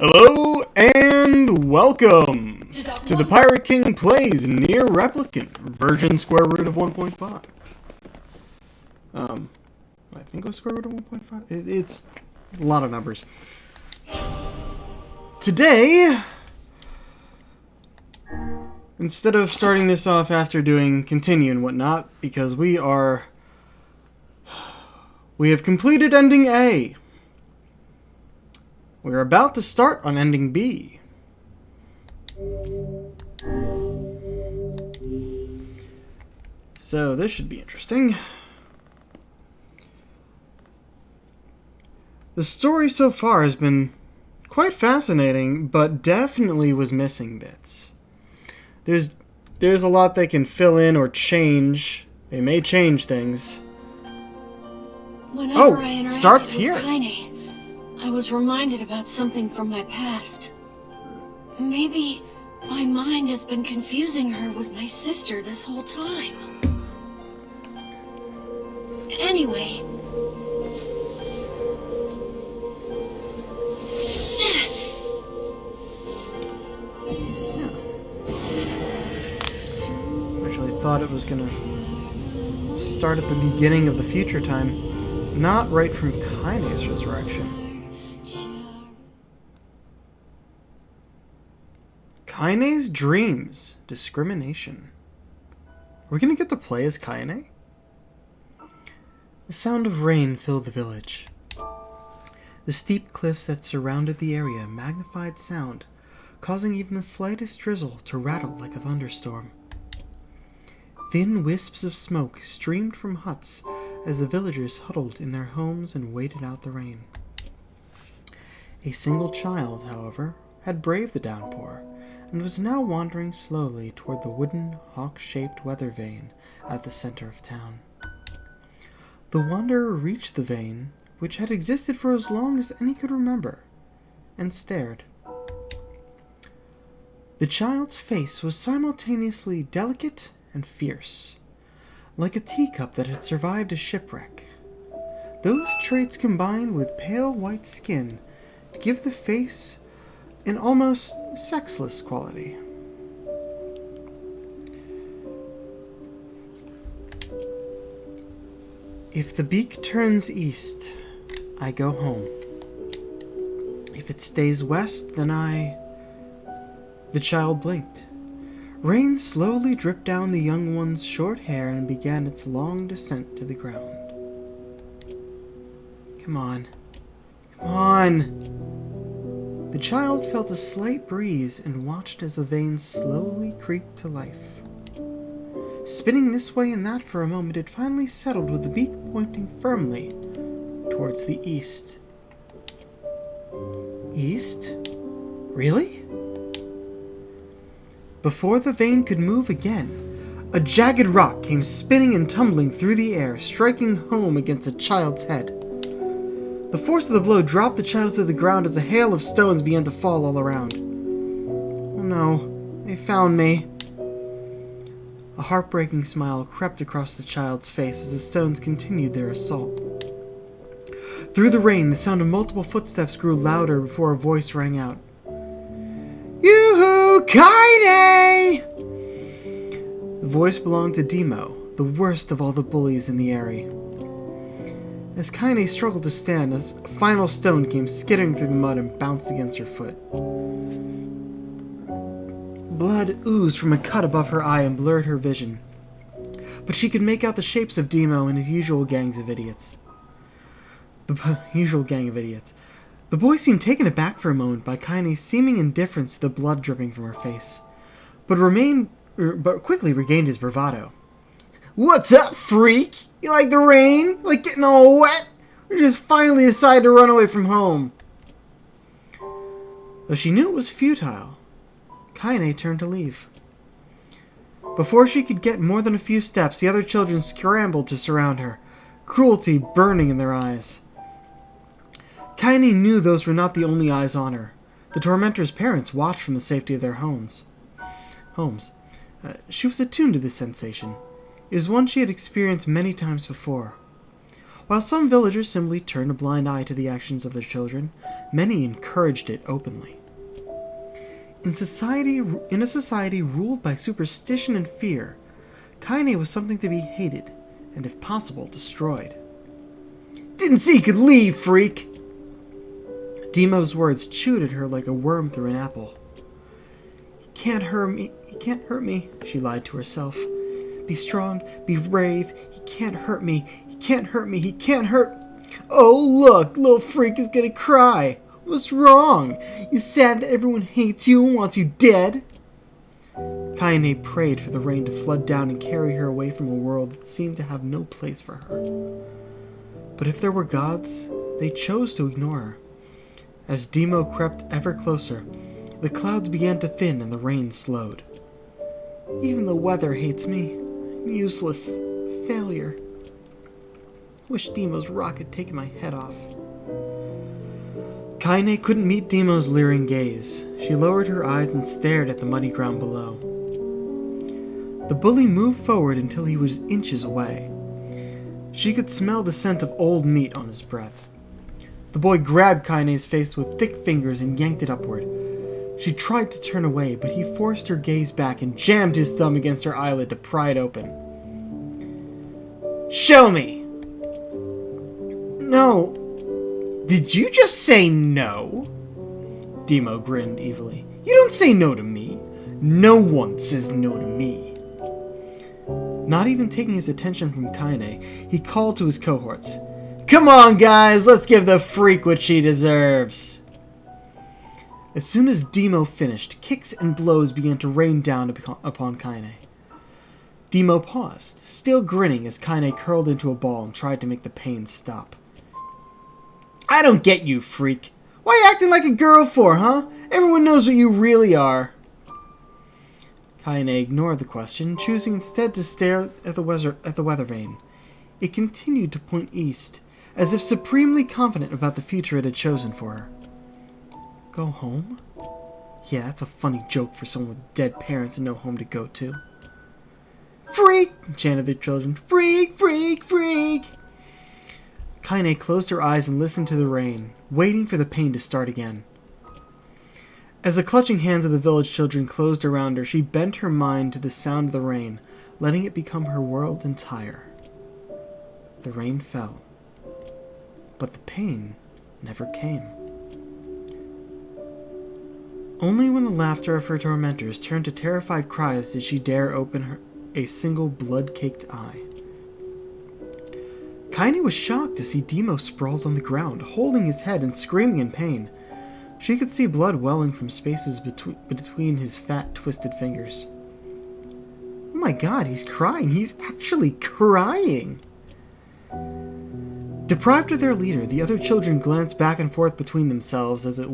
Hello and welcome to the Pirate King Plays NieR Replicant Ver.1.22. I think it was square root of 1.5. It's a lot of numbers. Today, instead of starting this off after doing continue and whatnot, because we have completed ending A. We're about to start on ending B. So this should be interesting. The story so far has been quite fascinating, but definitely was missing bits. There's a lot they can fill in or change. They may change things. Whenever I interacted starts with here. Kaine, I was reminded about something from my past. Maybe my mind has been confusing her with my sister this whole time. Anyway. Actually thought it was gonna start at the beginning of the future time, not right from Kaine's resurrection. Kaine's dreams. Discrimination. We're gonna get to play as Kaine? The sound of rain filled the village. The steep cliffs that surrounded the area magnified sound, causing even the slightest drizzle to rattle like a thunderstorm. Thin wisps of smoke streamed from huts as the villagers huddled in their homes and waited out the rain. A single child, however, had braved the downpour and was now wandering slowly toward the wooden, hawk-shaped weather vane at the center of town. The wanderer reached the vane, which had existed for as long as any could remember, and stared. The child's face was simultaneously delicate and fierce, like a teacup that had survived a shipwreck. Those traits combined with pale white skin to give the face an almost sexless quality. If the beak turns east, I go home. If it stays west, then The child blinked. Rain slowly dripped down the young one's short hair and began its long descent to the ground. Come on. Come on! The child felt a slight breeze and watched as the vane slowly creaked to life. Spinning this way and that for a moment, it finally settled with the beak pointing firmly towards the east. East? Really? Before the vane could move again, a jagged rock came spinning and tumbling through the air, striking home against the child's head. The force of the blow dropped the child to the ground as a hail of stones began to fall all around. Oh no, they found me. A heartbreaking smile crept across the child's face as the stones continued their assault. Through the rain, the sound of multiple footsteps grew louder before a voice rang out. Yoo-hoo, Kaine! The voice belonged to Demo, the worst of all the bullies in the area. As Kaine struggled to stand, a final stone came skittering through the mud and bounced against her foot. Blood oozed from a cut above her eye and blurred her vision, but she could make out the shapes of Demo and his usual gang of idiots. The boy seemed taken aback for a moment by Kaine's seeming indifference to the blood dripping from her face, but quickly regained his bravado. What's up, freak? You like the rain? Like getting all wet? Or just finally decided to run away from home? Though she knew it was futile, Kaine turned to leave. Before she could get more than a few steps, the other children scrambled to surround her, cruelty burning in their eyes. Kaine knew those were not the only eyes on her. The tormentor's parents watched from the safety of their homes. She was attuned to this sensation. It was one she had experienced many times before. While some villagers simply turned a blind eye to the actions of their children, many encouraged it openly. In a society ruled by superstition and fear, Kaine was something to be hated, and if possible, destroyed. "Didn't see you could leave, freak!" Demo's words chewed at her like a worm through an apple. "He can't hurt me, she lied to herself. "Be strong, be brave, he can't hurt me, he can't hurt me, he can't hurt..." "Oh look, little freak is gonna cry! What's wrong? You sad that everyone hates you and wants you dead?" Kaine prayed for the rain to flood down and carry her away from a world that seemed to have no place for her. But if there were gods, they chose to ignore her. As Demo crept ever closer, the clouds began to thin and the rain slowed. "Even the weather hates me. I'm useless. Failure. Wish Demo's rock had taken my head off." Kaine couldn't meet Demo's leering gaze. She lowered her eyes and stared at the muddy ground below. The bully moved forward until he was inches away. She could smell the scent of old meat on his breath. The boy grabbed Kaine's face with thick fingers and yanked it upward. She tried to turn away, but he forced her gaze back and jammed his thumb against her eyelid to pry it open. "Show me!" "No." "Did you just say no?" Demo grinned evilly. "You don't say no to me. No one says no to me." Not even taking his attention from Kaine, he called to his cohorts. "Come on, guys, let's give the freak what she deserves." As soon as Demo finished, kicks and blows began to rain down upon Kaine. Demo paused, still grinning as Kaine curled into a ball and tried to make the pain stop. "I don't get you, freak. Why you acting like a girl for, huh? Everyone knows what you really are." Kaine ignored the question, choosing instead to stare at the weather vane. It continued to point east, as if supremely confident about the future it had chosen for her. Go home? Yeah, that's a funny joke for someone with dead parents and no home to go to. "Freak!" chanted the children. "Freak, freak, freak!" Kaine closed her eyes and listened to the rain, waiting for the pain to start again. As the clutching hands of the village children closed around her, she bent her mind to the sound of the rain, letting it become her world entire. The rain fell, but the pain never came. Only when the laughter of her tormentors turned to terrified cries did she dare open a single blood-caked eye. Kaine was shocked to see Demo sprawled on the ground, holding his head and screaming in pain. She could see blood welling from spaces between his fat, twisted fingers. Oh my god, he's crying! He's actually crying! Deprived of their leader, the other children glanced back and forth between themselves as if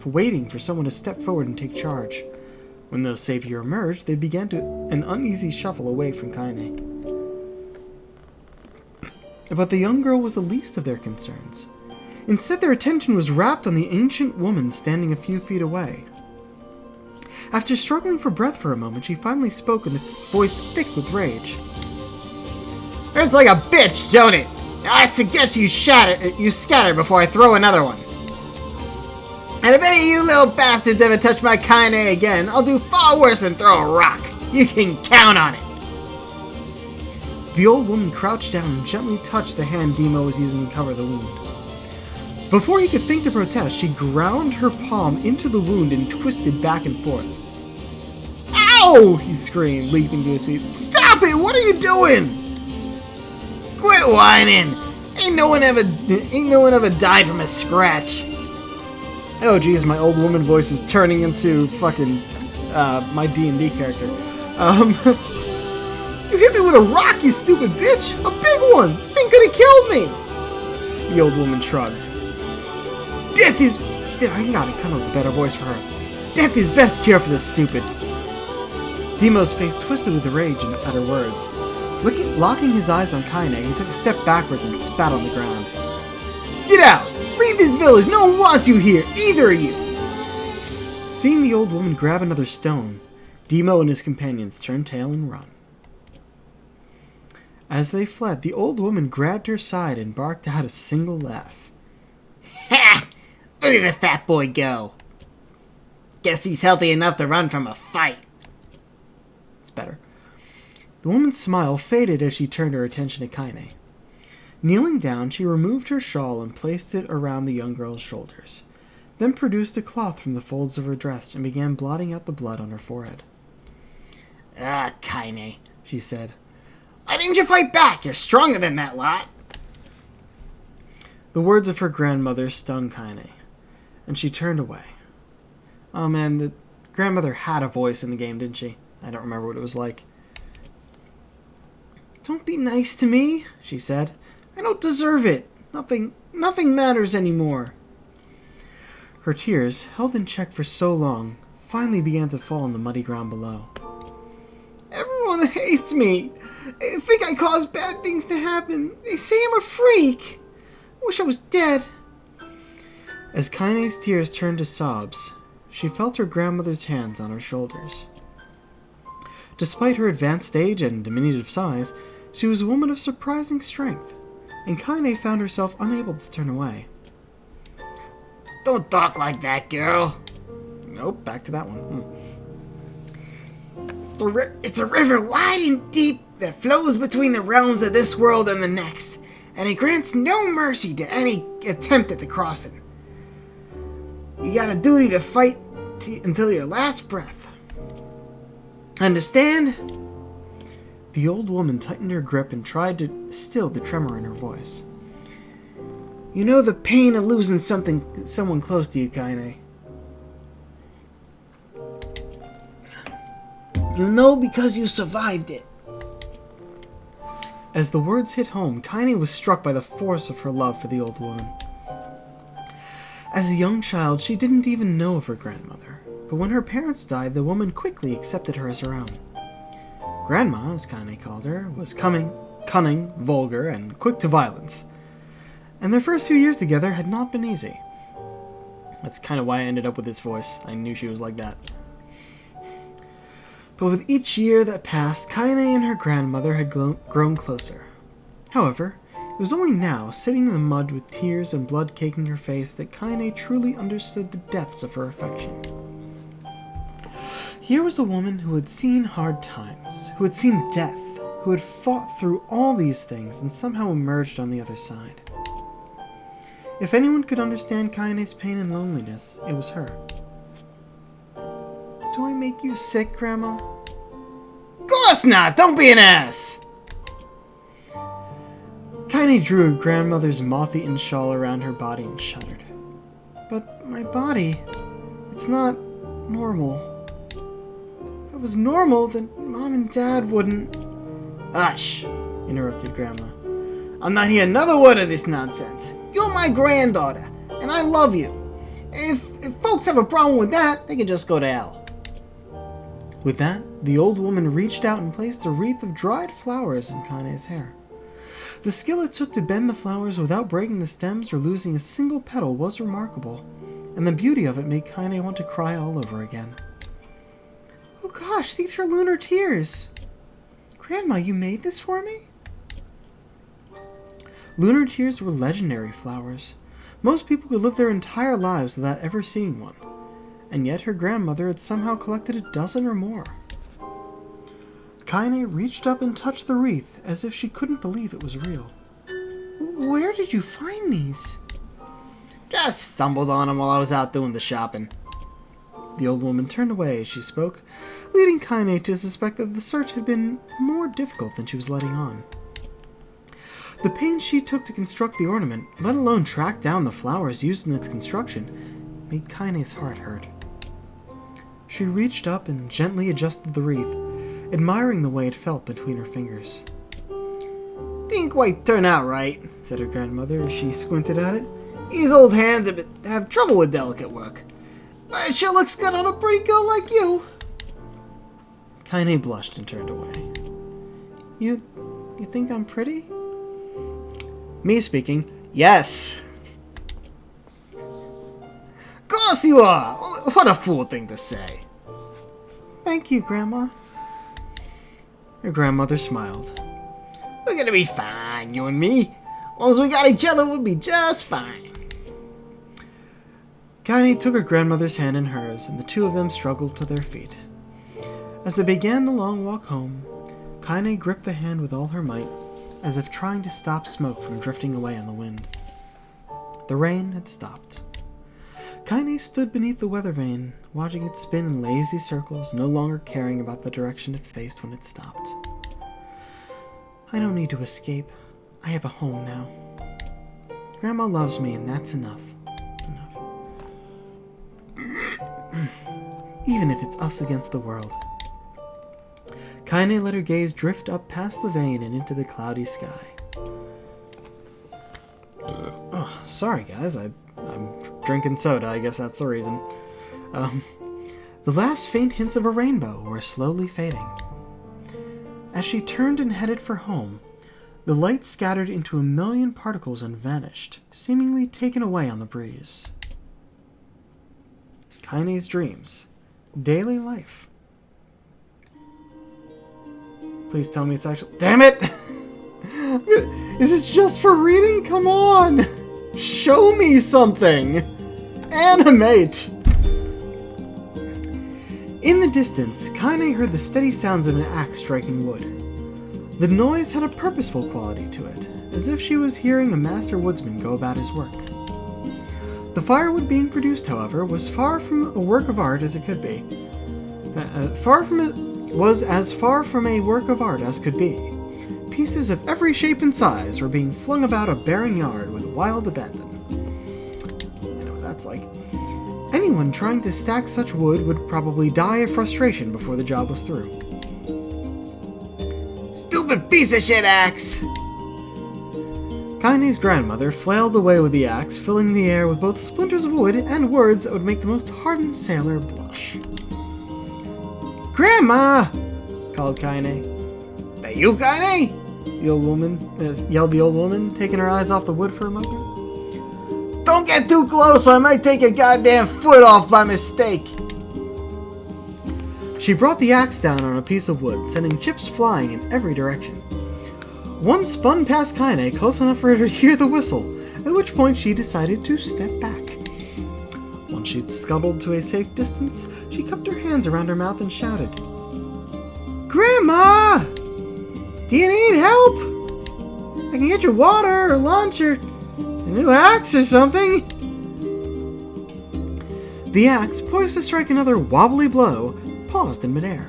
waiting for someone to step forward and take charge. When the savior emerged, they began an uneasy shuffle away from Kaine. But the young girl was the least of their concerns. Instead, their attention was rapt on the ancient woman standing a few feet away. After struggling for breath for a moment, she finally spoke in a voice thick with rage. "It's like a bitch, don't it? I suggest you scatter before I throw another one. And if any of you little bastards ever touch my Kaine again, I'll do far worse than throw a rock. You can count on it." The old woman crouched down and gently touched the hand Demo was using to cover the wound. Before he could think to protest, she ground her palm into the wound and twisted back and forth. "Ow!" he screamed, leaping to his feet. "Stop it! What are you doing?" "Quit whining! Ain't no one ever died from a scratch." Oh geez, my old woman voice is turning into fucking my D&D character. "You hit me with a rock, you stupid bitch! A big one! Thing could have killed me!" The old woman shrugged. "Death is..." I gotta come up with a better voice for her. "Death is best cure for the stupid." Demo's face twisted with rage at her words. Locking his eyes on Kaine, he took a step backwards and spat on the ground. "Get out! Leave this village! No one wants you here! Either of you!" Seeing the old woman grab another stone, Demo and his companions turned tail and run. As they fled, the old woman grabbed her side and barked out a single laugh. Ha! Look at the fat boy go. Guess he's healthy enough to run from a fight. It's better. The woman's smile faded as she turned her attention to Kaine. Kneeling down, she removed her shawl and placed it around the young girl's shoulders, then produced a cloth from the folds of her dress and began blotting out the blood on her forehead. Ah, Kaine, she said. Why didn't you fight back? You're stronger than that lot. The words of her grandmother stung Kaine, and she turned away. Oh man, the grandmother had a voice in the game, didn't she? I don't remember what it was like. Don't be nice to me, she said. I don't deserve it. Nothing matters anymore. Her tears, held in check for so long, finally began to fall on the muddy ground below. Everyone hates me. They think I caused bad things to happen. They say I'm a freak. I wish I was dead. As Kaine's tears turned to sobs, she felt her grandmother's hands on her shoulders. Despite her advanced age and diminutive size, she was a woman of surprising strength, and Kaine found herself unable to turn away. Don't talk like that, girl. Nope, back to that one. It's a river wide and deep that flows between the realms of this world and the next, and it grants no mercy to any attempt at the crossing. You got a duty to fight until your last breath. Understand? The old woman tightened her grip and tried to still the tremor in her voice. You know the pain of losing someone close to you, Kaine. You know because you survived it. As the words hit home, Kaine was struck by the force of her love for the old woman. As a young child, she didn't even know of her grandmother, but when her parents died, the woman quickly accepted her as her own. Grandma, as Kaine called her, was cunning, vulgar, and quick to violence. And their first few years together had not been easy. That's kind of why I ended up with this voice. I knew she was like that. But with each year that passed, Kaine and her grandmother had grown closer. However, it was only now, sitting in the mud with tears and blood caking her face, that Kaine truly understood the depths of her affection. Here was a woman who had seen hard times, who had seen death, who had fought through all these things and somehow emerged on the other side. If anyone could understand Kaine's pain and loneliness, it was her. Do I make you sick, Grandma? Of course not! Don't be an ass! Kaine drew her grandmother's moth-eaten shawl around her body and shuddered. But my body, it's not normal. If it was normal, then Mom and Dad wouldn't... Hush, interrupted Grandma. I'm not hearing another word of this nonsense. You're my granddaughter, and I love you. If folks have a problem with that, they can just go to hell. With that, the old woman reached out and placed a wreath of dried flowers in Kaine's hair. The skill it took to bend the flowers without breaking the stems or losing a single petal was remarkable, and the beauty of it made Kaine want to cry all over again. Oh gosh, these are lunar tears! Grandma, you made this for me? Lunar tears were legendary flowers. Most people could live their entire lives without ever seeing one, and yet her grandmother had somehow collected a dozen or more. Kaine reached up and touched the wreath as if she couldn't believe it was real. Where did you find these? Just stumbled on them while I was out doing the shopping. The old woman turned away as she spoke, leading Kaine to suspect that the search had been more difficult than she was letting on. The pains she took to construct the ornament, let alone track down the flowers used in its construction, made Kaine's heart hurt. She reached up and gently adjusted the wreath, admiring the way it felt between her fingers. Didn't quite turn out right, said her grandmother as she squinted at it. These old hands have trouble with delicate work. But it sure looks good on a pretty girl like you. Kaine blushed and turned away. You think I'm pretty? Me speaking, yes. Of course you are! What a fool thing to say. Thank you, Grandma. Her grandmother smiled. We're gonna be fine, you and me. As long as we got each other, we'll be just fine. Kaine took her grandmother's hand in hers, and the two of them struggled to their feet. As they began the long walk home, Kaine gripped the hand with all her might, as if trying to stop smoke from drifting away on the wind. The rain had stopped. Kaine stood beneath the weather vane, watching it spin in lazy circles, no longer caring about the direction it faced when it stopped. I don't need to escape. I have a home now. Grandma loves me, and that's enough. Even if it's us against the world. Kaine let her gaze drift up past the vane and into the cloudy sky. Oh, sorry guys, I'm drinking soda, I guess that's the reason. The last faint hints of a rainbow were slowly fading. As she turned and headed for home, the light scattered into a million particles and vanished, seemingly taken away on the breeze. Kaine's dreams. Daily life. Please tell me it's actually... Damn it! Is this just for reading? Come on! Show me something! Animate! In the distance, Kaine heard the steady sounds of an axe striking wood. The noise had a purposeful quality to it, as if she was hearing a master woodsman go about his work. The firewood being produced, however, was far from a work of art as it could be. Was as far from a work of art as could be. Pieces of every shape and size were being flung about a barren yard with wild abandon. You know what that's like. Anyone trying to stack such wood would probably die of frustration before the job was through. Stupid piece of shit axe! Kaine's grandmother flailed away with the axe, filling the air with both splinters of wood and words that would make the most hardened sailor blush. Grandma! Called Kaine. That you, Kaine? Yelled the old woman, taking her eyes off the wood for a moment. Don't get too close or I might take your goddamn foot off by mistake. She brought the axe down on a piece of wood, sending chips flying in every direction. One spun past Kaine close enough for her to hear the whistle, at which point she decided to step back. Once she'd scuttled to a safe distance, she cupped her hands around her mouth and shouted, Grandma! Do you need help? I can get you water or lunch or a new axe or something. The axe, poised to strike another wobbly blow, paused in midair.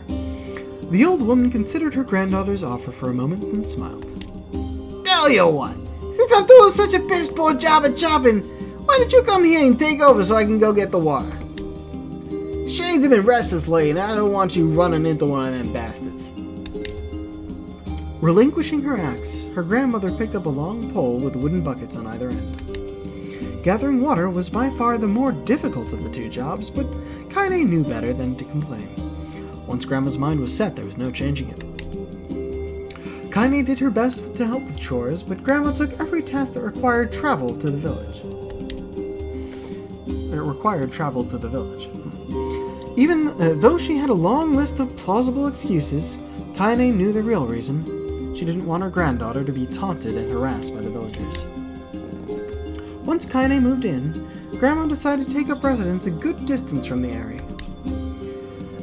The old woman considered her granddaughter's offer for a moment and smiled. Tell you what, since I'm doing such a piss poor job at chopping, why don't you come here and take over so I can go get the water? Shades have been restless lately, and I don't want you running into one of them bastards. Relinquishing her axe, her grandmother picked up a long pole with wooden buckets on either end. Gathering water was by far the more difficult of the two jobs, but Kaine knew better than to complain. Once Grandma's mind was set, there was no changing it. Kaine did her best to help with chores, but Grandma took every task that required travel to the village. Even though she had a long list of plausible excuses, Kaine knew the real reason. She didn't want her granddaughter to be taunted and harassed by the villagers. Once Kaine moved in, Grandma decided to take up residence a good distance from the area.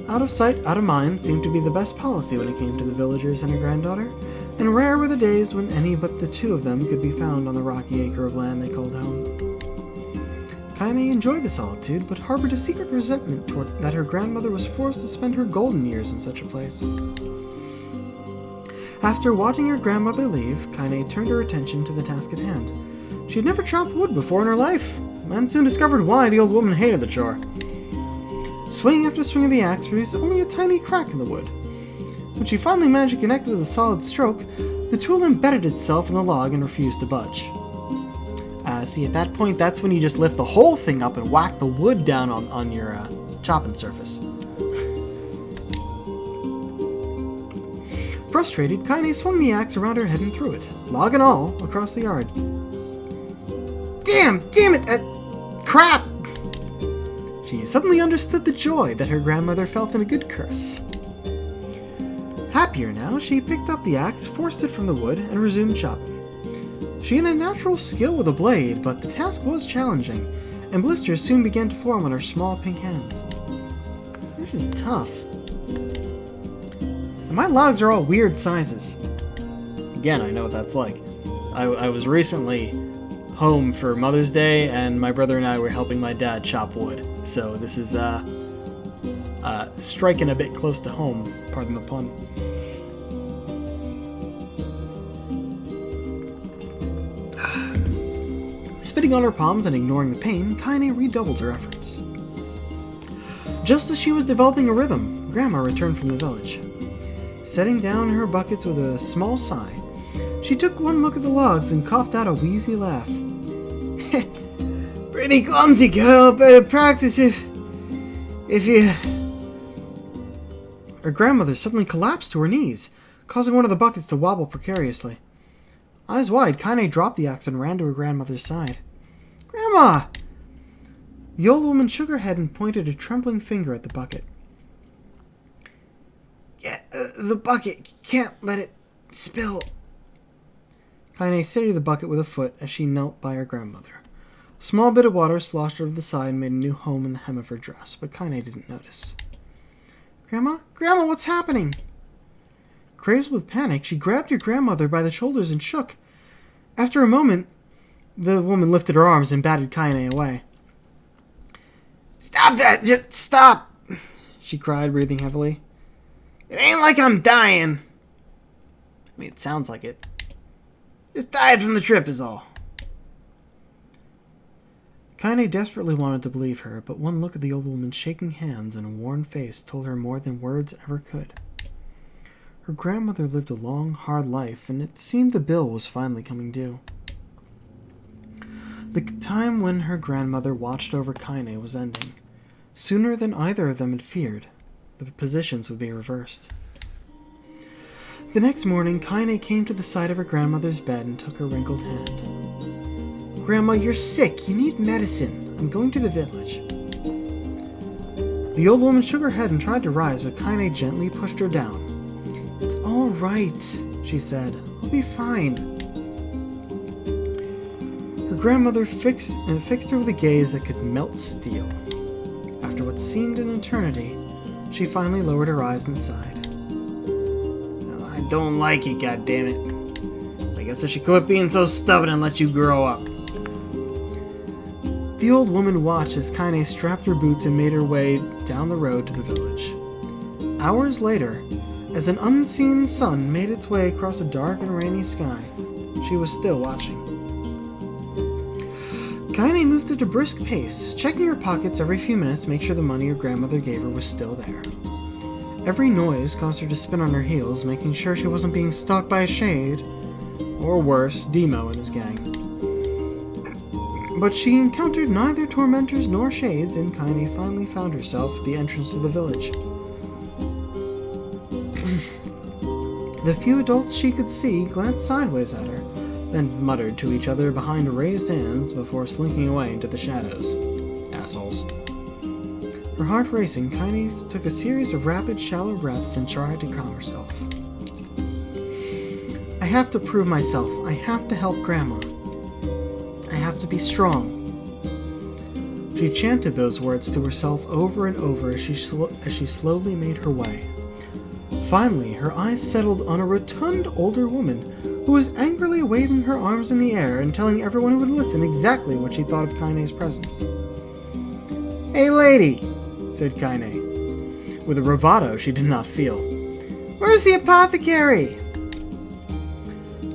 Out of sight, out of mind seemed to be the best policy when it came to the villagers and her granddaughter, and rare were the days when any but the two of them could be found on the rocky acre of land they called home. Kaine enjoyed the solitude, but harbored a secret resentment toward that her grandmother was forced to spend her golden years in such a place. After watching her grandmother leave, Kaine turned her attention to the task at hand. She had never chopped wood before in her life, and soon discovered why the old woman hated the chore. Swing after swing of the axe produced only a tiny crack in the wood. When she finally managed to connect it with a solid stroke, the tool embedded itself in the log and refused to budge. See, at that point, that's when you just lift the whole thing up and whack the wood down on your chopping surface. Frustrated, Kaine swung the axe around her head and threw it, log and all, across the yard. Damn it! Crap! She suddenly understood the joy that her grandmother felt in a good curse. Happier now, she picked up the axe, forced it from the wood, and resumed chopping. She had a natural skill with a blade, but the task was challenging, and blisters soon began to form on her small pink hands. This is tough. And my logs are all weird sizes. Again, I know what that's like. I was recently home for Mother's Day, and my brother and I were helping my dad chop wood. So this is striking a bit close to home, pardon the pun. Spitting on her palms and ignoring the pain, Kaine redoubled her efforts. Just as she was developing a rhythm, Grandma returned from the village. Setting down her buckets with a small sigh, she took one look at the logs and coughed out a wheezy laugh. Pretty clumsy, girl. Better practice if you... Her grandmother suddenly collapsed to her knees, causing one of the buckets to wobble precariously. Eyes wide, Kaine dropped the axe and ran to her grandmother's side. Grandma! The old woman shook her head and pointed a trembling finger at the bucket. Yeah, the bucket. Can't let it spill. Kaine steadied the bucket with a foot as she knelt by her grandmother. A small bit of water sloshed over the side and made a new home in the hem of her dress, but Kaine didn't notice. Grandma? Grandma, what's happening? Crazed with panic, she grabbed her grandmother by the shoulders and shook. After a moment, the woman lifted her arms and batted Kaine away. Stop that! Just stop! She cried, breathing heavily. It ain't like I'm dying. I mean, it sounds like it. Just died from the trip is all. Kaine desperately wanted to believe her, but one look at the old woman's shaking hands and a worn face told her more than words ever could. Her grandmother lived a long, hard life, and it seemed the bill was finally coming due. The time when her grandmother watched over Kaine was ending. Sooner than either of them had feared, the positions would be reversed. The next morning, Kaine came to the side of her grandmother's bed and took her wrinkled hand. Grandma, you're sick. You need medicine. I'm going to the village. The old woman shook her head and tried to rise, but Kaine gently pushed her down. It's all right, she said. I'll be fine. Her grandmother fixed her with a gaze that could melt steel. After what seemed an eternity, she finally lowered her eyes and sighed. I don't like it, goddammit. I guess I should quit being so stubborn and let you grow up. The old woman watched as Kaine strapped her boots and made her way down the road to the village. Hours later, as an unseen sun made its way across a dark and rainy sky, she was still watching. Kaine moved at a brisk pace, checking her pockets every few minutes to make sure the money her grandmother gave her was still there. Every noise caused her to spin on her heels, making sure she wasn't being stalked by a shade, or worse, Demo and his gang. But she encountered neither tormentors nor shades, and Kaine finally found herself at the entrance to the village. The few adults she could see glanced sideways at her, then muttered to each other behind raised hands before slinking away into the shadows. Assholes. Her heart racing, Kaine took a series of rapid, shallow breaths and tried to calm herself. I have to prove myself. I have to help Grandma. I have to be strong. She chanted those words to herself over and over as she slowly made her way. Finally, her eyes settled on a rotund older woman who was angrily waving her arms in the air and telling everyone who would listen exactly what she thought of Kaine's presence. Hey lady, said Kaine, with a bravado she did not feel. Where's the apothecary?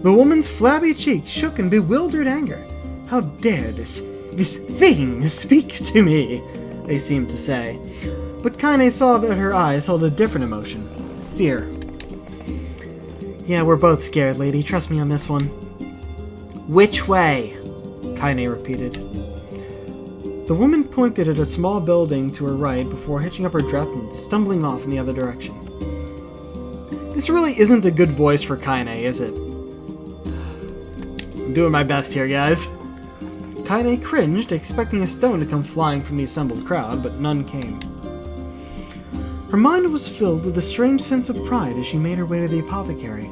The woman's flabby cheeks shook in bewildered anger. How dare this thing speak to me, they seemed to say. But Kaine saw that her eyes held a different emotion. Fear. Yeah, we're both scared, lady. Trust me on this one. Which way? Kaine repeated. The woman pointed at a small building to her right before hitching up her dress and stumbling off in the other direction. This really isn't a good voice for Kaine, is it? I'm doing my best here, guys. Kaine cringed, expecting a stone to come flying from the assembled crowd, but none came. Her mind was filled with a strange sense of pride as she made her way to the apothecary.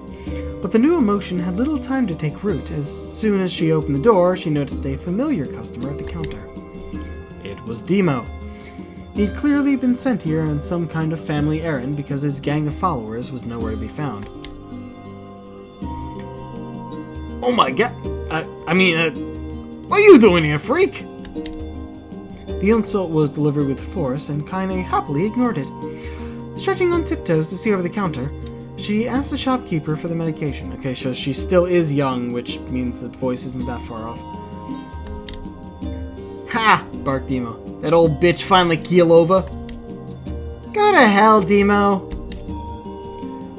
But the new emotion had little time to take root. As soon as she opened the door, she noticed a familiar customer at the counter. It was Demo. He'd clearly been sent here on some kind of family errand because his gang of followers was nowhere to be found. Oh my god! What are you doing here, freak? The insult was delivered with force, and Kaine happily ignored it. Stretching on tiptoes to see over the counter, she asked the shopkeeper for the medication. Okay, so she still is young, which means the voice isn't that far off. Ha! Barked Demo. That old bitch finally keel over. Go to hell, Demo!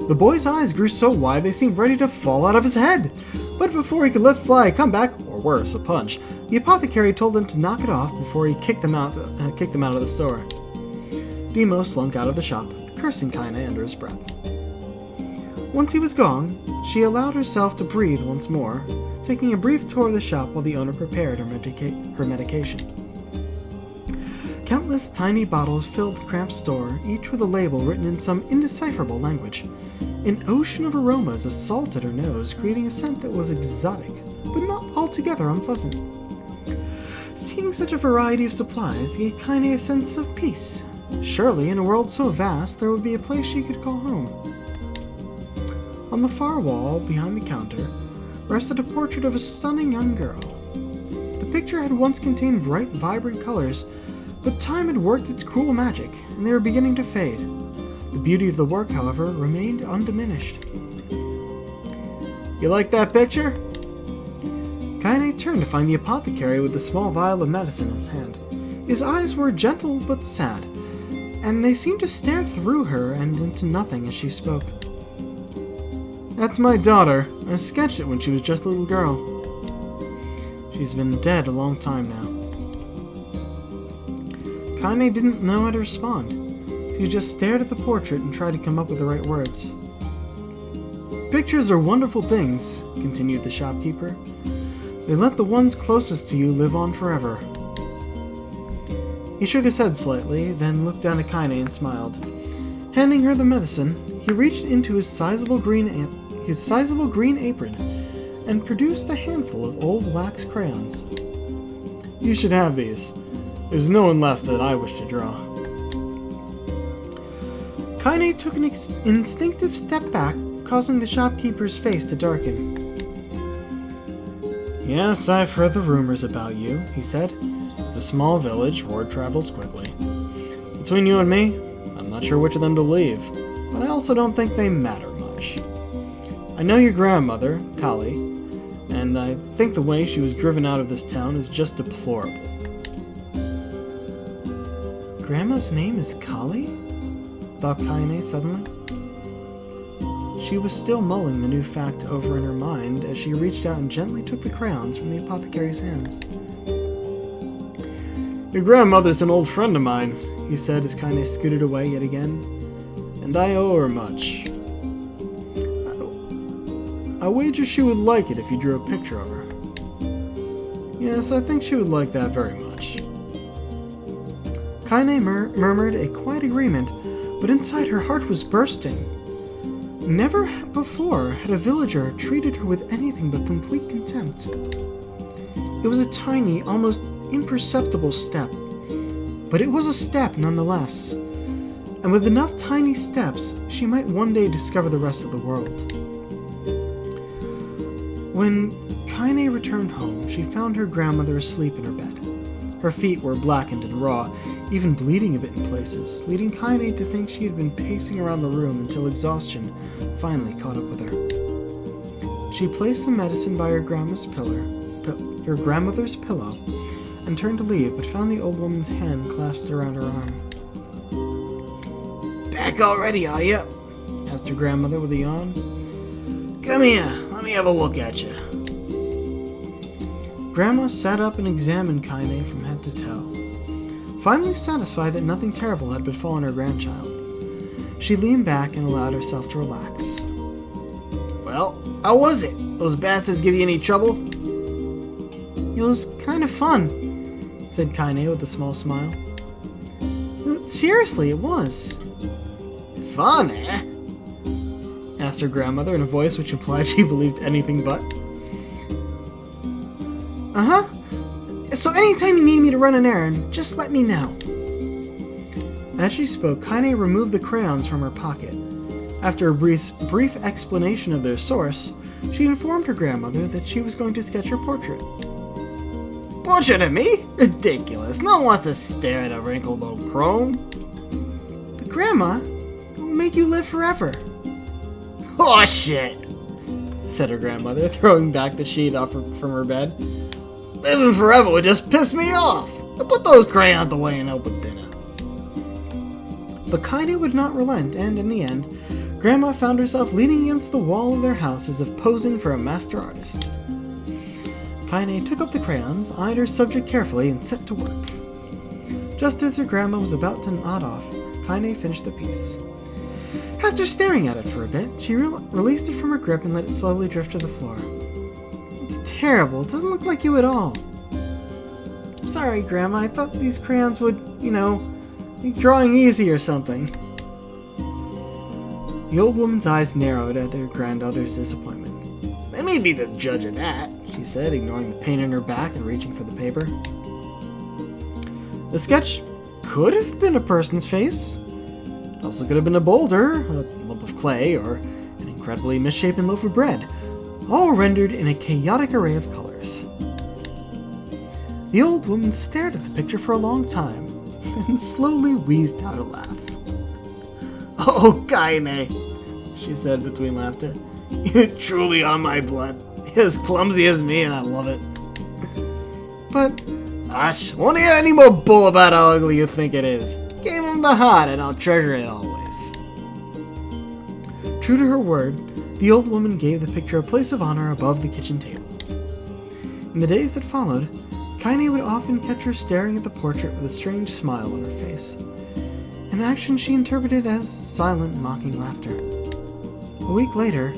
The boy's eyes grew so wide they seemed ready to fall out of his head. But before he could let fly a comeback, or worse, a punch, the apothecary told them to knock it off before he kicked them out of the store. Demo slunk out of the shop, cursing Kaine under his breath. Once he was gone, she allowed herself to breathe once more, taking a brief tour of the shop while the owner prepared her medication. Countless tiny bottles filled the cramped store, each with a label written in some indecipherable language. An ocean of aromas assaulted her nose, creating a scent that was exotic, but not altogether unpleasant. Seeing such a variety of supplies gave Kaine a sense of peace. Surely, in a world so vast, there would be a place she could call home. On the far wall, behind the counter, rested a portrait of a stunning young girl. The picture had once contained bright, vibrant colors, but time had worked its cruel magic, and they were beginning to fade. The beauty of the work, however, remained undiminished. You like that picture? Kaine turned to find the apothecary with the small vial of medicine in his hand. His eyes were gentle but sad, and they seemed to stare through her and into nothing as she spoke. That's my daughter. I sketched it when she was just a little girl. She's been dead a long time now. Kaine didn't know how to respond. She just stared at the portrait and tried to come up with the right words. Pictures are wonderful things, continued the shopkeeper. They let the ones closest to you live on forever. He shook his head slightly, then looked down at Kaine and smiled. Handing her the medicine, he reached into his sizable green apron and produced a handful of old wax crayons. You should have these. There's no one left that I wish to draw. Kaine took an instinctive step back, causing the shopkeeper's face to darken. Yes, I've heard the rumors about you, he said. It's a small village, word travels quickly. Between you and me, I'm not sure which of them to believe, but I also don't think they matter much. I know your grandmother, Kali, and I think the way she was driven out of this town is just deplorable. Grandma's name is Kali? Thought Kaine suddenly. She was still mulling the new fact over in her mind as she reached out and gently took the crayons from the apothecary's hands. Your grandmother's an old friend of mine, he said as Kaine scooted away yet again, and I owe her much. I wager she would like it if you drew a picture of her. Yes, I think she would like that very much. Kaine murmured a quiet agreement, but inside her heart was bursting. Never before had a villager treated her with anything but complete contempt. It was a tiny, almost imperceptible step, but it was a step nonetheless. And with enough tiny steps, she might one day discover the rest of the world. When Kaine returned home, she found her grandmother asleep in her bed. Her feet were blackened and raw, even bleeding a bit in places, leading Kaine to think she had been pacing around the room until exhaustion finally caught up with her. She placed the medicine by her grandmother's pillow, and turned to leave, but found the old woman's hand clasped around her arm. Back already, are you? Asked her grandmother with a yawn. Come here, let me have a look at you. Grandma sat up and examined Kaine from head to toe. Finally satisfied that nothing terrible had befallen her grandchild, she leaned back and allowed herself to relax. Well, how was it? Those bastards give you any trouble? It was kind of fun, said Kaine with a small smile. Seriously, it was. Fun, eh? Asked her grandmother in a voice which implied she believed anything but. Uh-huh. So anytime you need me to run an errand, just let me know. As she spoke, Kaine removed the crayons from her pocket. After a brief explanation of their source, she informed her grandmother that she was going to sketch her portrait. Portrait of me? Ridiculous. No one wants to stare at a wrinkled old crone. But Grandma, it will make you live forever. Oh, shit, said her grandmother, throwing back the sheet off from her bed. Living forever would just piss me off. I'll put those crayons away and open dinner. But Kaine would not relent, and in the end, Grandma found herself leaning against the wall of their house as if posing for a master artist. Kaine took up the crayons, eyed her subject carefully, and set to work. Just as her grandma was about to nod off, Kaine finished the piece. After staring at it for a bit, she released it from her grip and let it slowly drift to the floor. It's terrible. It doesn't look like you at all. I'm sorry, Grandma. I thought these crayons would, make drawing easy or something. The old woman's eyes narrowed at her granddaughter's disappointment. Let me be the judge of that, she said, ignoring the pain in her back and reaching for the paper. The sketch could have been a person's face. It also could have been a boulder, a lump of clay, or an incredibly misshapen loaf of bread, all rendered in a chaotic array of colors. The old woman stared at the picture for a long time, and slowly wheezed out a laugh. Oh, Kaine, she said between laughter. You're truly on my blood. You're as clumsy as me, and I love it. But, gosh, won't hear any more bull about how ugly you think it is. Give him the heart, and I'll treasure it always. True to her word, the old woman gave the picture a place of honor above the kitchen table. In the days that followed, Kaine would often catch her staring at the portrait with a strange smile on her face, an action she interpreted as silent, mocking laughter. A week later,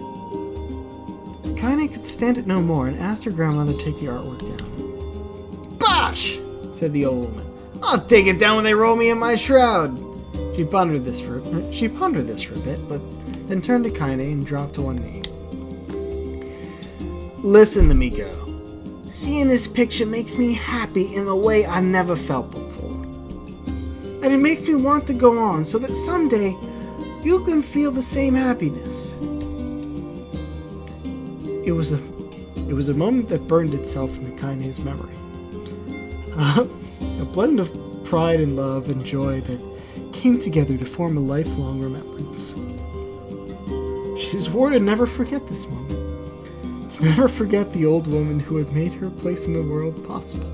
Kaine could stand it no more and asked her grandmother to take the artwork down. Bosh! Said the old woman. I'll take it down when they roll me in my shroud. She pondered this for a bit, but then turned to Kaine and dropped to one knee. Listen to me, girl. Seeing this picture makes me happy in a way I've never felt before. And it makes me want to go on so that someday you can feel the same happiness. It was a moment that burned itself into Kaine's memory. A blend of pride and love and joy that came together to form a lifelong remembrance. She swore to never forget this moment, to never forget the old woman who had made her place in the world possible.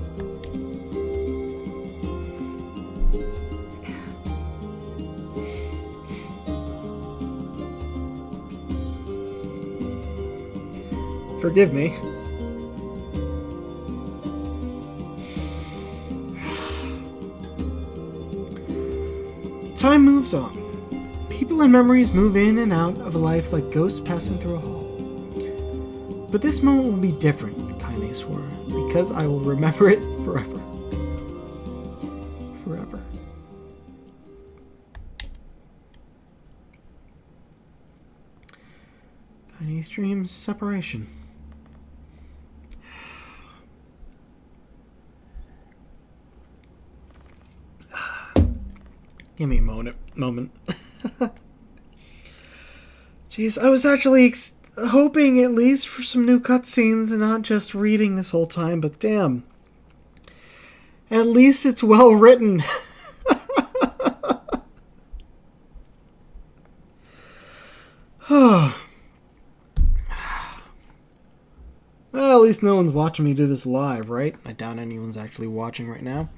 Forgive me. Time moves on. People and memories move in and out of a life like ghosts passing through a hall. But this moment will be different, Kaine swore, because I will remember it forever. Forever. Kaine's dreams separation. Give me a moment. Jeez, I was actually hoping at least for some new cutscenes and not just reading this whole time, but damn. At least it's well written. Well, at least no one's watching me do this live, right? I doubt anyone's actually watching right now.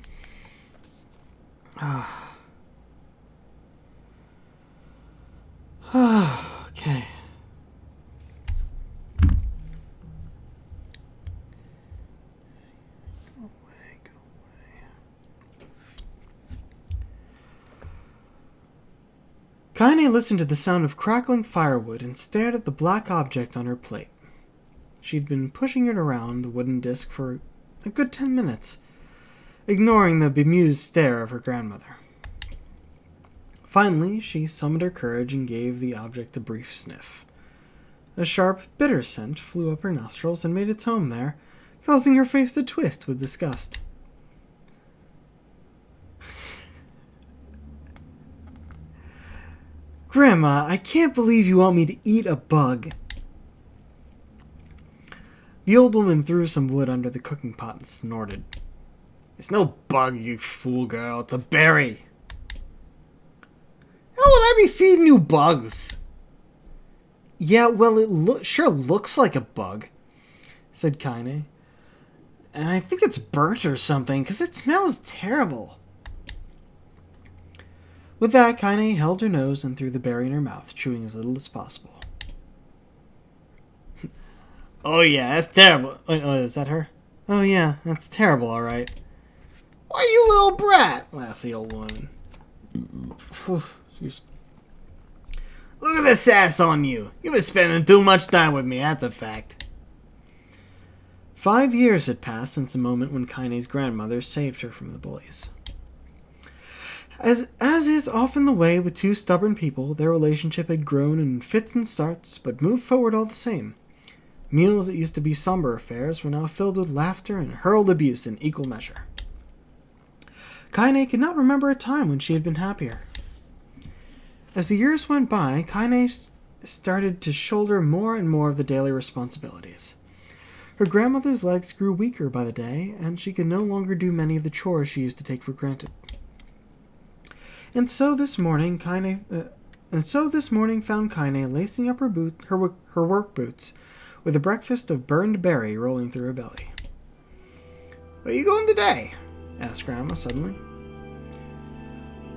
Okay. Go away. Kaine listened to the sound of crackling firewood and stared at the black object on her plate. She'd been pushing it around the wooden disc for a good 10 minutes, ignoring the bemused stare of her grandmother. Finally, she summoned her courage and gave the object a brief sniff. A sharp, bitter scent flew up her nostrils and made its home there, causing her face to twist with disgust. Grandma, I can't believe you want me to eat a bug. The old woman threw some wood under the cooking pot and snorted. It's no bug, you fool girl. It's a berry. How would I be feeding you bugs? Yeah, well, it sure looks like a bug, said Kaine. And I think it's burnt or something, because it smells terrible. With that, Kaine held her nose and threw the berry in her mouth, chewing as little as possible. Oh yeah, that's terrible. Oh, is that her? Oh yeah, that's terrible, alright. Why, you little brat, laughed the old woman. Jeez. Look at the sass on you. You've been spending too much time with me, that's a fact. 5 years had passed since the moment when Kaine's grandmother saved her from the bullies. As is often the way with two stubborn people, their relationship had grown in fits and starts, but moved forward all the same. Meals that used to be somber affairs were now filled with laughter and hurled abuse in equal measure. Kaine could not remember a time when she had been happier. As the years went by, Kaine started to shoulder more and more of the daily responsibilities. Her grandmother's legs grew weaker by the day, and she could no longer do many of the chores she used to take for granted. And so this morning found Kaine lacing up her work boots, with a breakfast of burned berry rolling through her belly. "Where are you going today?" asked Grandma suddenly.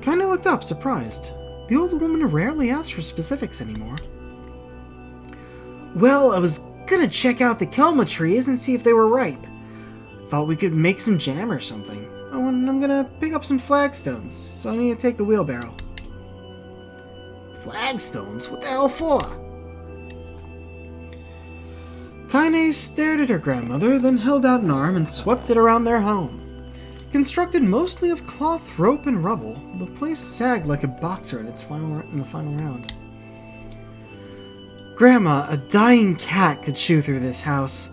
Kaine looked up, surprised. The old woman rarely asked for specifics anymore. "Well, I was gonna check out the kelma trees and see if they were ripe. Thought we could make some jam or something. Oh, and I'm gonna pick up some flagstones, so I need to take the wheelbarrow." "Flagstones? What the hell for?" Kaine stared at her grandmother, then held out an arm and swept it around their home. Constructed mostly of cloth, rope, and rubble, the place sagged like a boxer in the final round. "Grandma, a dying cat could chew through this house.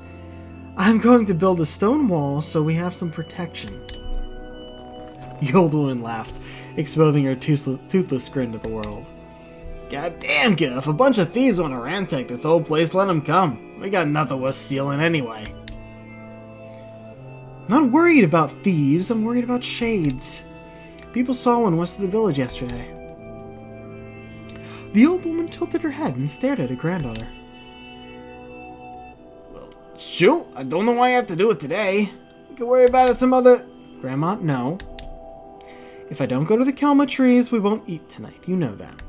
I'm going to build a stone wall so we have some protection." The old woman laughed, exposing her toothless grin to the world. "God damn, kid, if a bunch of thieves want to ransack this old place, let them come. We got nothing worth stealing anyway." "Not worried about thieves, I'm worried about shades. People saw one west of the village yesterday." The old woman tilted her head and stared at her granddaughter. "Well, shoot, I don't know why I have to do it today. We can worry about it some other..." "Grandma, no. If I don't go to the kelma trees, we won't eat tonight. You know that."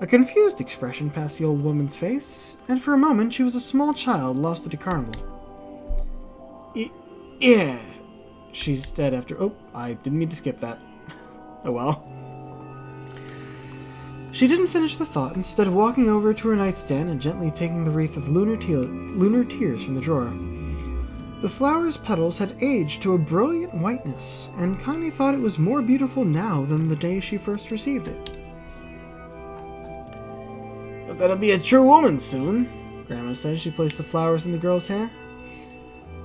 A confused expression passed the old woman's face, and for a moment she was a small child lost at a carnival. "Yeah," she said after... Oh, I didn't mean to skip that. Oh well. She didn't finish the thought, instead of walking over to her nightstand and gently taking the wreath of lunar tears from the drawer. The flower's petals had aged to a brilliant whiteness, and Kaine thought it was more beautiful now than the day she first received it. "You're gonna be a true woman soon," Grandma said as she placed the flowers in the girl's hair.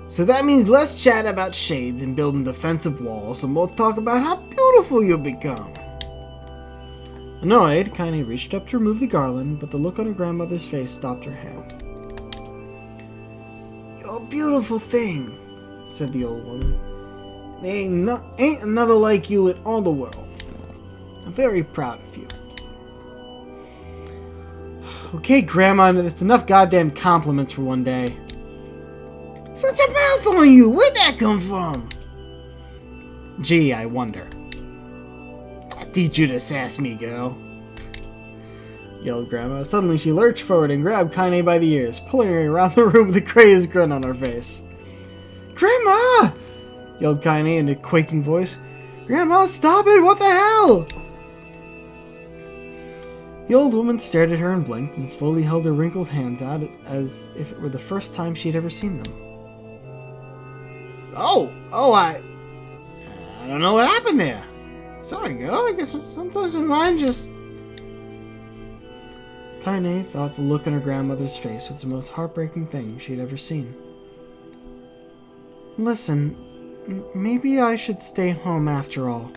"So that means less chat about shades and building defensive walls, and more talk about how beautiful you'll become." Annoyed, Kaine reached up to remove the garland, but the look on her grandmother's face stopped her hand. "You're a beautiful thing," said the old woman. "There ain't another like you in all the world. I'm very proud of you." "Okay, Grandma, it's enough goddamn compliments for one day." "Such a mouth on you! Where'd that come from?" "Gee, I wonder." "I'll teach you to sass me, girl," yelled Grandma. Suddenly she lurched forward and grabbed Kaine by the ears, pulling her around the room with the craziest grin on her face. "Grandma!" yelled Kaine in a quaking voice. "Grandma, stop it! What the hell?" The old woman stared at her and blinked, and slowly held her wrinkled hands out as if it were the first time she had ever seen them. I don't know what happened there," Sorry, girl. I guess sometimes my mind just... Kaine thought the look on her grandmother's face was the most heartbreaking thing she had ever seen. Listen, maybe I should stay home after all.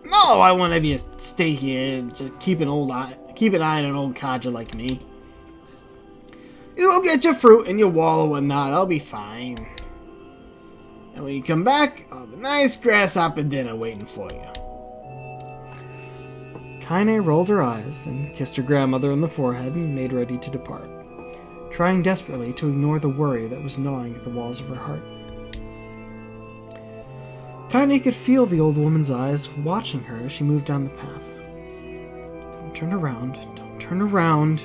No, I won't have you stay here and just keep an eye on an old codger like me. You go get your fruit and your wall and whatnot. I'll be fine. And when you come back, I'll have a nice grasshopper dinner waiting for you. Kaine rolled her eyes and kissed her grandmother on the forehead and made ready to depart, trying desperately to ignore the worry that was gnawing at the walls of her heart. Kaine could feel the old woman's eyes watching her as she moved down the path. Don't turn around,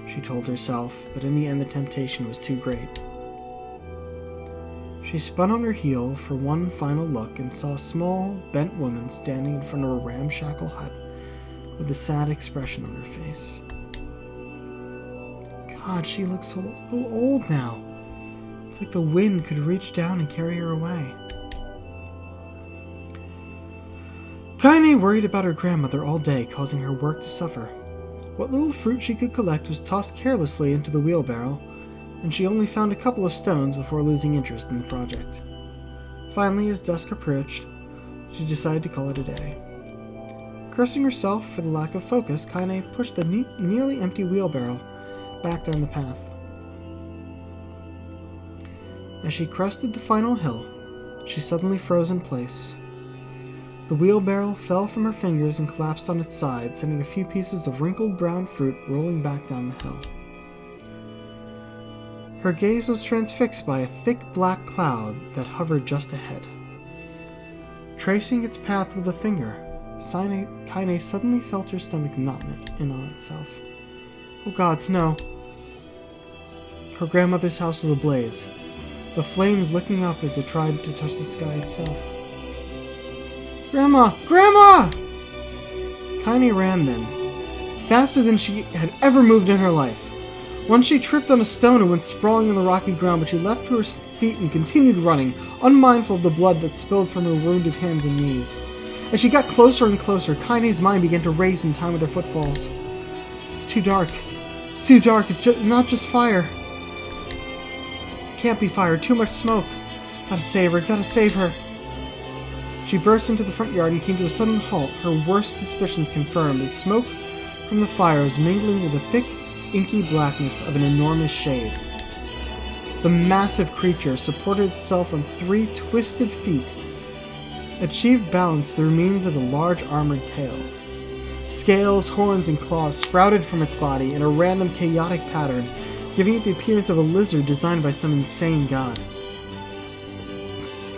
she told herself, but in the end the temptation was too great. She spun on her heel for one final look and saw a small, bent woman standing in front of a ramshackle hut with a sad expression on her face. God, she looks so old now. It's like the wind could reach down and carry her away. Kaine worried about her grandmother all day, causing her work to suffer. What little fruit she could collect was tossed carelessly into the wheelbarrow, and she only found a couple of stones before losing interest in the project. Finally, as dusk approached, she decided to call it a day. Cursing herself for the lack of focus, Kaine pushed the nearly empty wheelbarrow back down the path. As she crested the final hill, she suddenly froze in place. The wheelbarrow fell from her fingers and collapsed on its side, sending a few pieces of wrinkled brown fruit rolling back down the hill. Her gaze was transfixed by a thick black cloud that hovered just ahead. Tracing its path with a finger, Kaine suddenly felt her stomach knot in on itself. Oh gods, no! Her grandmother's house was ablaze, the flames licking up as it tried to touch the sky itself. Grandma! Grandma! Kaine ran then, faster than she had ever moved in her life. Once she tripped on a stone and went sprawling on the rocky ground, but she leapt to her feet and continued running, unmindful of the blood that spilled from her wounded hands and knees. As she got closer and closer, Kaine's mind began to race in time with her footfalls. It's too dark. It's too dark. It's not just fire. Can't be fire. Too much smoke. Gotta save her. Gotta save her. She burst into the front yard and came to a sudden halt, her worst suspicions confirmed as smoke from the fire was mingling with the thick, inky blackness of an enormous shade. The massive creature supported itself on 3 twisted feet, achieved balance through means of a large armored tail. Scales, horns, and claws sprouted from its body in a random chaotic pattern, giving it the appearance of a lizard designed by some insane god.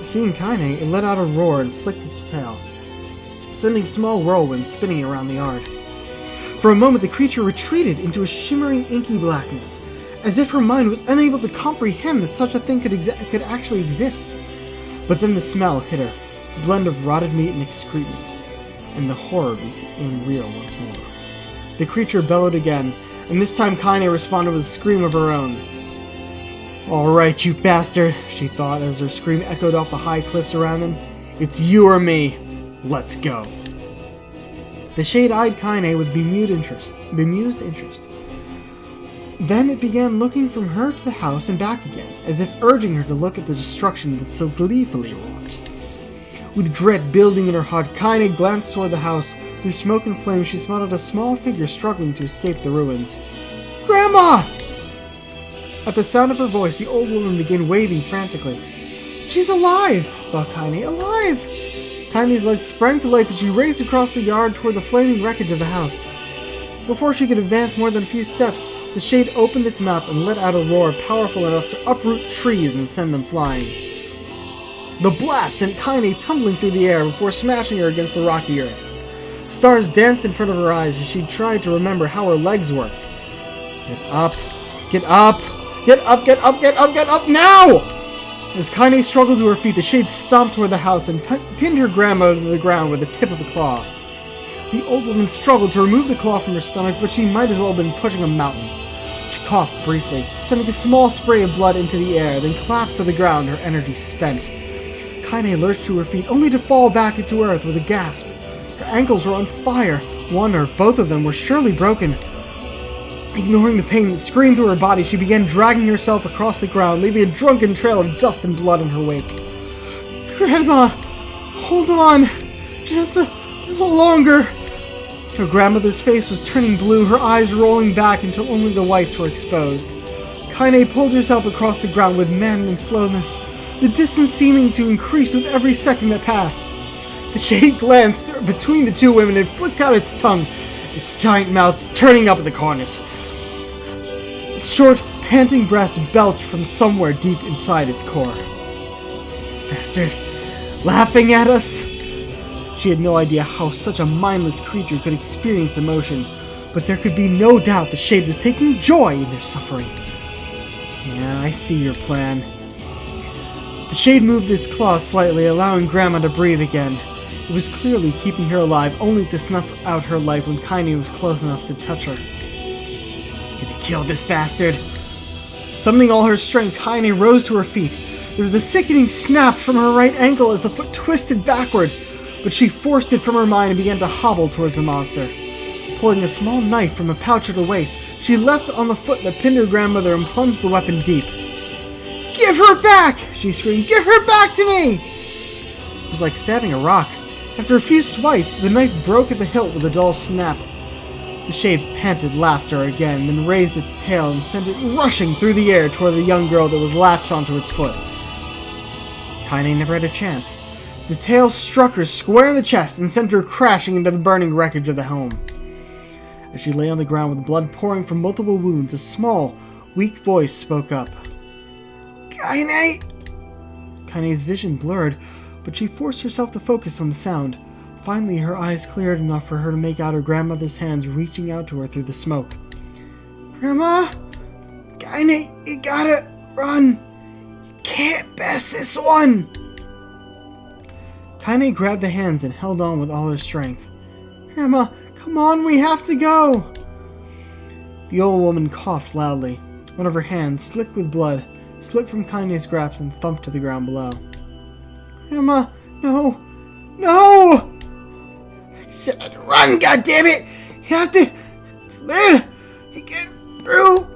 Seeing Kaine, it let out a roar and flicked its tail, sending small whirlwinds spinning around the yard. For a moment, the creature retreated into a shimmering inky blackness, as if her mind was unable to comprehend that such a thing could actually exist. But then the smell hit her, a blend of rotted meat and excrement, and the horror became real once more. The creature bellowed again, and this time Kaine responded with a scream of her own. "Alright, you bastard," she thought as her scream echoed off the high cliffs around them. "It's you or me. Let's go." The shade eyed Kaine with bemused interest. Then it began looking from her to the house and back again, as if urging her to look at the destruction that so gleefully wrought. With dread building in her heart, Kaine glanced toward the house. Through smoke and flame, she spotted a small figure struggling to escape the ruins. "Grandma!" At the sound of her voice, the old woman began waving frantically. "She's alive!" thought Kaine. "Alive!" Kaine's legs sprang to life as she raced across the yard toward the flaming wreckage of the house. Before she could advance more than a few steps, the shade opened its mouth and let out a roar powerful enough to uproot trees and send them flying. The blast sent Kaine tumbling through the air before smashing her against the rocky earth. Stars danced in front of her eyes as she tried to remember how her legs worked. Get up! Get up! Get up! Get up! Get up! Get up now! As Kaine struggled to her feet, the shade stomped toward the house and pinned her grandmother to the ground with the tip of a claw. The old woman struggled to remove the claw from her stomach, but she might as well have been pushing a mountain. She coughed briefly, sending a small spray of blood into the air, then collapsed to the ground, her energy spent. Kaine lurched to her feet, only to fall back into earth with a gasp. Her ankles were on fire. One or both of them were surely broken. Ignoring the pain that screamed through her body, she began dragging herself across the ground, leaving a drunken trail of dust and blood in her wake. "Grandma! Hold on! Just a little longer!" Her grandmother's face was turning blue, her eyes rolling back until only the whites were exposed. Kaine pulled herself across the ground with maddening slowness, the distance seeming to increase with every second that passed. The shade glanced between the two women and flicked out its tongue, its giant mouth turning up at the corners. Short, panting breaths belched from somewhere deep inside its core. "Bastard! Laughing at us?" She had no idea how such a mindless creature could experience emotion, but there could be no doubt the shade was taking joy in their suffering. "Yeah, I see your plan." The shade moved its claws slightly, allowing Grandma to breathe again. It was clearly keeping her alive, only to snuff out her life when Kaine was close enough to touch her. "Gonna kill this bastard!" Summoning all her strength, Kaine rose to her feet. There was a sickening snap from her right ankle as the foot twisted backward, but she forced it from her mind and began to hobble towards the monster. Pulling a small knife from a pouch at her waist, she leapt on the foot that pinned her grandmother and plunged the weapon deep. "Give her back!" she screamed. "Give her back to me!" It was like stabbing a rock. After a few swipes, the knife broke at the hilt with a dull snap. The shade panted laughter again, then raised its tail and sent it rushing through the air toward the young girl that was latched onto its foot. Kaine never had a chance. The tail struck her square in the chest and sent her crashing into the burning wreckage of the home. As she lay on the ground with blood pouring from multiple wounds, a small, weak voice spoke up. "Kaine!" Kaine's vision blurred, but she forced herself to focus on the sound. Finally, her eyes cleared enough for her to make out her grandmother's hands reaching out to her through the smoke. "Grandma! Kaine, you gotta run! You can't pass this one!" Kaine grabbed the hands and held on with all her strength. "Grandma, come on, we have to go!" The old woman coughed loudly. One of her hands, slick with blood, slipped from Kaine's grasp and thumped to the ground below. "Grandma, no! No! I said run, goddammit! You have to live! You get through!"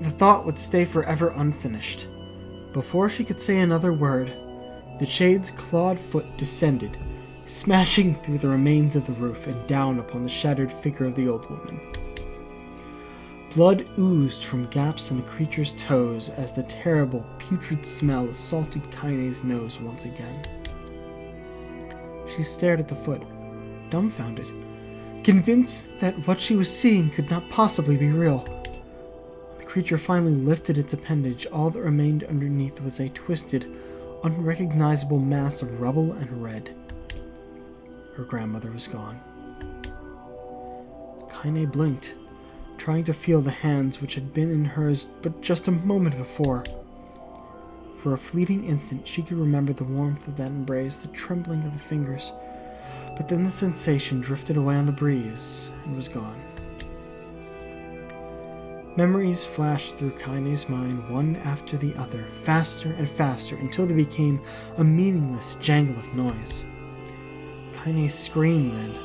The thought would stay forever unfinished. Before she could say another word, the shade's clawed foot descended, smashing through the remains of the roof and down upon the shattered figure of the old woman. Blood oozed from gaps in the creature's toes as the terrible, putrid smell assaulted Kaine's nose once again. She stared at the foot, dumbfounded, convinced that what she was seeing could not possibly be real. The creature finally lifted its appendage. All that remained underneath was a twisted, unrecognizable mass of rubble and red. Her grandmother was gone. Kaine blinked, trying to feel the hands which had been in hers but just a moment before. For a fleeting instant she could remember the warmth of that embrace, the trembling of the fingers, but then the sensation drifted away on the breeze and was gone. Memories flashed through Kaine's mind one after the other, faster and faster, until they became a meaningless jangle of noise. Kaine screamed then,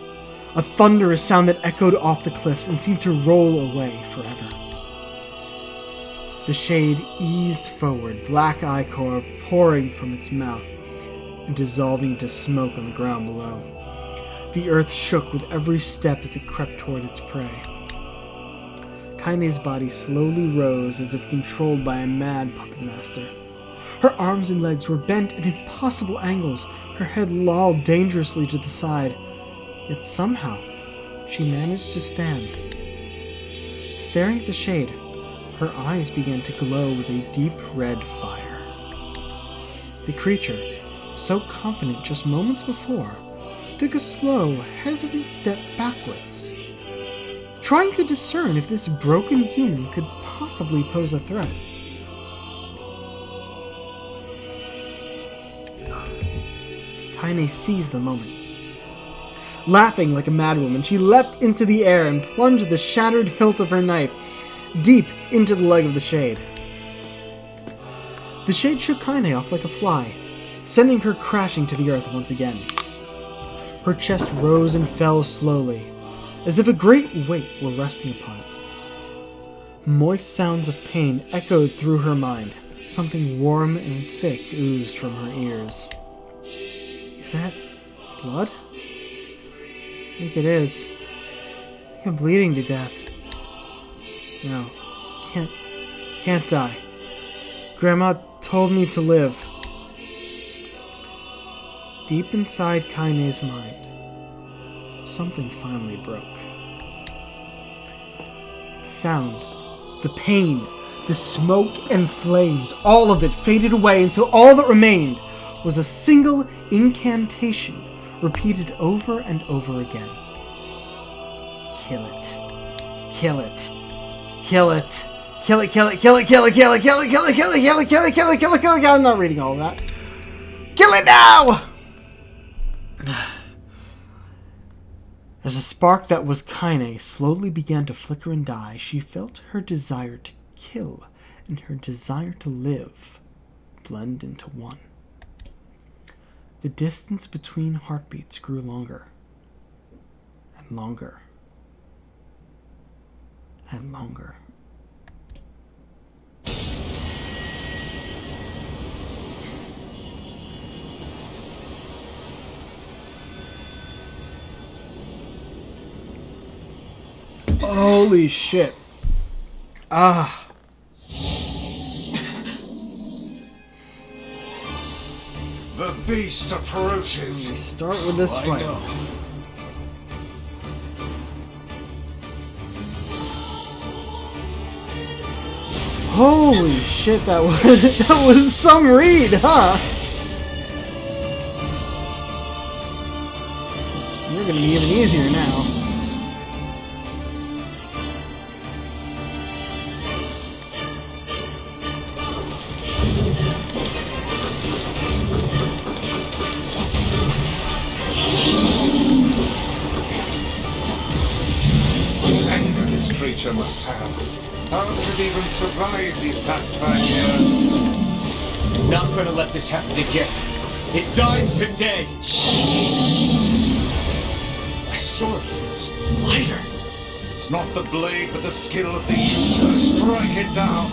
a thunderous sound that echoed off the cliffs and seemed to roll away forever. The shade eased forward, black ichor pouring from its mouth and dissolving into smoke on the ground below. The earth shook with every step as it crept toward its prey. Kaine's body slowly rose as if controlled by a mad puppet master. Her arms and legs were bent at impossible angles, her head lolled dangerously to the side. Yet somehow, she managed to stand. Staring at the shade, her eyes began to glow with a deep red fire. The creature, so confident just moments before, took a slow, hesitant step backwards, trying to discern if this broken human could possibly pose a threat. Kaine seized the moment. Laughing like a madwoman, she leapt into the air and plunged the shattered hilt of her knife deep into the leg of the shade. The shade shook Kaine off like a fly, sending her crashing to the earth once again. Her chest rose and fell slowly, as if a great weight were resting upon it. Moist sounds of pain echoed through her mind. Something warm and thick oozed from her ears. Is that blood? I think it is. I think I'm bleeding to death. No, can't die. Grandma told me to live. Deep inside Kaine's mind, something finally broke. The sound, the pain, the smoke and flames, all of it faded away until all that remained was a single incantation repeated over and over again. Kill it. Kill it. Kill it. Kill it, kill it, kill it, kill it, kill it, kill it, kill it, kill it, kill it, kill it, kill it, kill it, kill it. I'm not reading all of that. Kill it now! As a spark that was Kaine slowly began to flicker and die, she felt her desire to kill and her desire to live blend into one. The distance between heartbeats grew longer and longer and longer. Holy shit. Ah. The beast approaches. We start with this fight. Holy shit, that was some read, huh? You're gonna be even easier now. Creature must have. How could it even survive these past 5 years? Not gonna let this happen again. It dies today. My sword feels lighter. It's not the blade, but the skill of the user. Strike it down.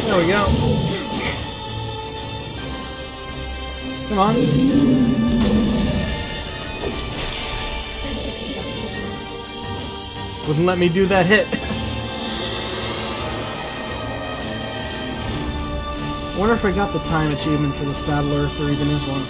There we go. Come on. Wouldn't let me do that hit. I wonder if I got the time achievement for this battle or if there even is one.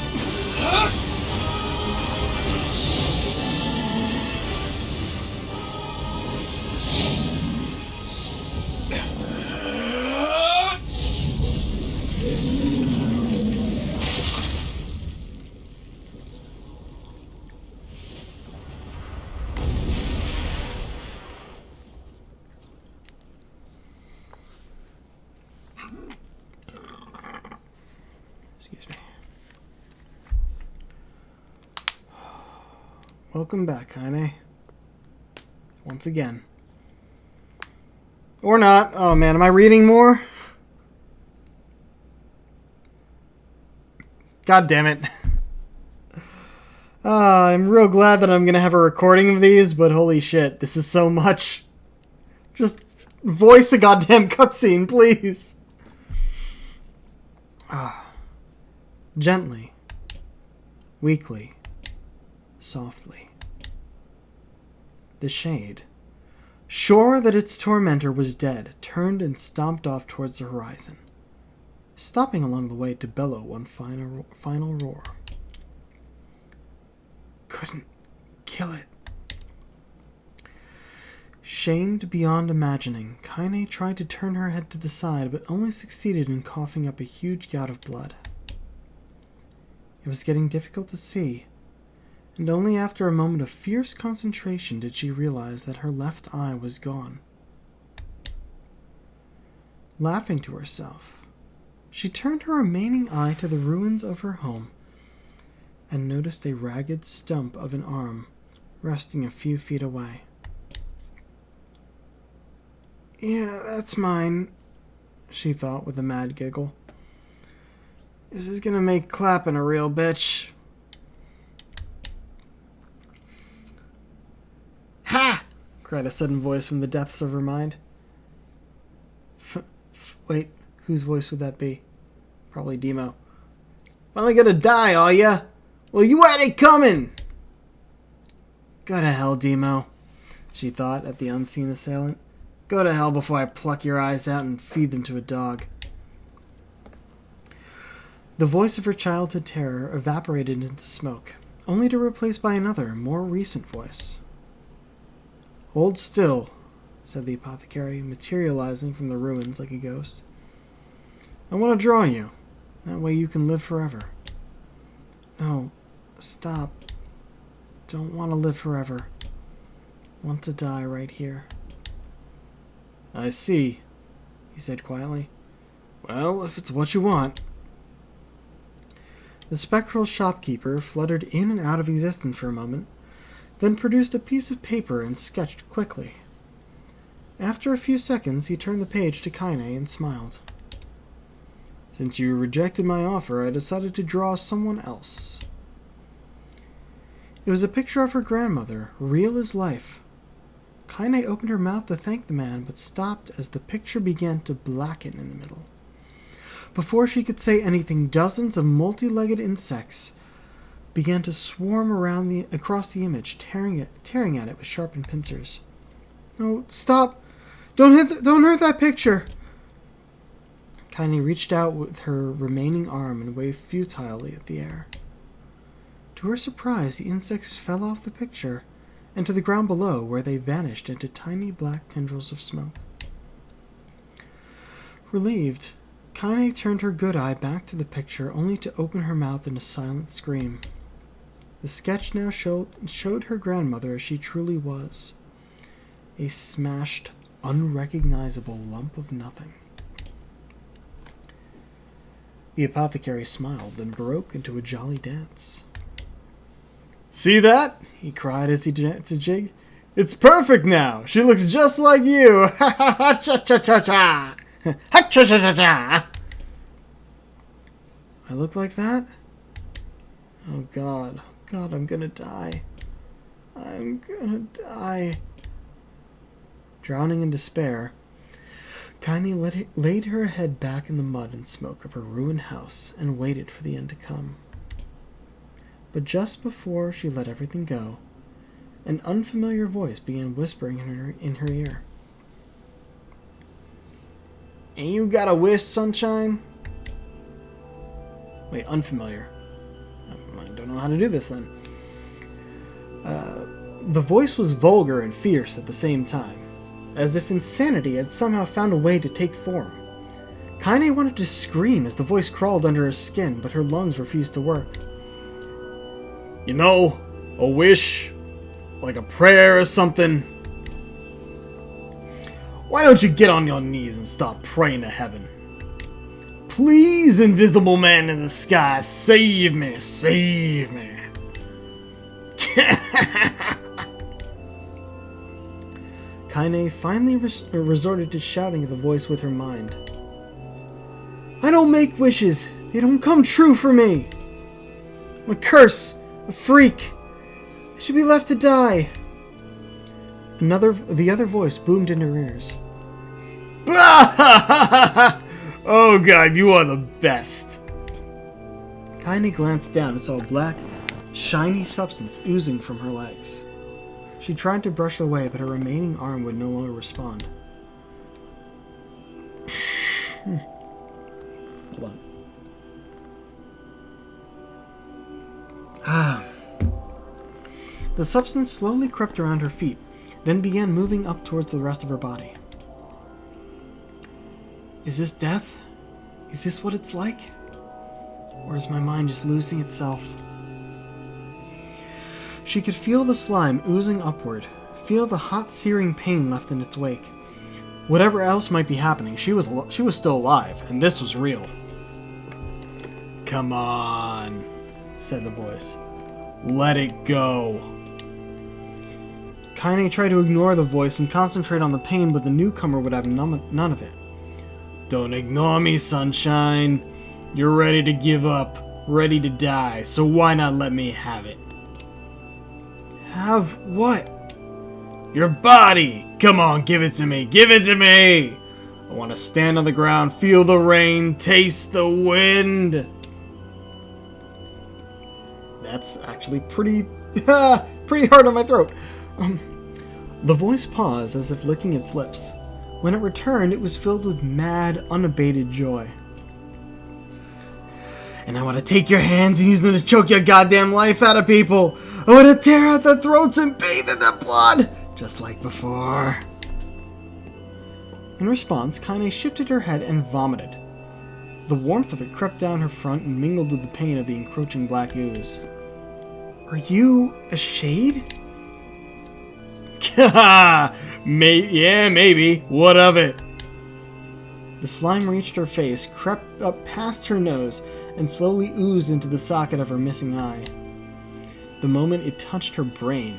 Welcome back, Kaine. Once again. Or not. Oh man, am I reading more? God damn it. I'm real glad that I'm gonna have a recording of these, but holy shit, this is so much. Just voice a goddamn cutscene, please. Gently. Weakly. Softly. The shade, sure that its tormentor was dead, turned and stomped off towards the horizon, stopping along the way to bellow one final roar. Couldn't kill it. Shamed beyond imagining, Kaine tried to turn her head to the side, but only succeeded in coughing up a huge gout of blood. It was getting difficult to see, and only after a moment of fierce concentration did she realize that her left eye was gone. Laughing to herself, she turned her remaining eye to the ruins of her home and noticed a ragged stump of an arm resting a few feet away. "Yeah, that's mine," she thought with a mad giggle. "This is gonna make clapping a real bitch." "Ha!" cried a sudden voice from the depths of her mind. Wait, whose voice would that be? Probably Demo. "Finally gonna die, are ya? Well, you had it coming!" "Go to hell, Demo," she thought at the unseen assailant. "Go to hell before I pluck your eyes out and feed them to a dog." The voice of her childhood terror evaporated into smoke, only to replace by another, more recent voice. "Hold still," said the apothecary, materializing from the ruins like a ghost. "I want to draw you. That way you can live forever." "No, stop. Don't want to live forever. Want to die right here." "I see," he said quietly. "Well, if it's what you want." The spectral shopkeeper fluttered in and out of existence for a moment, then produced a piece of paper and sketched quickly. After a few seconds, he turned the page to Kaine and smiled. "Since you rejected my offer, I decided to draw someone else." It was a picture of her grandmother, real as life. Kaine opened her mouth to thank the man, but stopped as the picture began to blacken in the middle. Before she could say anything, dozens of multi-legged insects began to swarm across the image, tearing at it with sharpened pincers. "No, stop! Don't hurt that picture!" Kaine reached out with her remaining arm and waved futilely at the air. To her surprise, the insects fell off the picture and to the ground below, where they vanished into tiny black tendrils of smoke. Relieved, Kaine turned her good eye back to the picture, only to open her mouth in a silent scream. The sketch now showed her grandmother as she truly was, a smashed, unrecognizable lump of nothing. The apothecary smiled, then broke into a jolly dance. "See that?" he cried as he danced a jig. "It's perfect now! She looks just like you! Ha ha ha! Cha cha cha cha! Ha cha cha cha cha!" "I look like that? Oh God, I'm gonna die. I'm gonna die." Drowning in despair, Kaine laid her head back in the mud and smoke of her ruined house and waited for the end to come. But just before she let everything go, an unfamiliar voice began whispering in her ear. "Ain't you got a wish, sunshine?" Wait, unfamiliar. I don't know how to do this then. The voice was vulgar and fierce at the same time, as if insanity had somehow found a way to take form. Kaine wanted to scream as the voice crawled under her skin, but her lungs refused to work. "You know, a wish, like a prayer or something. Why don't you get on your knees and stop praying to heaven? Please, invisible man in the sky, save me, save me." Kaine finally resorted to shouting at the voice with her mind. "I don't make wishes. They don't come true for me. I'm a curse, a freak. I should be left to die." The other voice boomed in her ears. "Oh God, you are the best." Kaine glanced down and saw a black, shiny substance oozing from her legs. She tried to brush it away, but her remaining arm would no longer respond. Hold on. The substance slowly crept around her feet, then began moving up towards the rest of her body. Is this death? Is this what it's like? Or is my mind just losing itself? She could feel the slime oozing upward, feel the hot, searing pain left in its wake. Whatever else might be happening, she was still alive, and this was real. "Come on," said the voice. "Let it go." Kaine tried to ignore the voice and concentrate on the pain, but the newcomer would have none of it. Don't ignore me, sunshine. You're ready to give up, ready to die, so why not let me have it? Have what? Your body! Come on, give it to me! Give it to me! I want to stand on the ground, feel the rain, taste the wind. That's actually pretty hard on my throat. The voice paused as if licking its lips. When it returned, it was filled with mad, unabated joy. And I want to take your hands and use them to choke your goddamn life out of people. I want to tear out their throats and bathe in their blood, just like before. In response, Kaine shifted her head and vomited. The warmth of it crept down her front and mingled with the pain of the encroaching black ooze. Are you a shade? Yeah, maybe. What of it? The slime reached her face, crept up past her nose, and slowly oozed into the socket of her missing eye. The moment it touched her brain,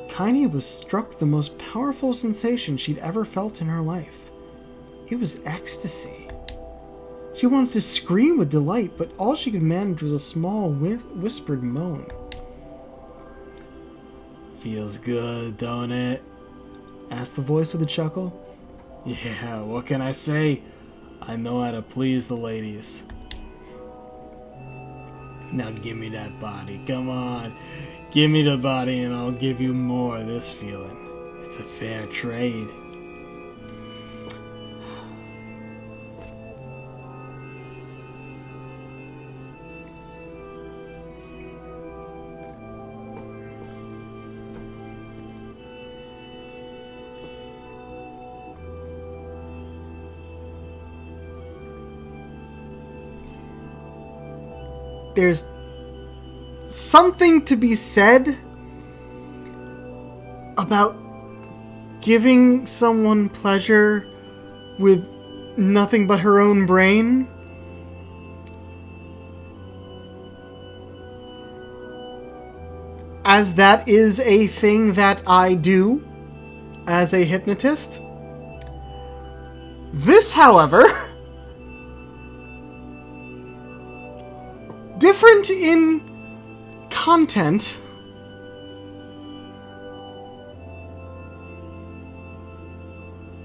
Kaine was struck the most powerful sensation she'd ever felt in her life. It was ecstasy. She wanted to scream with delight, but all she could manage was a small, whispered moan. Feels good, don't it? Asked the voice with a chuckle. Yeah, what can I say? I know how to please the ladies. Now give me that body, come on. Give me the body and I'll give you more of this feeling. It's a fair trade. There's something to be said about giving someone pleasure with nothing but her own brain. As that is a thing that I do as a hypnotist. This, however, different in content,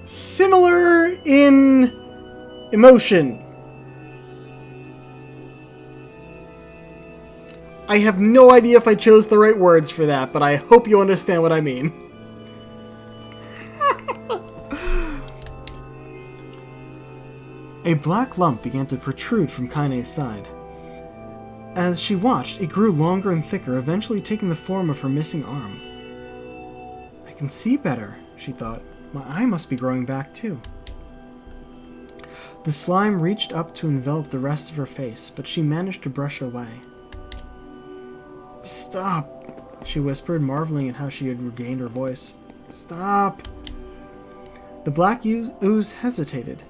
similar in emotion. I have no idea if I chose the right words for that, but I hope you understand what I mean. A black lump began to protrude from Kaine's side. As she watched, it grew longer and thicker, eventually taking the form of her missing arm. I can see better, she thought. My eye must be growing back too. The slime reached up to envelop the rest of her face, but she managed to brush away. Stop, she whispered, marveling at how she had regained her voice. Stop. The black ooze hesitated,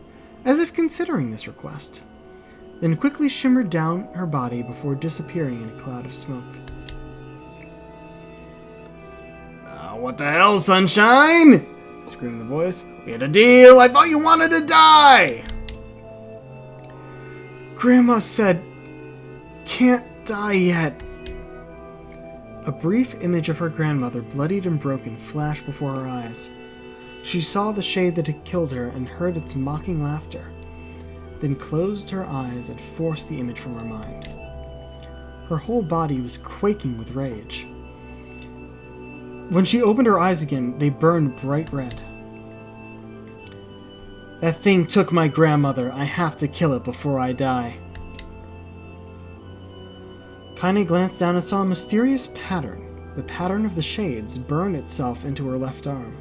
as if considering this request, then quickly shimmered down her body before disappearing in a cloud of smoke. What the hell, sunshine? Screamed the voice. We had a deal. I thought you wanted to die. Grandma said, can't die yet. A brief image of her grandmother, bloodied and broken, flashed before her eyes. She saw the shade that had killed her and heard its mocking laughter, then closed her eyes and forced the image from her mind. Her whole body was quaking with rage. When she opened her eyes again, they burned bright red. That thing took my grandmother. I have to kill it before I die. Kaine glanced down and saw a mysterious pattern. The pattern of the shades burn itself into her left arm.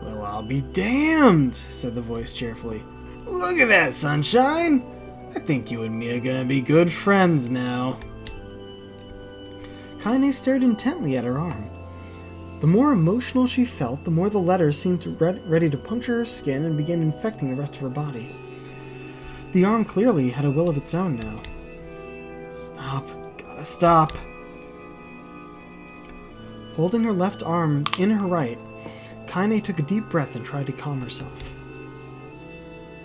Well, I'll be damned, said the voice cheerfully. Look at that, sunshine. I think you and me are gonna be good friends now. Kaine stared intently at her arm. The more emotional she felt, the more the letters seemed ready to puncture her skin and begin infecting the rest of her body. The arm clearly had a will of its own now. Stop. Gotta stop. Holding her left arm in her right, Kaine took a deep breath and tried to calm herself.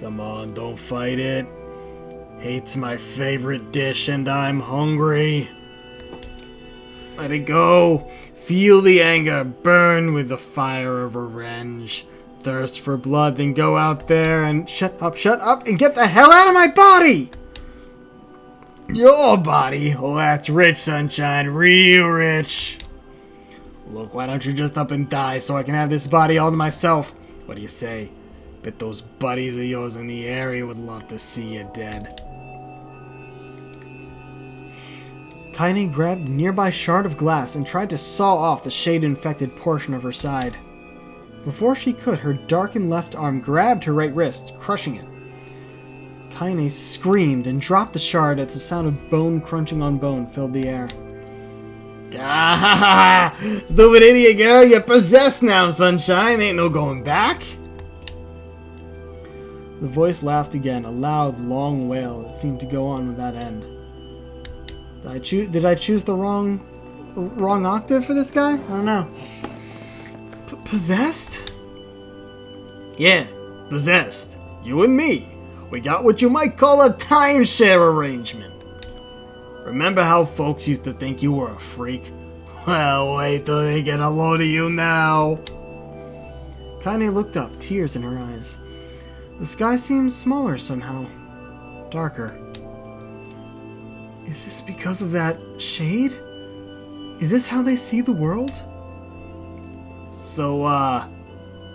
Come on, don't fight it. Hate's my favorite dish and I'm hungry. Let it go. Feel the anger burn with the fire of revenge. Thirst for blood, then go out there and shut up, and get the hell out of my body! Your body? Oh, that's rich, Sunshine, real rich. Look, why don't you just up and die so I can have this body all to myself? What do you say? Bet those buddies of yours in the area would love to see you dead. Kaine grabbed a nearby shard of glass and tried to saw off the shade-infected portion of her side. Before she could, her darkened left arm grabbed her right wrist, crushing it. Kaine screamed and dropped the shard as the sound of bone crunching on bone filled the air. Ah, stupid idiot girl, you're possessed now, Sunshine. Ain't no going back. The voice laughed again, a loud, long wail that seemed to go on without end. Did I choose the wrong octave for this guy? I don't know. Possessed? Yeah, possessed. You and me. We got what you might call a timeshare arrangement. Remember how folks used to think you were a freak? Well, wait till they get a load of you now. Kaine looked up, tears in her eyes. The sky seemed smaller somehow. Darker. Is this because of that shade? Is this how they see the world? So,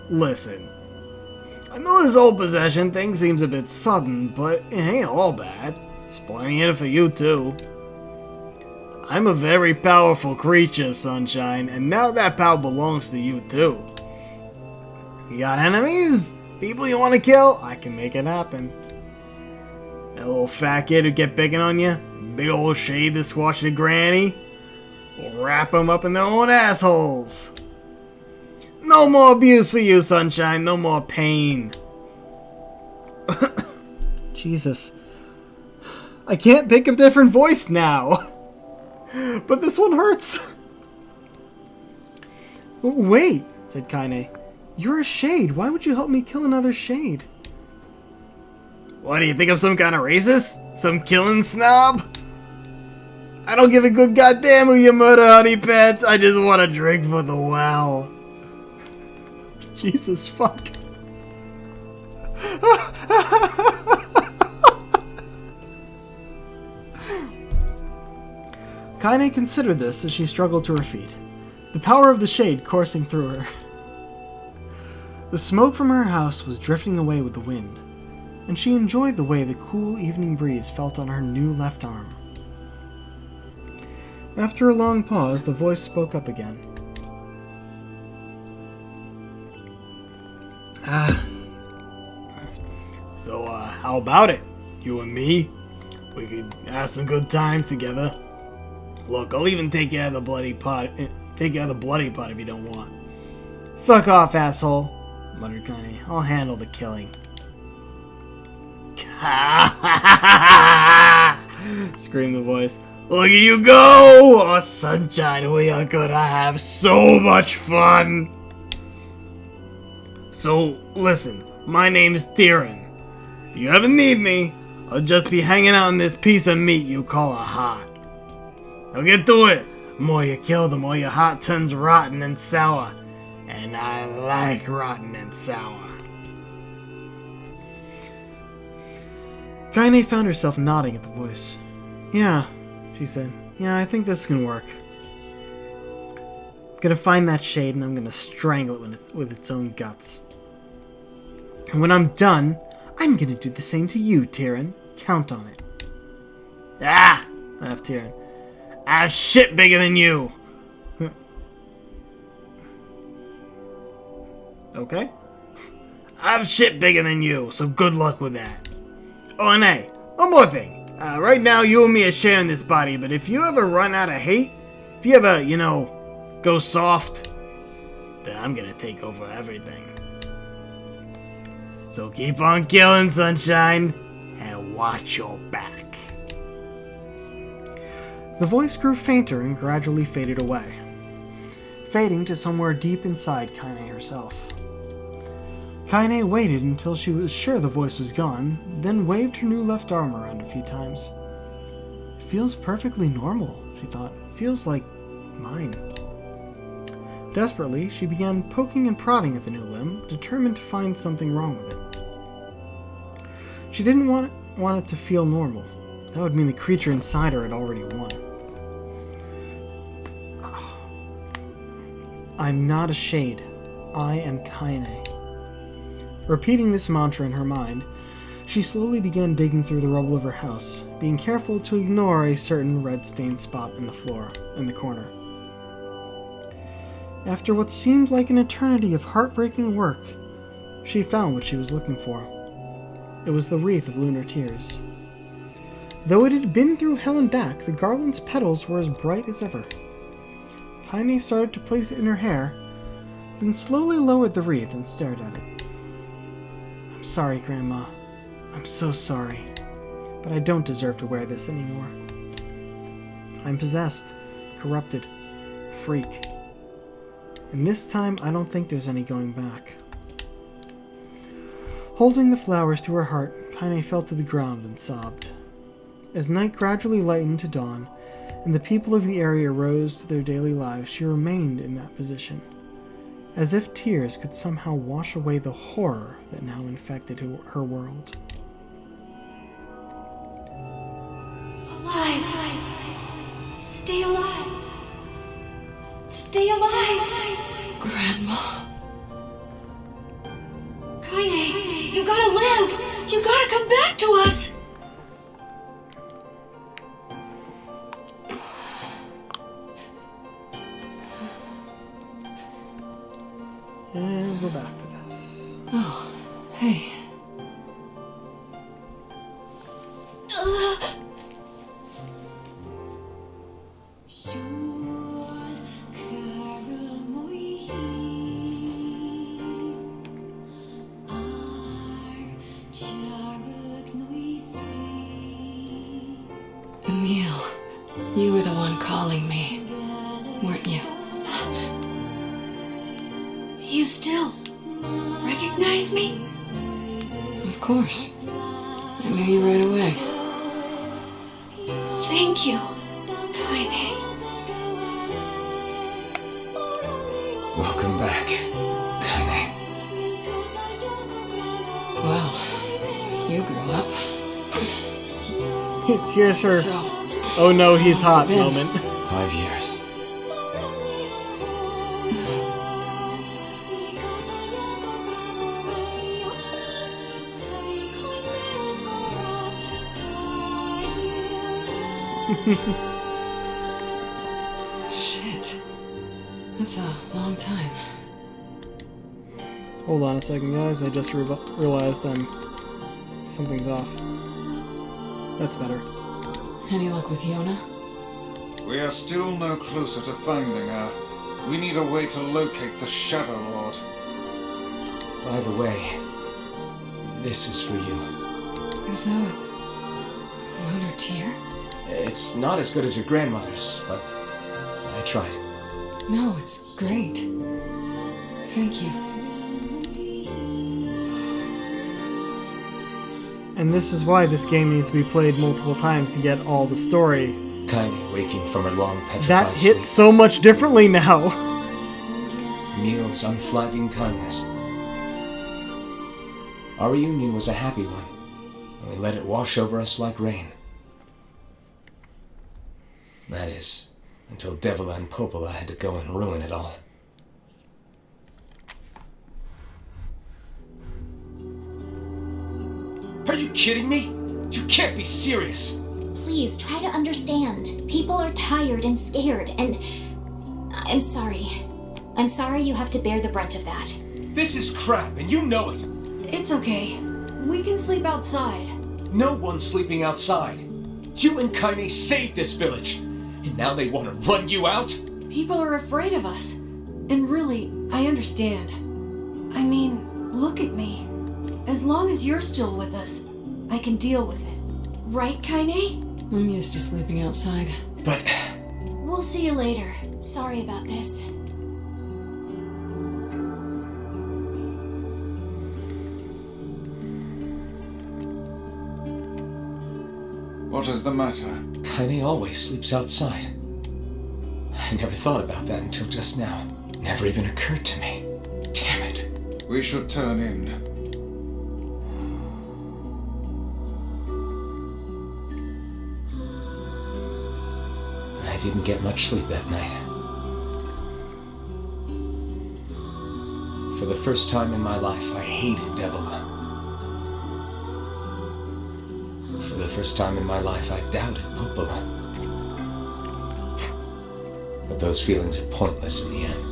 listen. I know this whole possession thing seems a bit sudden, but it ain't all bad. There's plenty in it for you, too. I'm a very powerful creature, Sunshine, and now that power belongs to you, too. You got enemies? People you want to kill? I can make it happen. That little fat kid who kept picking on you? Big old shade to squash the granny? We'll wrap them up in their own assholes. No more abuse for you, Sunshine. No more pain. Jesus. I can't pick a different voice now. But this one hurts. Wait, said Kaine. You're a shade. Why would you help me kill another shade? What, do you think I'm some kind of racist? Some killing snob? I don't give a good goddamn who you murder, honey pets. I just want to drink for the well. Jesus fuck. Kaine considered this as she struggled to her feet, the power of the shade coursing through her. The smoke from her house was drifting away with the wind, and she enjoyed the way the cool evening breeze felt on her new left arm. After a long pause, the voice spoke up again. So, how about it? You and me? We could have some good times together. Look, I'll even take you out of the bloody pot. Take you out of the bloody pot if you don't want. Fuck off, asshole, muttered Kaine. I'll handle the killing. Screamed the voice. Look at you go! Oh, Sunshine, we are gonna have so much fun! So, listen, my name's Tyrion. If you ever need me, I'll just be hanging out on this piece of meat you call a heart. Now get to it! The more you kill, the more your heart turns rotten and sour. And I like rotten and sour. Kaine found herself nodding at the voice. Yeah, she said. Yeah, I think this can work. I'm gonna find that shade and I'm gonna strangle it with its own guts. And when I'm done, I'm gonna do the same to you, Tyrion. Count on it. Ah! Laughed Tyrion. I have shit bigger than you! Okay? I have shit bigger than you, so good luck with that. Oh, and hey, one more thing. Right now, you and me are sharing this body, but if you ever run out of hate, if you ever, go soft, then I'm gonna take over everything. So keep on killing, Sunshine, and watch your back. The voice grew fainter and gradually faded away. fading to somewhere deep inside Kaine herself. Kaine waited until she was sure the voice was gone, then waved her new left arm around a few times. It feels perfectly normal, she thought. It feels like mine. Desperately, she began poking and prodding at the new limb, determined to find something wrong with it. She didn't want it to feel normal. That would mean the creature inside her had already won. I'm not a shade. I am Kaine. Repeating this mantra in her mind, she slowly began digging through the rubble of her house, being careful to ignore a certain red-stained spot in the floor, in the corner. After what seemed like an eternity of heartbreaking work, she found what she was looking for. It was the wreath of lunar tears. Though it had been through hell and back, the garland's petals were as bright as ever. Kaine started to place it in her hair, then slowly lowered the wreath and stared at it. I'm sorry, Grandma. I'm so sorry. But I don't deserve to wear this anymore. I'm possessed, corrupted, a freak. And this time, I don't think there's any going back. Holding the flowers to her heart, Kaine fell to the ground and sobbed. As night gradually lightened to dawn, and the people of the area rose to their daily lives, she remained in that position, as if tears could somehow wash away the horror that now infected her world. Alive! Stay alive! Stay alive! Grandma. Kaine, you gotta live! You gotta come back to us! And we're back to this. Oh, hey. Emil, you were the one calling me, weren't you? You still recognize me? Of course. I knew you right away. Thank you, Kaine. Welcome back, Kaine. Wow, you grew up. Here's her, So, oh no, he's hot how's it been? moment. 5 years. shit. That's a long time. Hold on a second, guys. I just realized something's off. That's better. Any luck with Yona? We are still no closer to finding her. We need a way to locate the Shadow Lord. By the way, this is for you. Is that a lunar tear? It's not as good as your grandmother's, but I tried. No, it's great. Thank you. And this is why this game needs to be played multiple times to get all the story. Kaine waking from her long petrified That sleep. hits so much differently now. Emil's unflagging kindness. Our reunion was a happy one, and we let it wash over us like rain. That is, until Devila and Popola had to go and ruin it all. Are you kidding me? You can't be serious! Please try to understand. People are tired and scared, and I'm sorry. I'm sorry you have to bear the brunt of that. This is crap, and you know it! It's okay. We can sleep outside. No one's sleeping outside. You and Kaine saved this village, and now they want to run you out? People are afraid of us. And really, I understand. I mean, look at me. As long as you're still with us, I can deal with it. Right, Kaine? I'm used to sleeping outside. But We'll see you later. Sorry about this. What is the matter? Kaine always sleeps outside. I never thought about that until just now. Never even occurred to me. Damn it. We should turn in. I didn't get much sleep that night. For the first time in my life, I hated Devila. For the first time in my life, I doubted Popola. But those feelings are pointless in the end.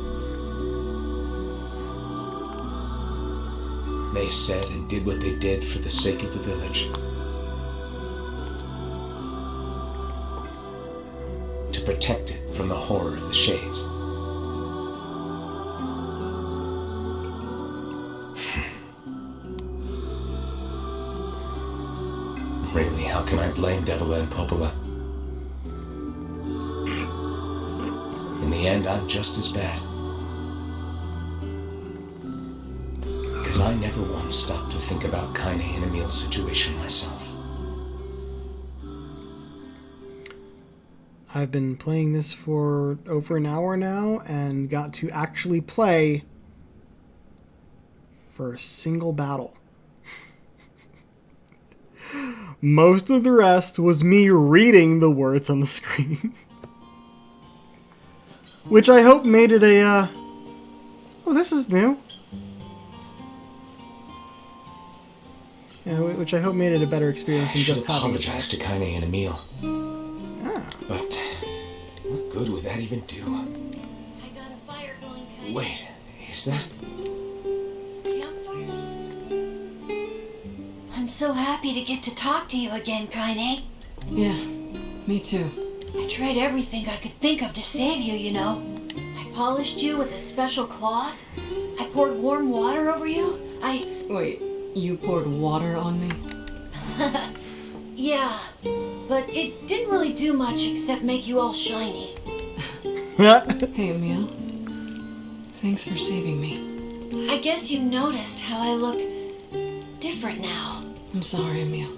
They said and did what they did for the sake of the village. To protect it from the horror of the Shades. Really, how can I blame Devila and Popola? In the end, I'm just as bad. Because I never once stopped to think about Kaine and Emil's situation myself. I've been playing this for over an hour now and got to actually play for a single battle. Most of the rest was me reading the words on the screen. Which I hope made it a, oh, this is new. Yeah, which I hope made it a better experience than just having it. Apologize to Kaine and Emil. Ah. But what good would that even do? I got a fire going, Kaine. Wait, is that... Campfires? I'm so happy to get to talk to you again, Kaine. Yeah, me too. I tried everything I could think of to save you, you know. I polished you with a special cloth. I poured warm water over you. Wait, you poured water on me? Yeah, but it didn't really do much except make you all shiny. Hey, Emil. Thanks for saving me. I guess you noticed how I look different now. I'm sorry, Emil.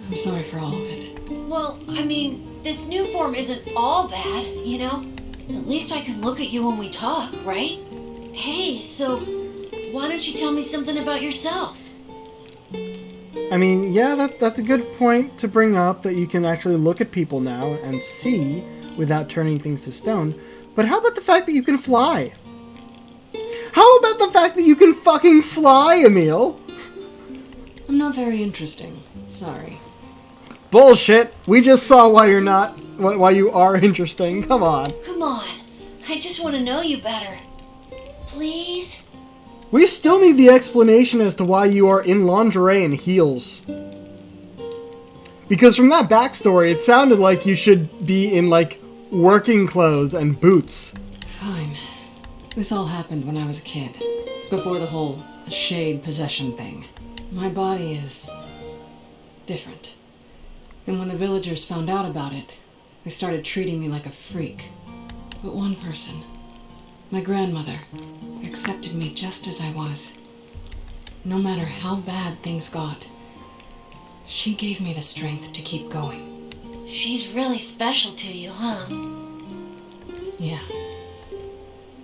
I'm sorry for all of it. Well, I mean, this new form isn't all bad, you know? At least I can look at you when we talk, right? Hey, so why don't you tell me something about yourself? I mean, yeah, that's a good point to bring up, that you can actually look at people now and see without turning things to stone. But how about the fact that you can fly? How about the fact that you can fucking fly, Emil? I'm not very interesting. Sorry. Bullshit. We just saw why you're not, why you are interesting. Come on. Come on. I just want to know you better. Please? We still need the explanation as to why you are in lingerie and heels. Because from that backstory, it sounded like you should be in, like, working clothes and boots. Fine. This all happened when I was a kid. Before the whole shade possession thing. My body is... different. And when the villagers found out about it, they started treating me like a freak. But one person, my grandmother, accepted me just as I was. No matter how bad things got, she gave me the strength to keep going. She's really special to you, huh? Yeah.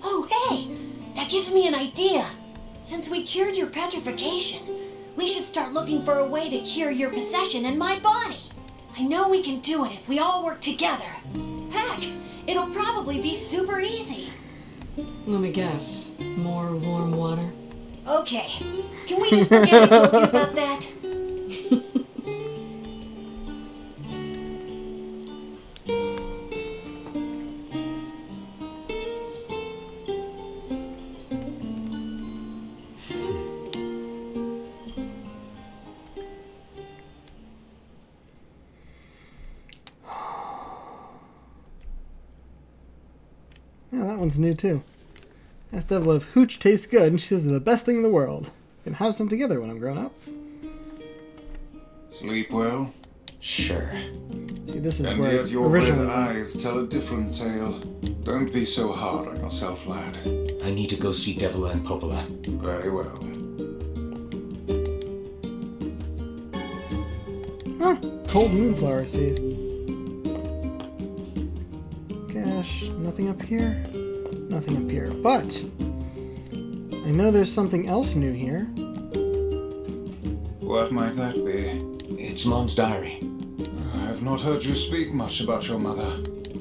Oh, hey! That gives me an idea. Since we cured your petrification, we should start looking for a way to cure your possession in my body. I know we can do it if we all work together. Heck, it'll probably be super easy. Let me guess. More warm water? Okay. Can we just forget I told you about that? Yeah, that one's new too. Asked Devil if hooch tastes good, and she says they're the best thing in the world. Can have some together when I'm grown up. Sleep well? Sure. See, this is And where yet your red originally eyes tell a different tale. Don't be so hard on yourself, lad. I need to go see Devila and Popola. Very well. Huh. Cold moonflower seed. Gosh, nothing up here? Nothing up here. But I know there's something else new here. What might that be? It's Mom's diary. I have not heard you speak much about your mother.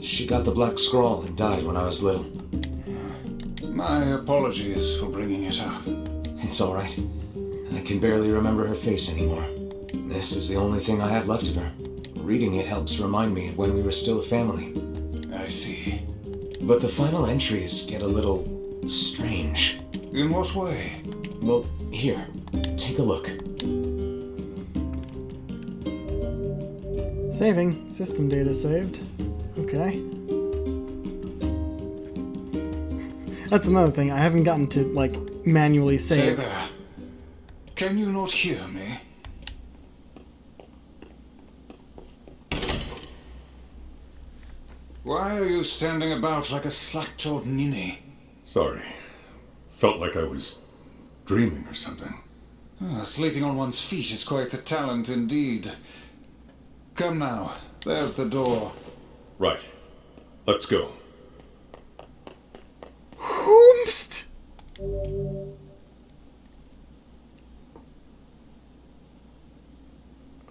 She got the black scrawl and died when I was little. My apologies for bringing it up. It's all right. I can barely remember her face anymore. This is the only thing I have left of her. Reading it helps remind me of when we were still a family. I see. But the final entries get a little strange. In what way? Well, here, take a look. Saving. System data saved. Okay. That's another thing. I haven't gotten to, like, manually Say save. there. Can you not hear me? Why are you standing about like a slack-jawed ninny? Sorry. Felt like I was dreaming or something. Sleeping on one's feet is quite the talent indeed. Come now, there's the door. Right. Let's go. Whoomst!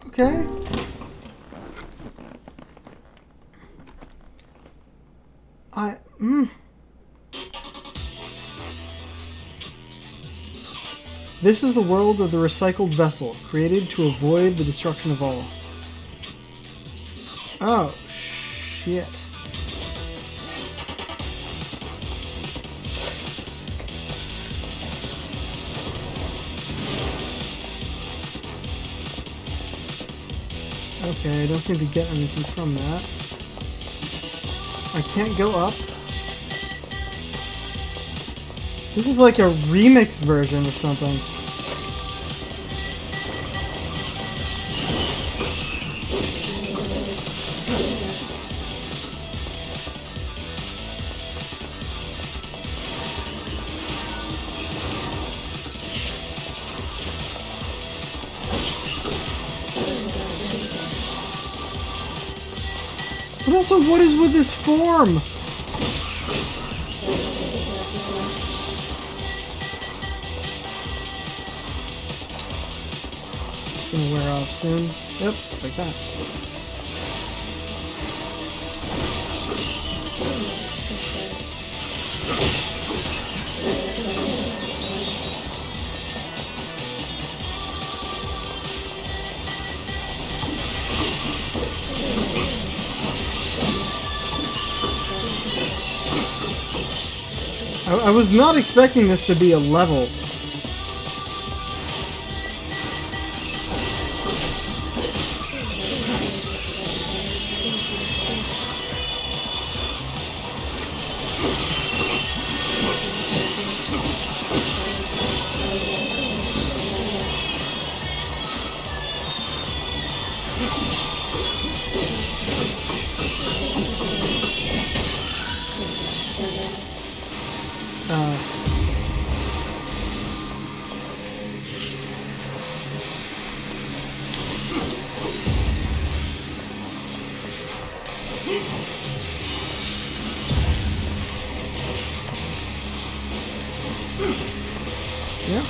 Okay. This is the world of the recycled vessel, created to avoid the destruction of all. Oh, shit. Okay, I don't seem to get anything from that. I can't go up. This is like a remix version of something. But also, what is with this form? It's gonna wear off soon. Yep, like that. I was not expecting this to be a level. Yeah.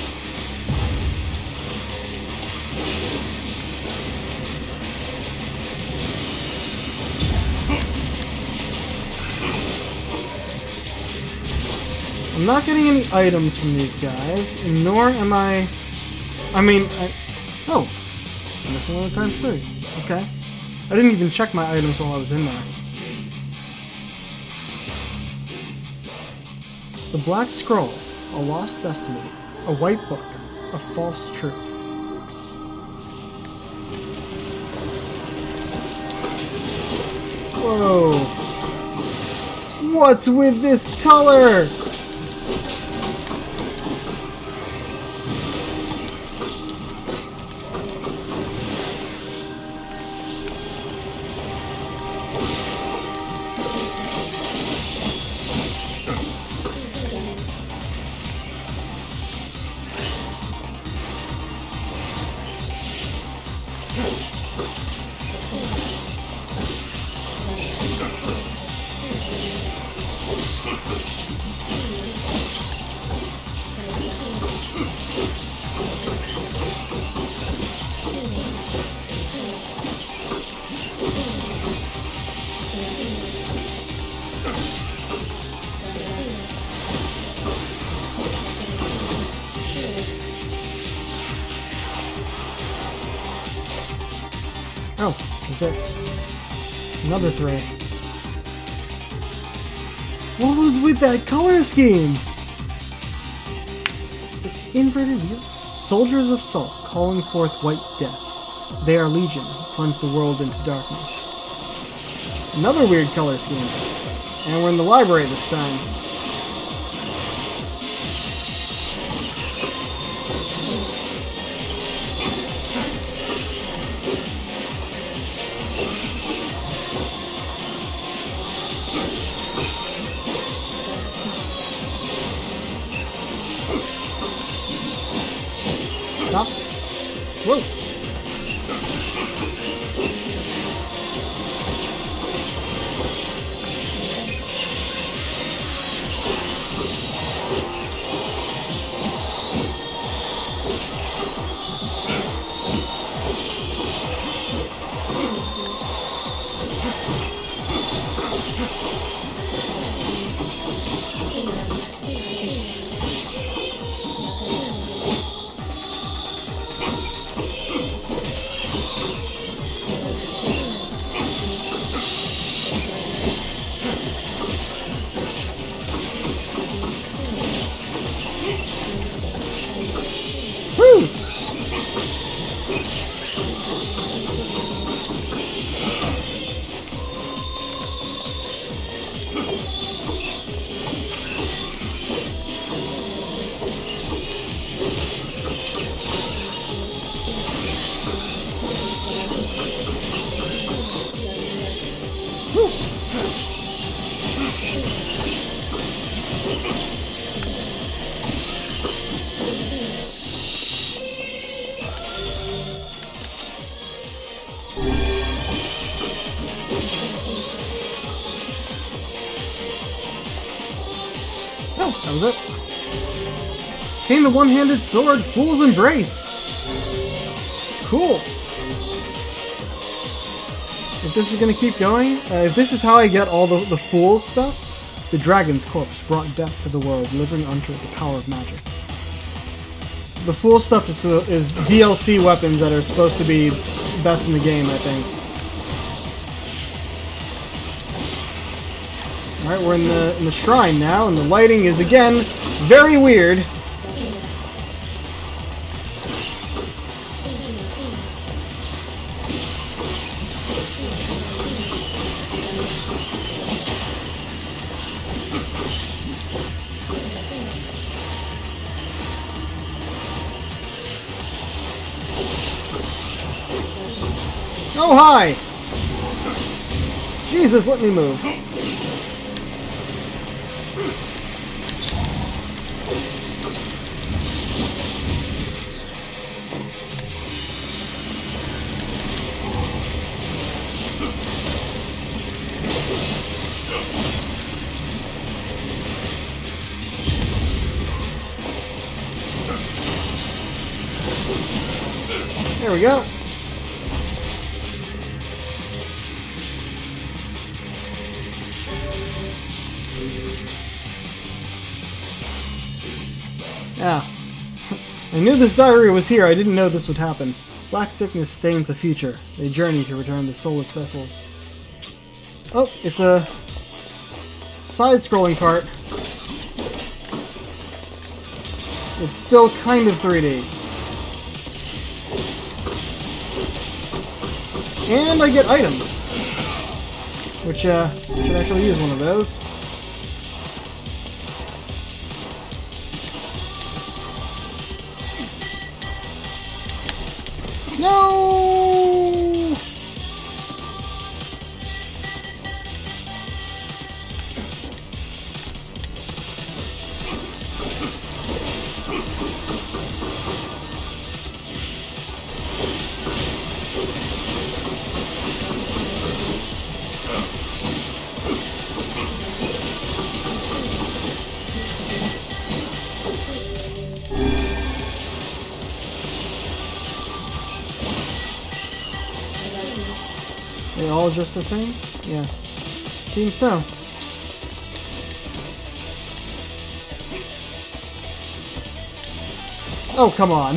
I'm not getting any items from these guys, nor am I... Oh! Missing one times 3. Okay. I didn't even check my items while I was in there. The Black Scroll. A Lost Destiny. A White Book. A False Truth. Whoa! What's with this color? Oh, is it? Another thread. What was with that color scheme? Is it inverted wheel? Soldiers of Salt, calling forth white death. They are legion, who plunge the world into darkness. Another weird color scheme. And we're in the library this time. Stop. Whoa. Woo! Oh, that was it. Came the one-handed sword, Fool's Embrace. Cool. If this is going to keep going, if this is how I get all the Fool's stuff, the dragon's corpse brought death to the world, delivering unto it the power of magic. The Fool stuff is DLC weapons that are supposed to be best in the game, I think. Alright, we're in the shrine now, and the lighting is, again, very weird. Oh, hi! Jesus, let me move. There we go. Yeah. I knew this diary was here. I didn't know this would happen. Black sickness stains the future. They journey to return to soulless vessels. Oh, it's a side-scrolling part. It's still kind of 3D. And I get items. Which, should actually use one of those. No! They all just the same? Yeah. Seems so. Oh, come on.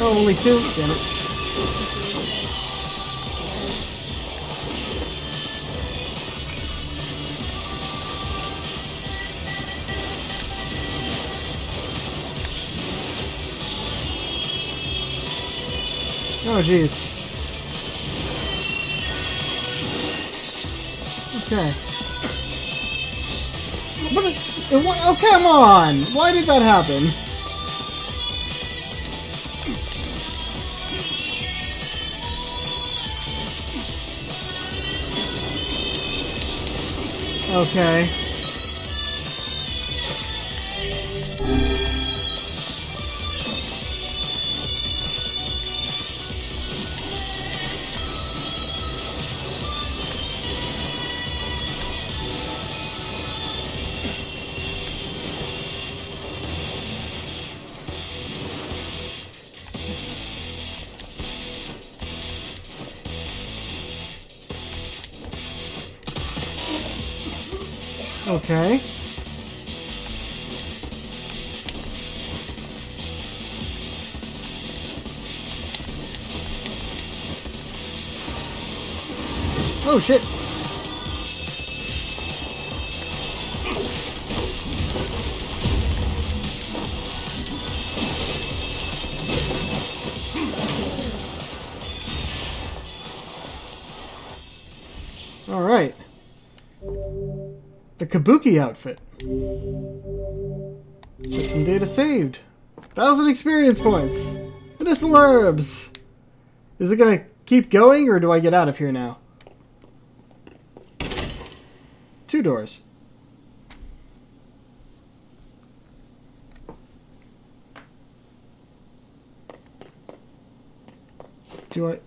Oh, only 2? Damn it. Oh, jeez. Okay. Oh, come on! Why did that happen? Okay. Okay. Oh shit. All right. The Kabuki outfit. System data saved. 1,000 experience points. Medicinal herbs. Is it gonna keep going, or do I get out of here now? 2 doors. Do I...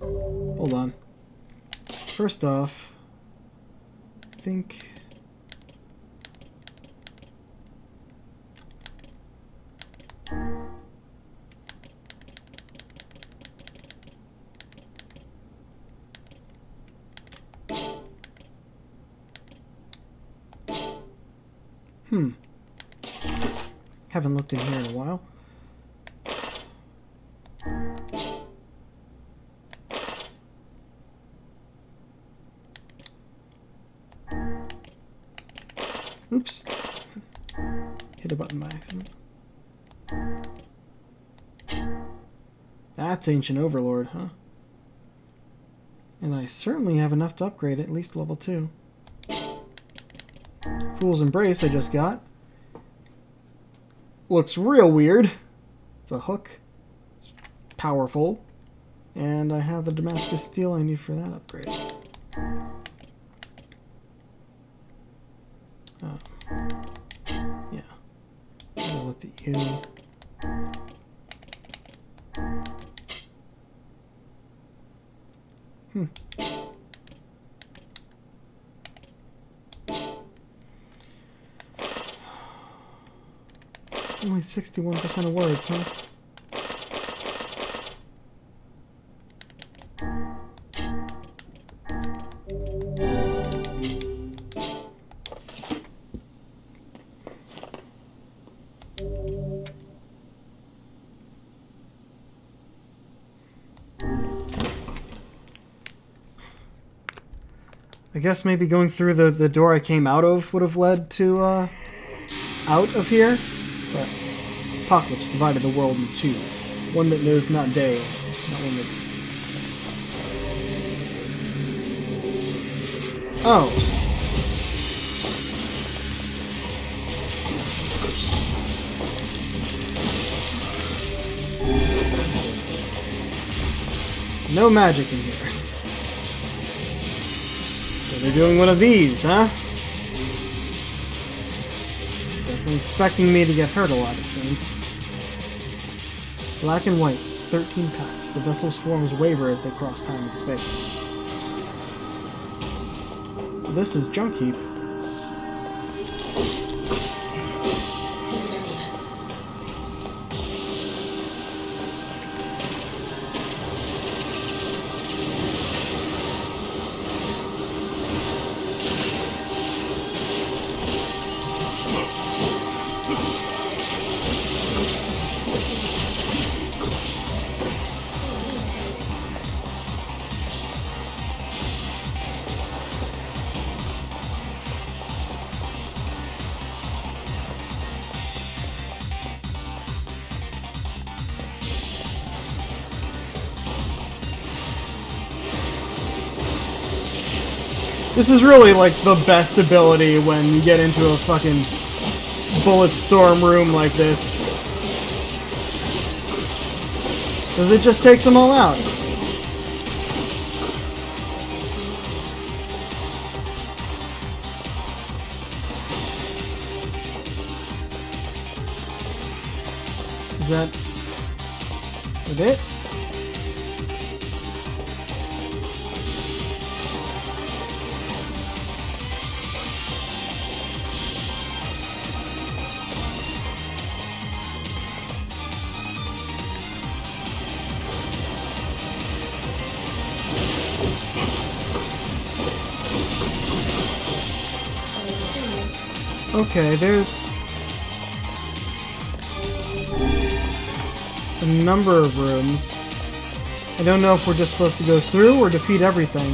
Hold on. First off, I think... Haven't looked in here in a while. Oops. Hit a button by accident. That's Ancient Overlord, huh? And I certainly have enough to upgrade at least level 2. Fool's Embrace I just got. Looks real weird. It's a hook. It's powerful. And I have the Damascus Steel I need for that upgrade. Oh. Yeah. I looked at you. Only 61% of words, huh? I guess maybe going through the door I came out of would have led to, out of here. But Apocalypse divided the world in 2. One that knows not day, not one that... Oh. No magic in here. So they're doing one of these, huh? Definitely expecting me to get hurt a lot, it seems. Black and white, 13 packs. The vessel's forms waver as they cross time and space. This is Junk Heap. This is really like the best ability when you get into a fucking bullet storm room like this. Because it just takes them all out. Is that it? Okay, there's a number of rooms. I don't know if we're just supposed to go through or defeat everything.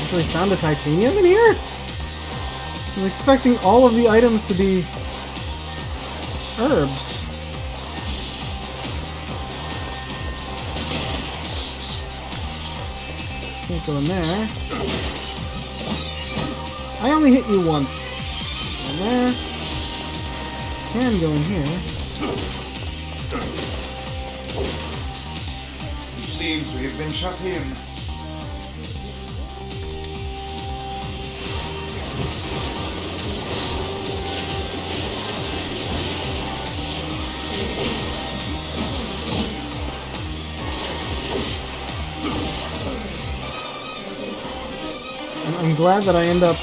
Actually found a titanium in here? I was expecting all of the items to be herbs. Can't go in there. I only hit you once. In there. Can go in here. It seems we have been shut in. I'm glad that I end up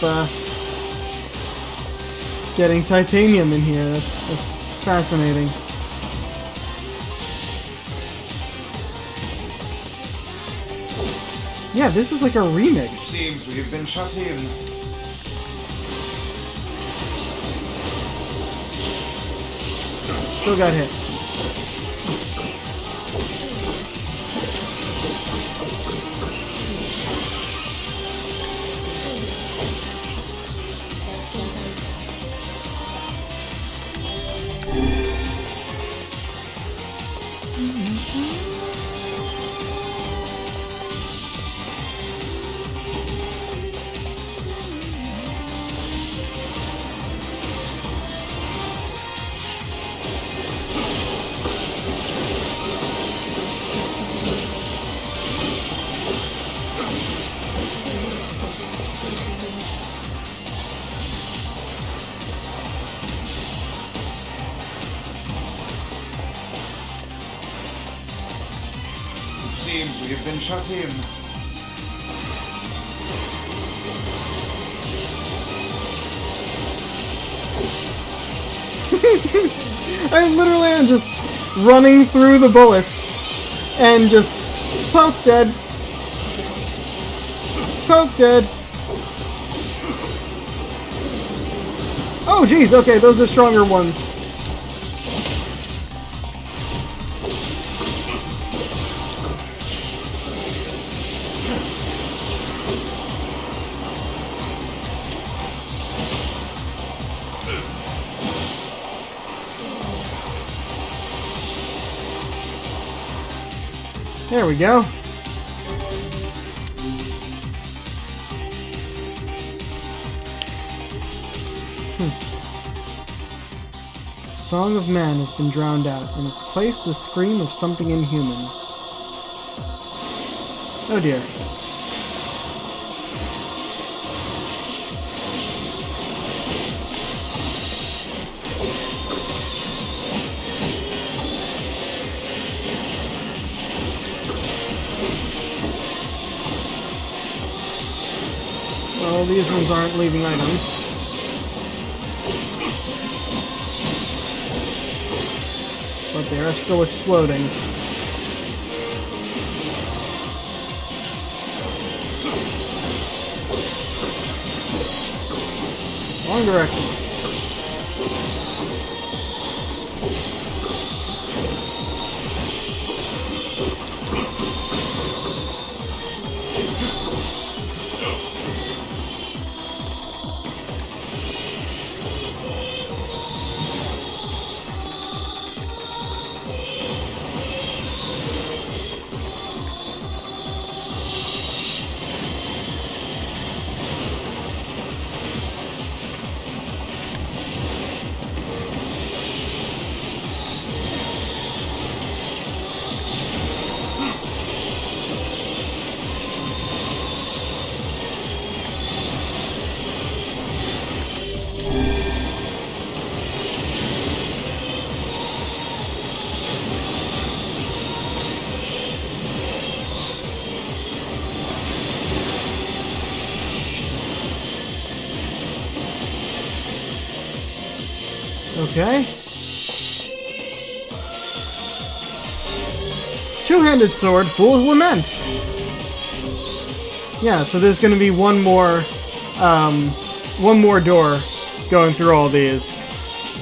getting titanium in here. That's fascinating. Yeah, this is like a remix. It seems we have been shut in. Still got hit. It seems we have been shut in. I literally am just running through the bullets and just poke dead. Poke dead. Oh geez, okay, those are stronger ones. There we go. Song of Man has been drowned out. In its place, the scream of something inhuman. Oh dear. Well, these ones aren't leaving items. But they are still exploding. Wrong direction. Okay. Two-handed sword, Fool's Lament. Yeah, so there's going to be one more door going through all these,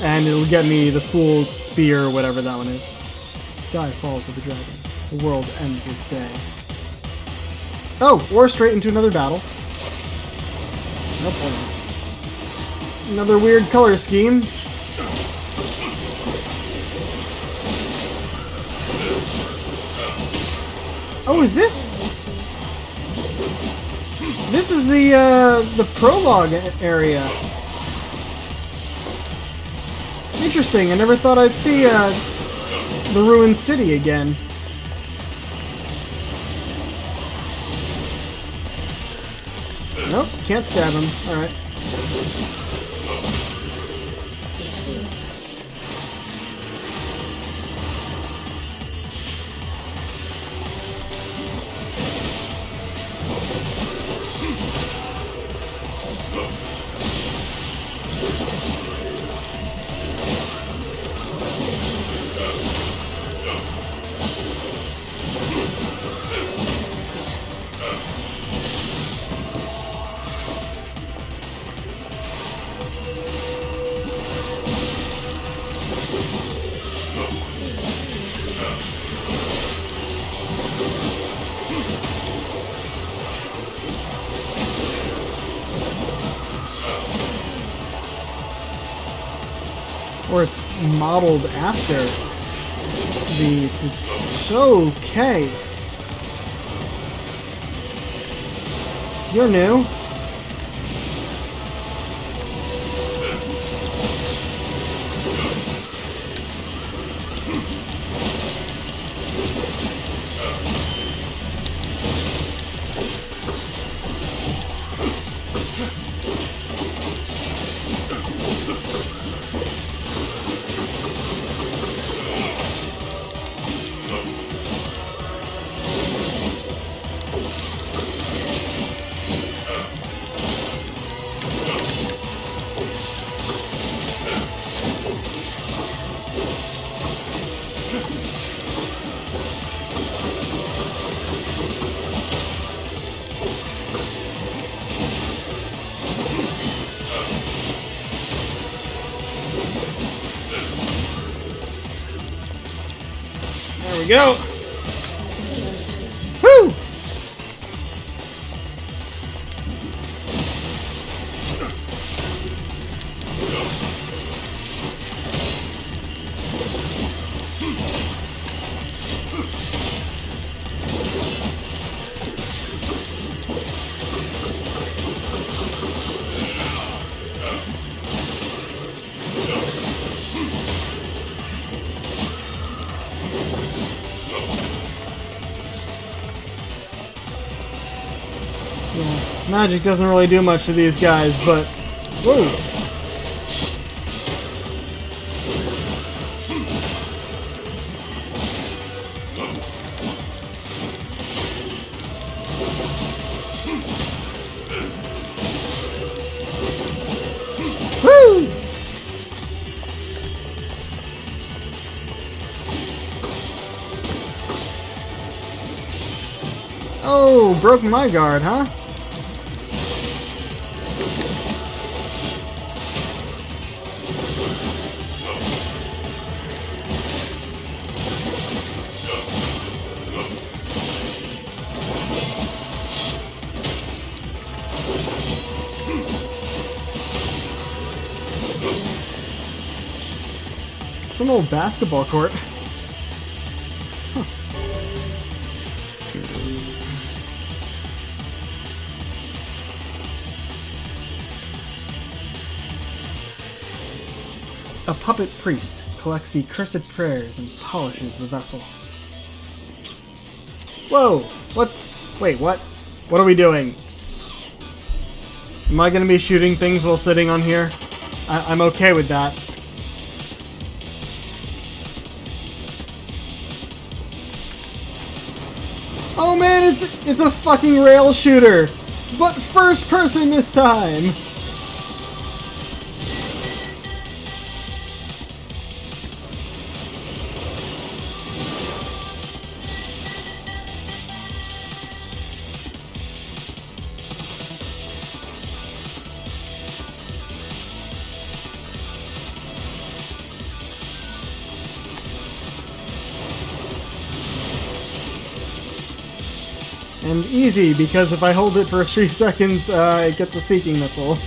and it'll get me the Fool's Spear, whatever that one is. Sky falls with the dragon. The world ends this day. Oh, or straight into another battle. Nope, hold on. Another weird color scheme. Oh, is this? This is the prologue area. Interesting. I never thought I'd see the ruined city again. Nope, can't stab him. All right. Or it's modeled after the... Okay. You're new. There we go. Woo! Yeah, magic doesn't really do much to these guys, but... Whoa! Woo! Oh, broke my guard, huh? It's an old basketball court. Huh. A puppet priest collects the cursed prayers and polishes the vessel. Whoa! Wait, what? What are we doing? Am I gonna be shooting things while sitting on here? I'm okay with that. Oh man, it's a fucking rail shooter! But first person this time! And easy, because if I hold it for 3 seconds, it gets a seeking missile.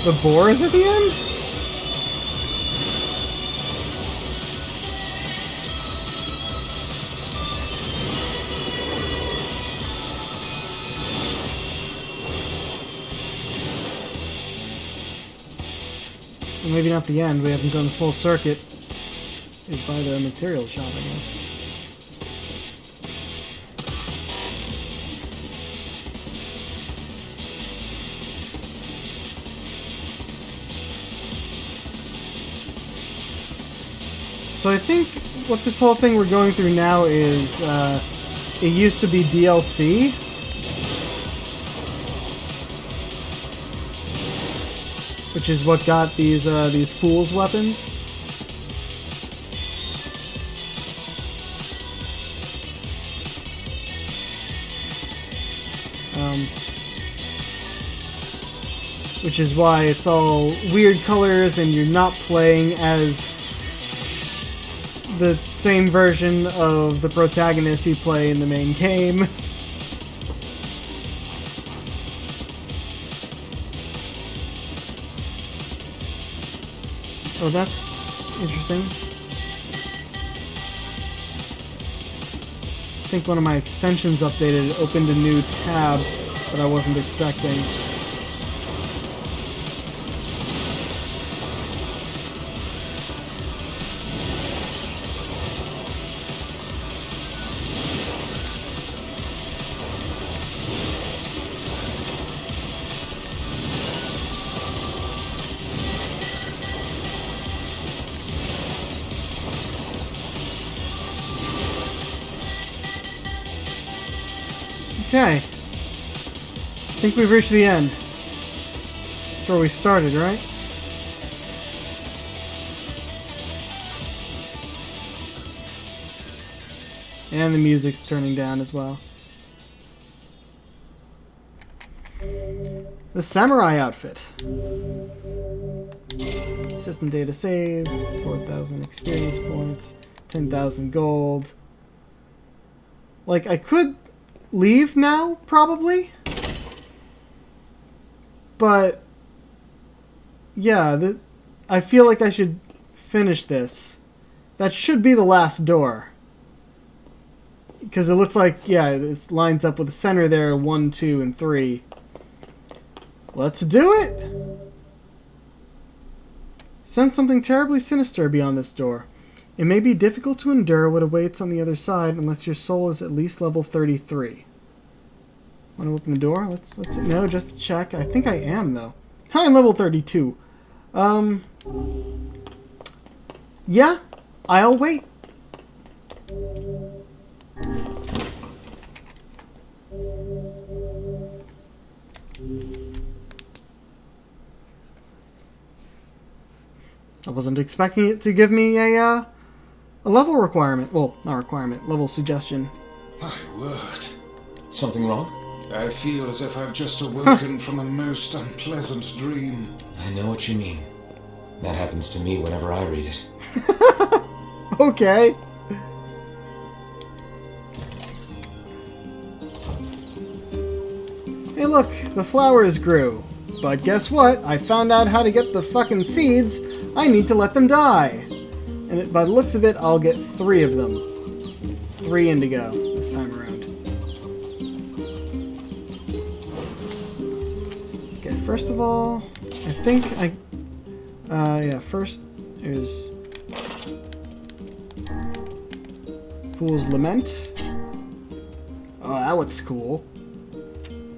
The boar is at the end? Well, maybe not the end. We haven't done the full circuit. Is by the material shop, I guess. So I think what this whole thing we're going through now is, it used to be DLC. Which is what got these fool's weapons. Which is why it's all weird colors and you're not playing as the same version of the protagonist you play in the main game. Oh, that's interesting. I think one of my extensions updated opened a new tab that I wasn't expecting. Okay. I think we've reached the end. That's where we started, right? And the music's turning down as well. The samurai outfit. System data saved. 4,000 experience points. 10,000 gold. Like, I could leave now, probably. But yeah, I feel like I should finish this. That should be the last door. Because it looks like, yeah, it lines up with the center there, 1, 2, and 3. Let's do it! Sense something terribly sinister beyond this door. It may be difficult to endure what awaits on the other side unless your soul is at least level 33. Want to open the door? Let's no, just to check. I think I am though. I'm level 32. Yeah, I'll wait. I wasn't expecting it to give me a level requirement. Well, not requirement, level suggestion. My word. Something wrong? I feel as if I've just awoken from a most unpleasant dream. I know what you mean. That happens to me whenever I read it. Okay. Hey look, the flowers grew. but guess what? I found out how to get the fucking seeds. I need to let them die. And by the looks of it, I'll get 3 of them. 3 indigo this time around. Okay, first of all, I think yeah, first is Fool's Lament. Oh, that looks cool.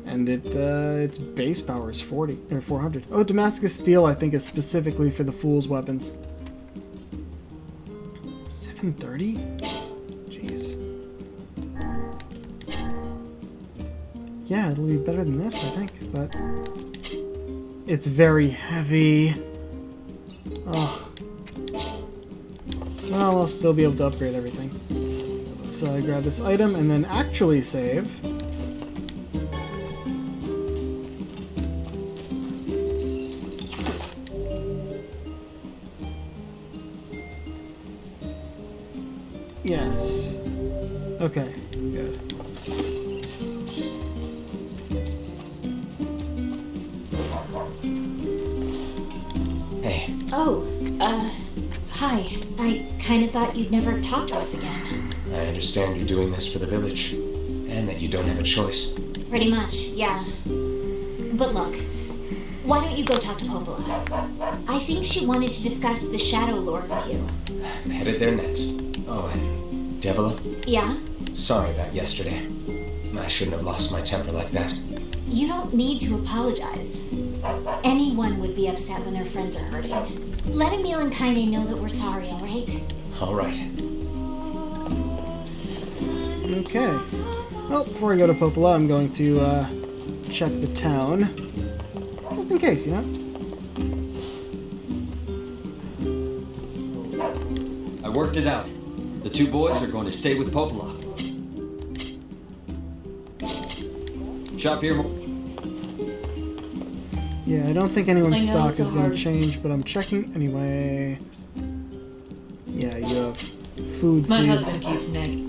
And its base power is 40 or 400. Oh, Damascus Steel I think is specifically for the Fool's weapons. 730? Jeez. Yeah, it'll be better than this, I think, but it's very heavy. Ugh. Well, I'll still be able to upgrade everything. Let's grab this item and then actually save. Yes. Okay, good. Hey, Oh, hi. I kinda thought you'd never talk to us again. I understand you're doing this for the village, and that you don't have a choice. Pretty much, yeah. But look, why don't you go talk to Popola? I think she wanted to discuss the Shadow Lord with you. I'm headed there next. Oh, and Devila, Yeah? sorry about yesterday. I shouldn't have lost my temper like that. You don't need to apologize. Anyone would be upset when their friends are hurting. Let Emil and Kaine know that we're sorry, alright? All right. Okay. Well, before I go to Popola, I'm going to check the town. Just in case, you know? I worked it out. The 2 boys are going to stay with Popola. Shop here. Yeah, I don't think anyone's I know, stock it's is a going hard- to change, but I'm checking anyway. Yeah, you have food My seeds. husband keeps nagging.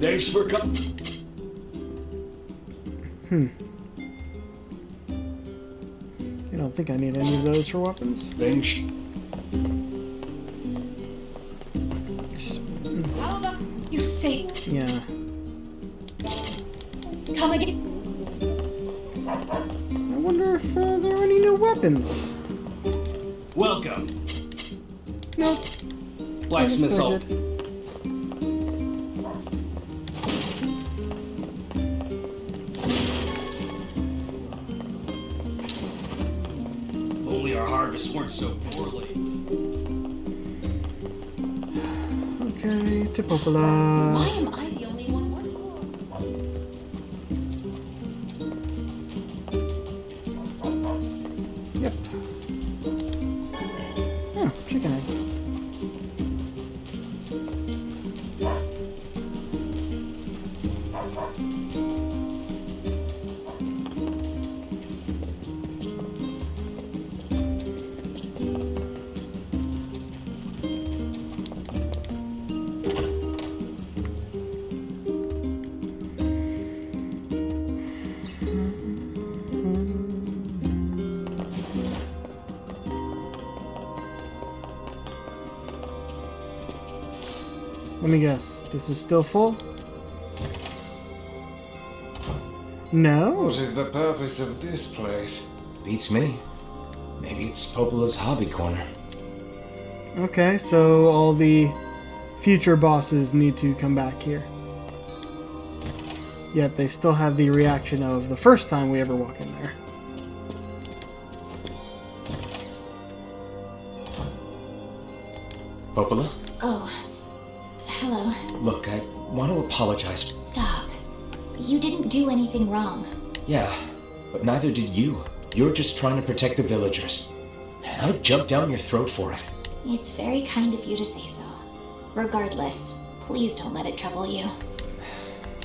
Thanks for coming. I don't think I need any of those for weapons. Thanks. How about you say, Yeah. come again? I wonder if there are any new weapons. Welcome. Nope. Blacksmith's Still all. good. If only our harvests weren't so poorly. Okay, to Popola. Why am I the only one working? Yep. Oh, chicken egg. Let me guess. This is still full? No? What is the purpose of this place? Beats me. Maybe it's Popola's hobby corner. Okay, so all the future bosses need to come back here. Yet they still have the reaction of the first time we ever walk in there. Popola? Oh, hello. Look, I want to apologize. Stop. You didn't do anything wrong. Yeah, but neither did you. You're just trying to protect the villagers. And I jumped down your throat for it. It's very kind of you to say so. Regardless, please don't let it trouble you.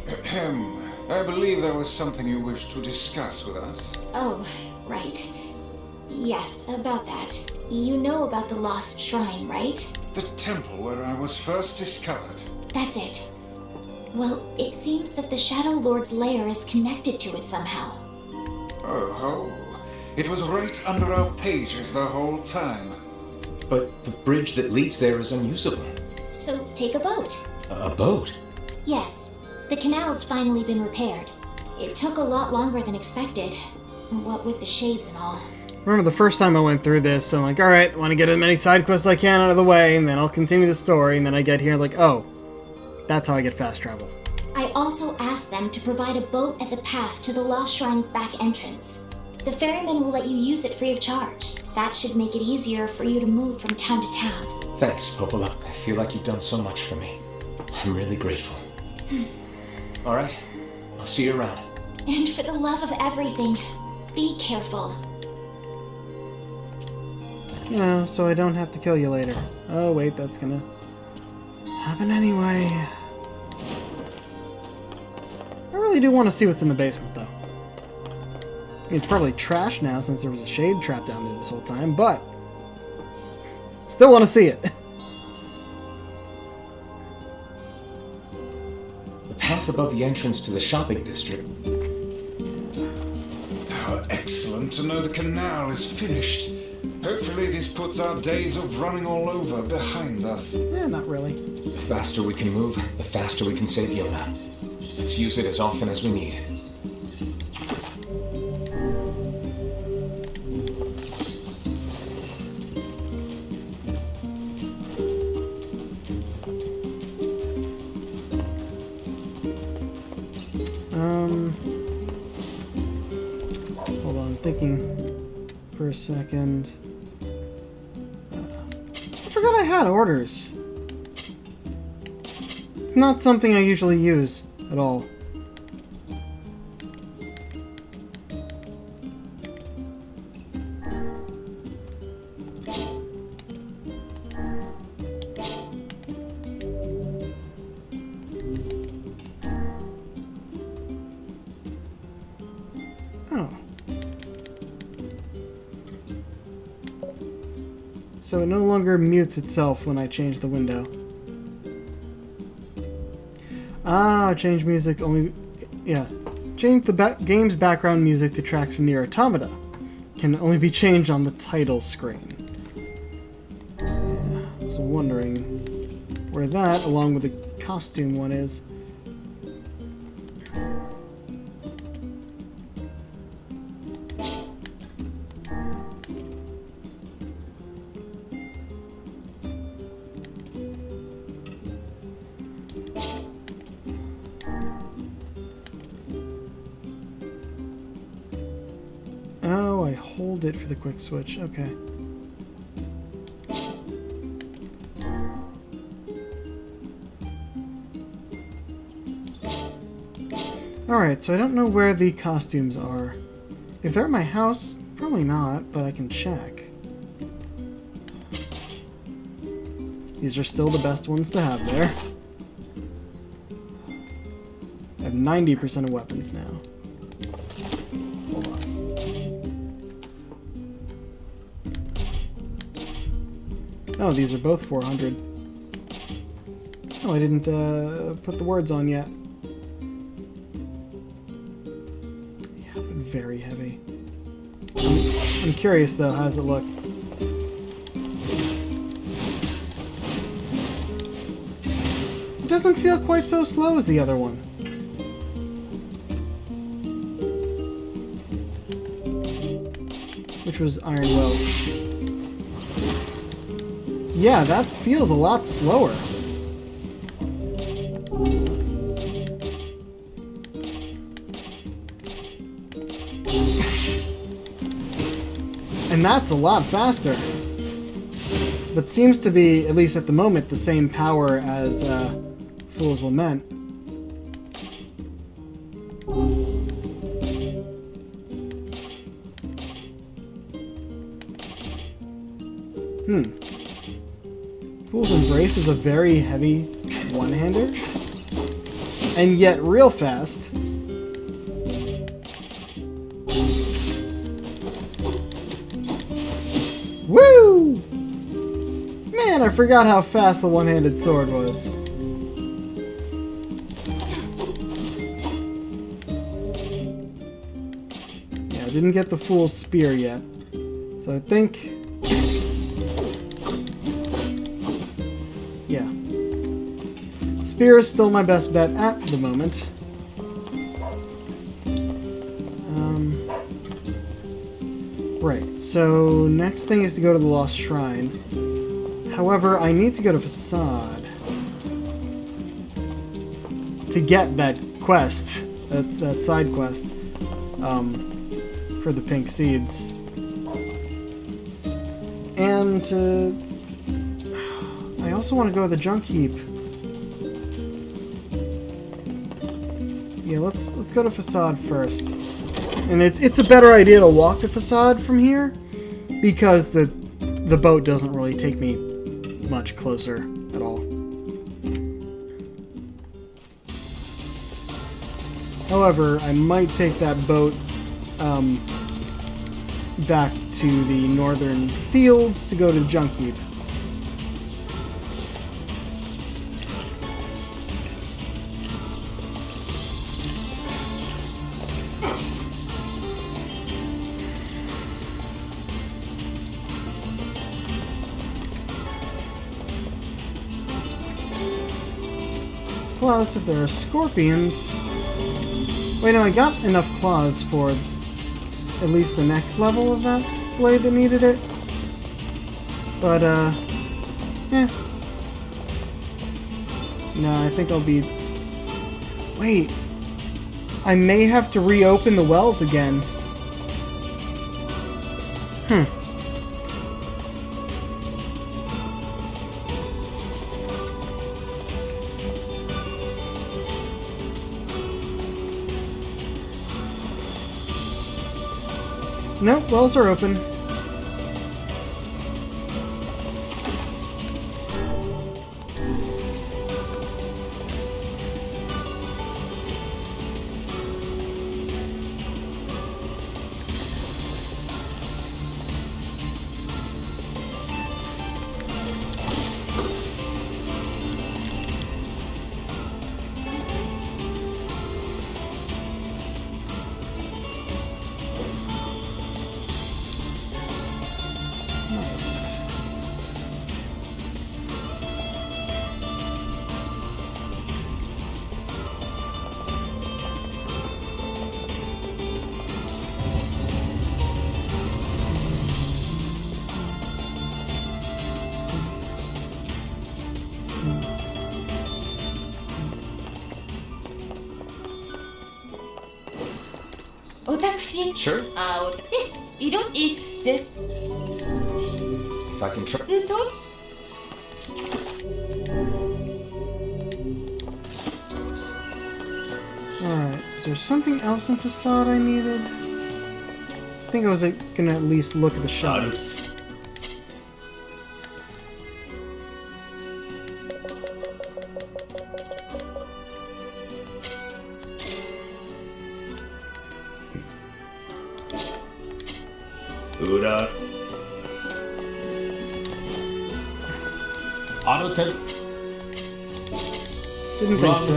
Ahem. I believe there was something you wished to discuss with us. Oh, right. Yes, about that. You know about the lost shrine, right? The temple where I was first discovered. That's it. Well, it seems that the Shadow Lord's lair is connected to it somehow. Oh, it was right under our pages the whole time. But the bridge that leads there is unusable. So take a boat. A boat? Yes, the canal's finally been repaired. It took a lot longer than expected, what with the shades and all. Remember the first time I went through this, so I'm like, alright, I want to get as many side quests as I can out of the way, and then I'll continue the story, and then I get here like, oh, that's how I get fast travel. I also asked them to provide a boat at the path to the Lost Shrine's back entrance. The ferryman will let you use it free of charge. That should make it easier for you to move from town to town. Thanks, Popola. I feel like you've done so much for me. I'm really grateful. Alright, I'll see you around. And for the love of everything, be careful. Yeah, so I don't have to kill you later. Oh wait, that's gonna happen anyway. I really do want to see what's in the basement, though. I mean, it's probably trash now since there was a shade trap down there this whole time, but still want to see it. The path above the entrance to the shopping district. How excellent to know the canal is finished. Hopefully this puts our days of running all over behind us. Yeah, not really. The faster we can move, the faster we can save Yona. Let's use it as often as we need. Hold on, I'm thinking for a second. I forgot I had orders. It's not something I usually use at all. Oh. So it no longer mutes itself when I change the window. Ah, change music only... Yeah. Change the game's background music to tracks from NieR Automata. Can only be changed on the title screen. Yeah, I was wondering where that, along with the costume one, is. Oh, I hold it for the quick switch. Okay. Alright, so I don't know where the costumes are. If they're at my house, probably not, but I can check. These are still the best ones to have there. I have 90% of weapons now. Hold on. Oh, these are both 400. Oh, I didn't put the words on yet. Yeah, but very heavy. I'm curious though, how does it look? It doesn't feel quite so slow as the other one. Which was Iron Will. Yeah, that feels a lot slower. And that's a lot faster. But seems to be, at least at the moment, the same power as Fool's Lament. Fool's Embrace is a very heavy one-hander, and yet real fast. Woo! Man, I forgot how fast the one-handed sword was. didn't get the full spear yet. So I think... yeah. Spear is still my best bet at the moment. Right, so next thing is to go to the Lost Shrine. However, I need to go to Facade to get that quest, that side quest, for the pink seeds. And I also want to go to the junk heap. Yeah, let's go to Facade first. And it's a better idea to walk the Facade from here because the boat doesn't really take me much closer at all. However, I might take that boat back to the northern fields to go to the junk heap. Plus, if there are scorpions... Wait, no, I got enough claws for at least the next level of that blade that needed it. But, yeah. No, I think I'll be... Wait. I may have to reopen the wells again. Nope, wells are open. Nice. Sure. If I can try. Alright, is there something else in Facade I needed? I think I was gonna at least look at the shops. Ura. Didn't think so.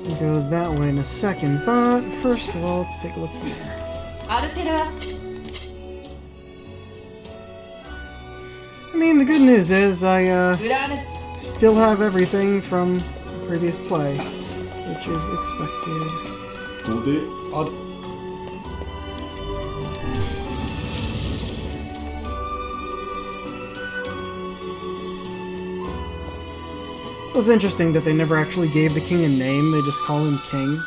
We'll go that way in a second, but first of all, let's take a look there. I mean, the good news is I still have everything from the previous play, which is expected. It was interesting that they never actually gave the king a name, they just call him King.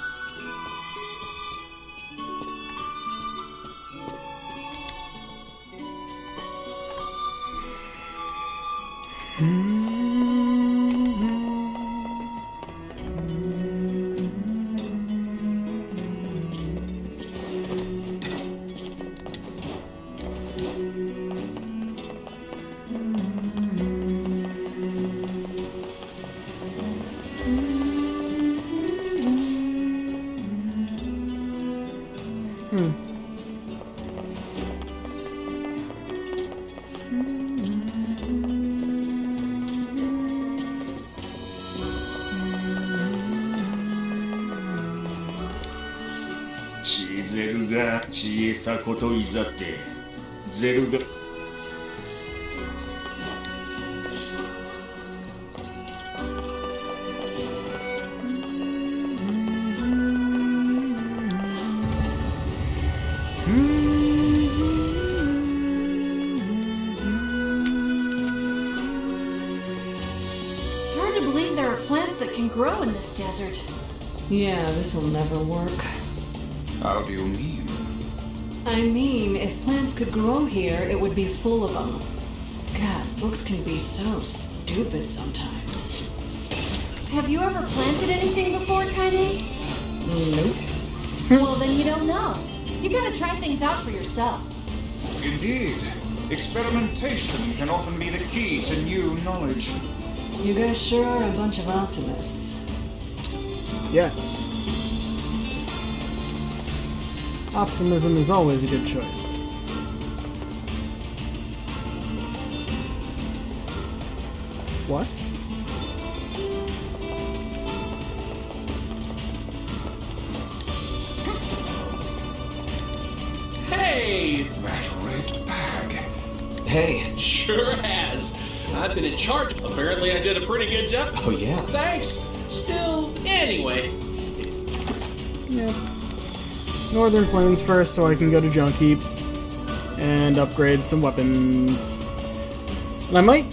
ゼルが小さこといざってゼルがIt's hard to believe there are plants that can grow in this desert. Yeah, this'll never work. How do you mean? I mean, if plants could grow here, it would be full of them. God, books can be so stupid sometimes. Have you ever planted anything before, Kaine? Nope. Well, then you don't know. You gotta try things out for yourself. Indeed. Experimentation can often be the key to new knowledge. You guys sure are a bunch of optimists. Yes. Optimism is always a good choice. What? Hey! That red bag. Hey. Sure has. I've been in charge. Apparently I did a pretty good job. Oh, yeah. Thanks. Still, anyway. Yeah. Northern Plains first so I can go to Junk Heap and upgrade some weapons. And I might,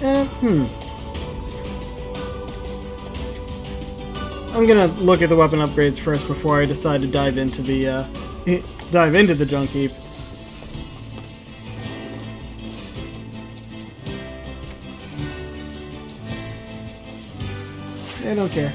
I'm gonna look at the weapon upgrades first before I decide to dive into the, Junk Heap. I don't care.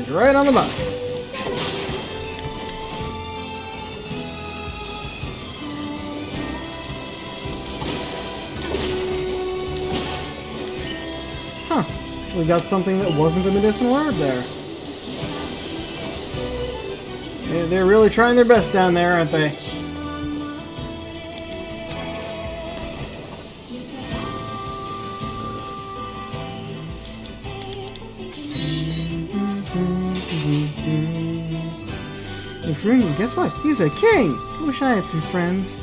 Right on the box. Huh. We got something that wasn't a medicinal herb there. They're really trying their best down there, aren't they? Guess what? He's a king! I wish I had some friends.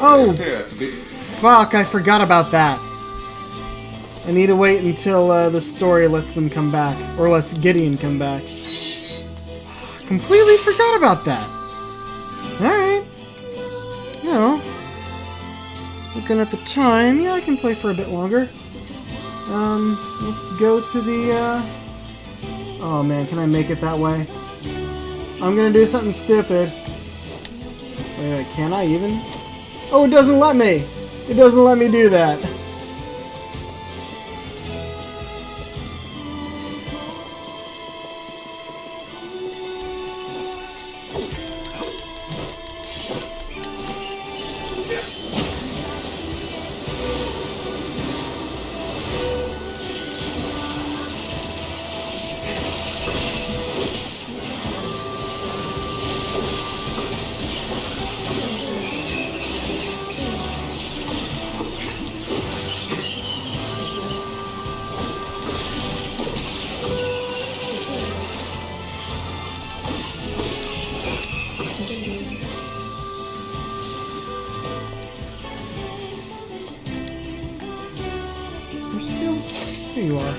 Oh! Fuck, I forgot about that. I need to wait until the story lets them come back, or lets Gideon come back. Completely forgot about that. Alright. You know, looking at the time, yeah, I can play for a bit longer. Let's go to the, oh man, can I make it that way? I'm gonna do something stupid. Wait, can I even? Oh, it doesn't let me! It doesn't let me do that. Here you are.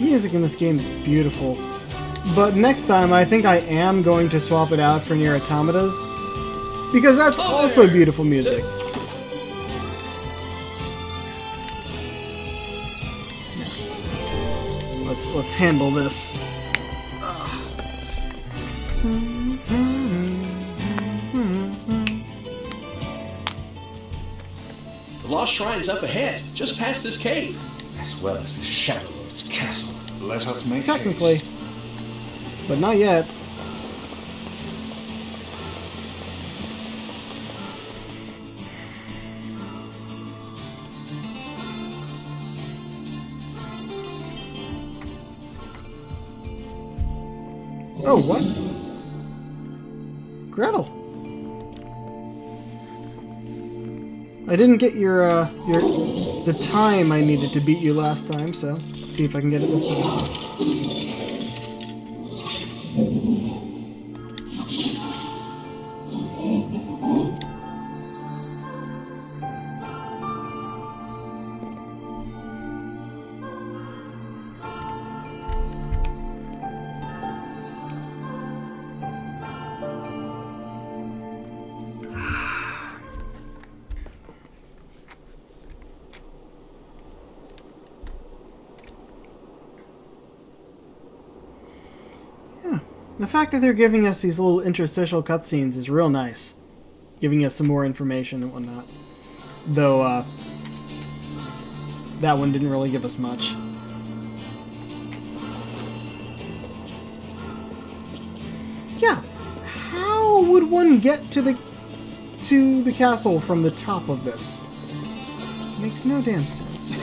music in this game is beautiful. But next time, I think I am going to swap it out for NieR Automata's, because that's also beautiful music. Let's handle this. The Lost Shrine's up ahead, just past this cave. As well as the Shadow Lord's castle. Let us make Technically. haste. But not yet. Oh, what? Gretel. I didn't get the time I needed to beat you last time, so let's see if I can get it this time. The fact that they're giving us these little interstitial cutscenes is real nice. Giving us some more information and whatnot. Though, that one didn't really give us much. Yeah, how would one get to the castle from the top of this? Makes no damn sense.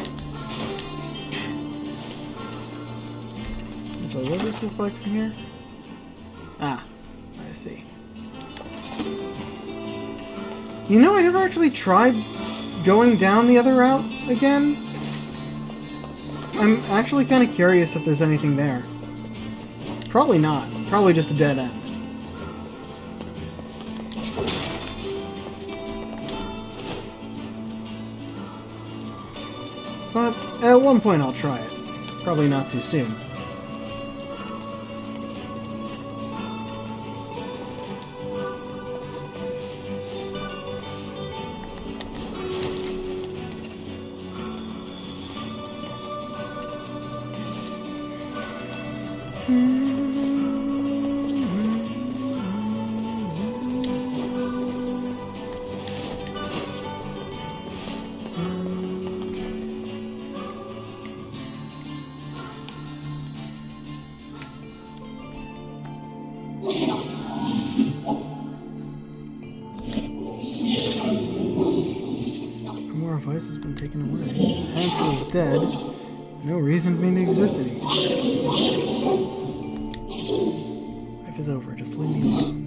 So what does this look like from here? Ah, I see. You know, I never actually tried going down the other route again. I'm actually kind of curious if there's anything there. Probably not. Probably just a dead end. But at one point I'll try it. Probably not too soon. More advice has been taken away. Hansel is dead. No reason for me to exist anymore. Life is over. Just leave me alone.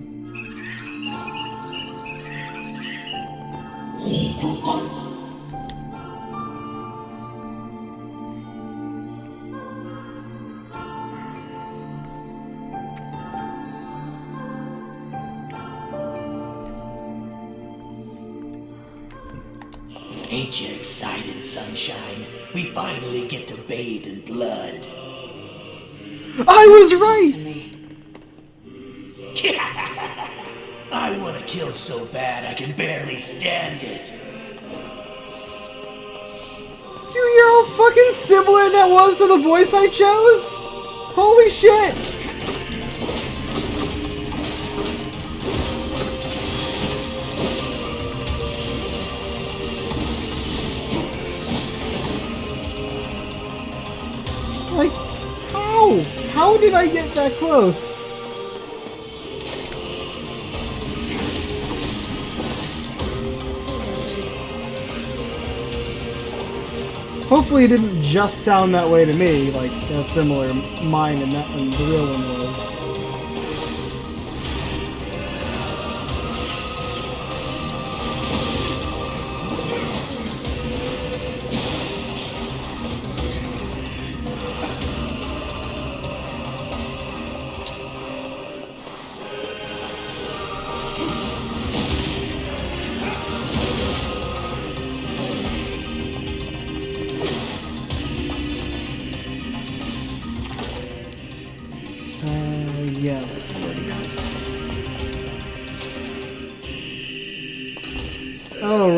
Ain't you excited, sunshine? We finally get to bathe in blood. I was right! I want to kill so bad I can barely stand it. You hear how fucking similar that was to the voice I chose? Holy shit! Like, how? How did I get that close? Hopefully it didn't just sound that way to me, like how similar mine and that and the real one was.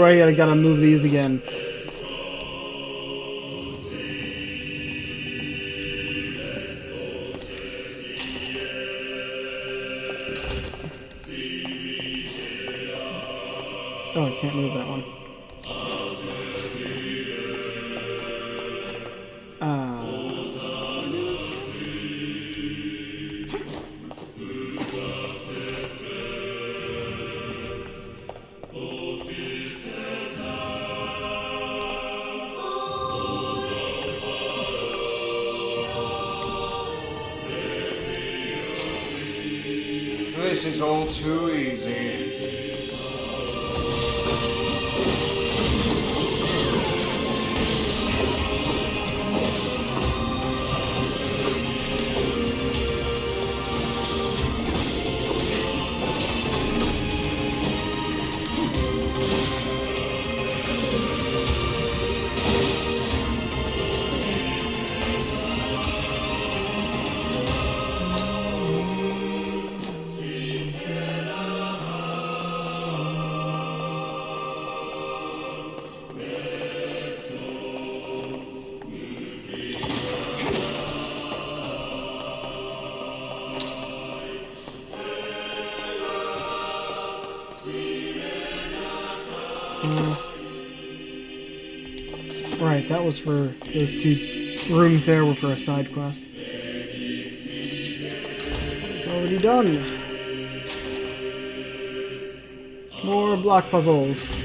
Sorry, I gotta move these again. Oh, I can't move that one. This is all too easy. Right, that was for those 2 rooms there were for a side quest. It's already done. More block puzzles.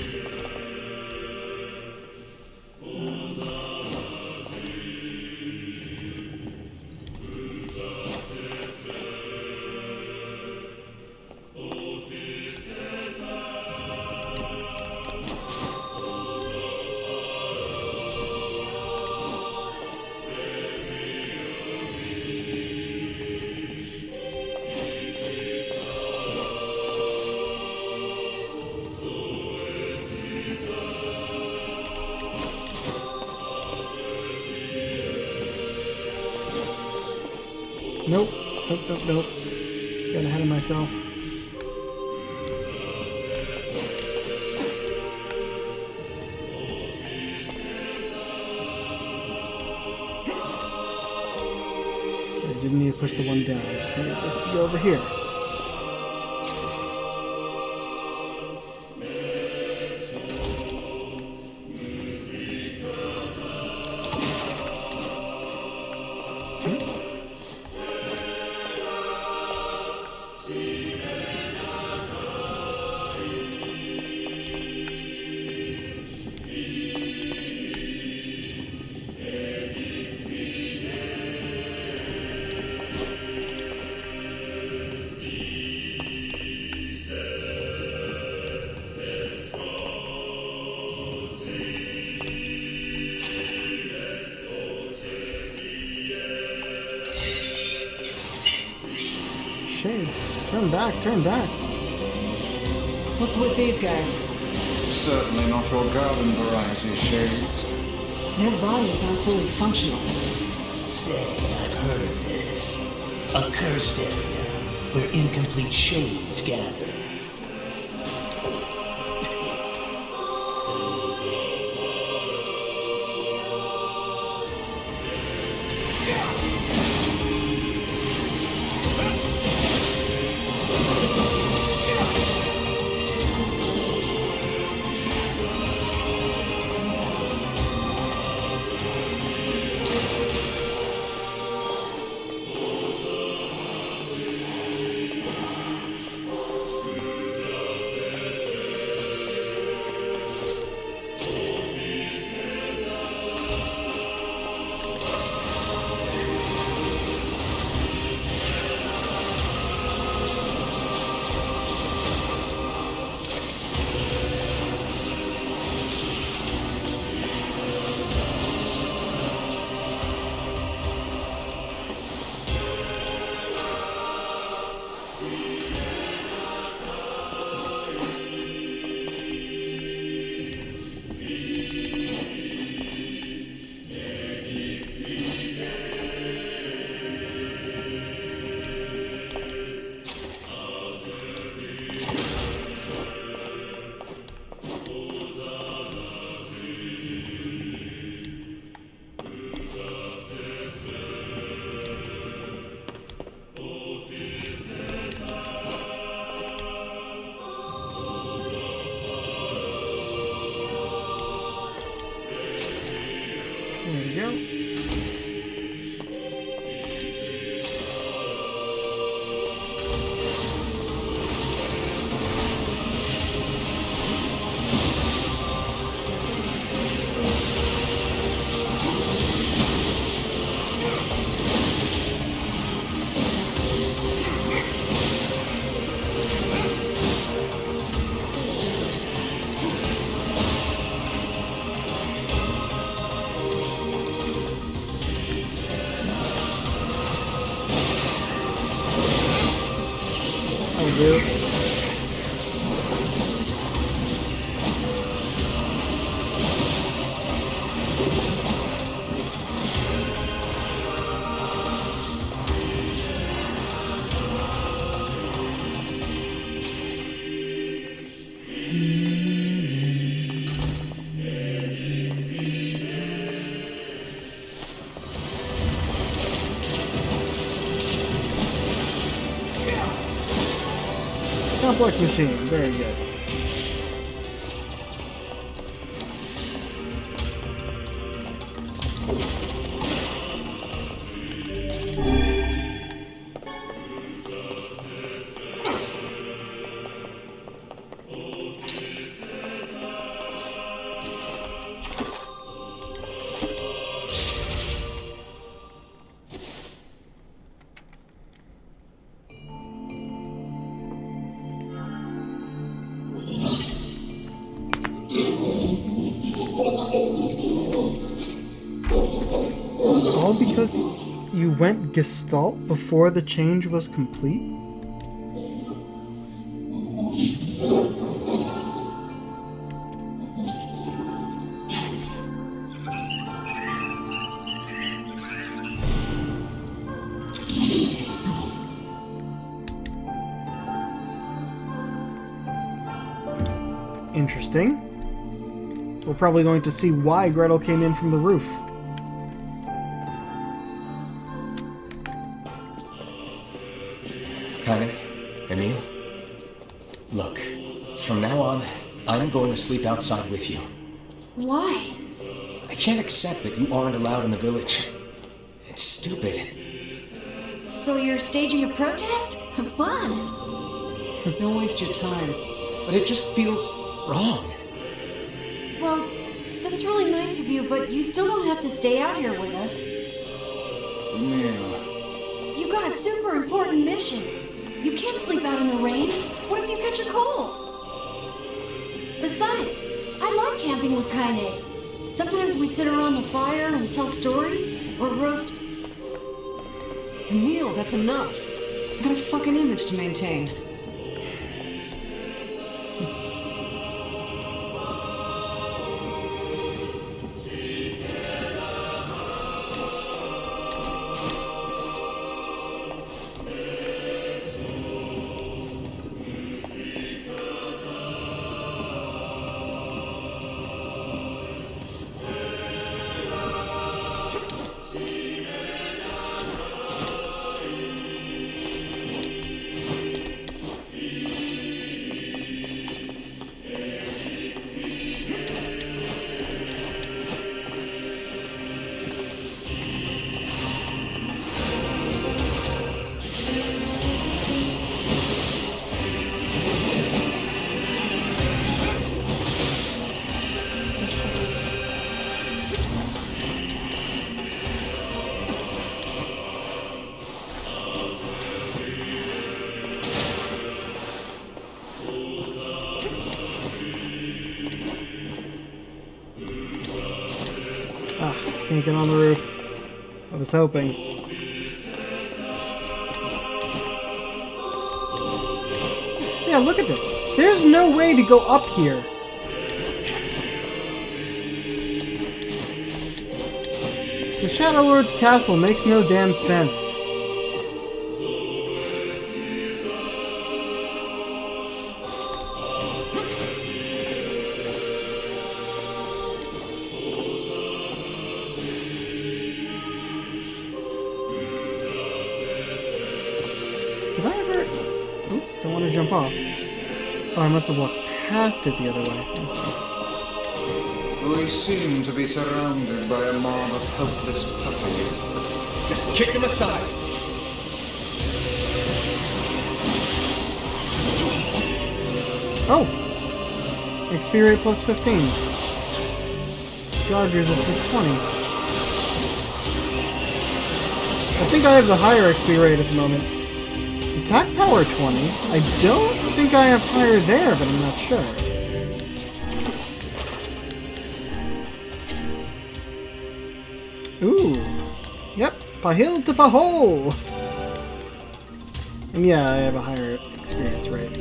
Nope. Nope. Got ahead of myself. I didn't need to push the one down. I just needed this to go over here. Shade. Turn back. What's with these guys? Certainly not your garden variety, Shades. Their bodies aren't fully functional. Say, I've heard of this. A cursed area where incomplete shades gather. There we go. Do. Complex machine, very good. All because you went Gestalt before the change was complete? Interesting. We're probably going to see why Gretel came in from the roof. Kaine, Emil, look, from now on, I'm going to sleep outside with you. Why? I can't accept that you aren't allowed in the village. It's stupid. So you're staging a protest? Fun! Don't waste your time. But it just feels wrong. Well, that's really nice of you, but you still don't have to stay out here with us. Emil. You got a super important mission. You can't sleep out in the rain. What if you catch a cold? Besides, I like camping with Kaine. Sometimes we sit around the fire and tell stories, or roast... Emil, that's enough. I got a fucking image to maintain. Can't get on the roof. I was hoping. Yeah, look at this. There's no way to go up here. The Shadow Lord's castle makes no damn sense. Did I ever... Oop, don't want to jump off. Oh, I must have walked past it the other way. Let's see. We seem to be surrounded by a mob of helpless puppies. Just kick him aside. Oh! XP rate plus 15. Charge resistance 20. I think I have the higher XP rate at the moment. Attack power 20. I don't think I have higher there, but I'm not sure. Ooh. Yep. Pahil to Pahol! And yeah, I have a higher experience rate.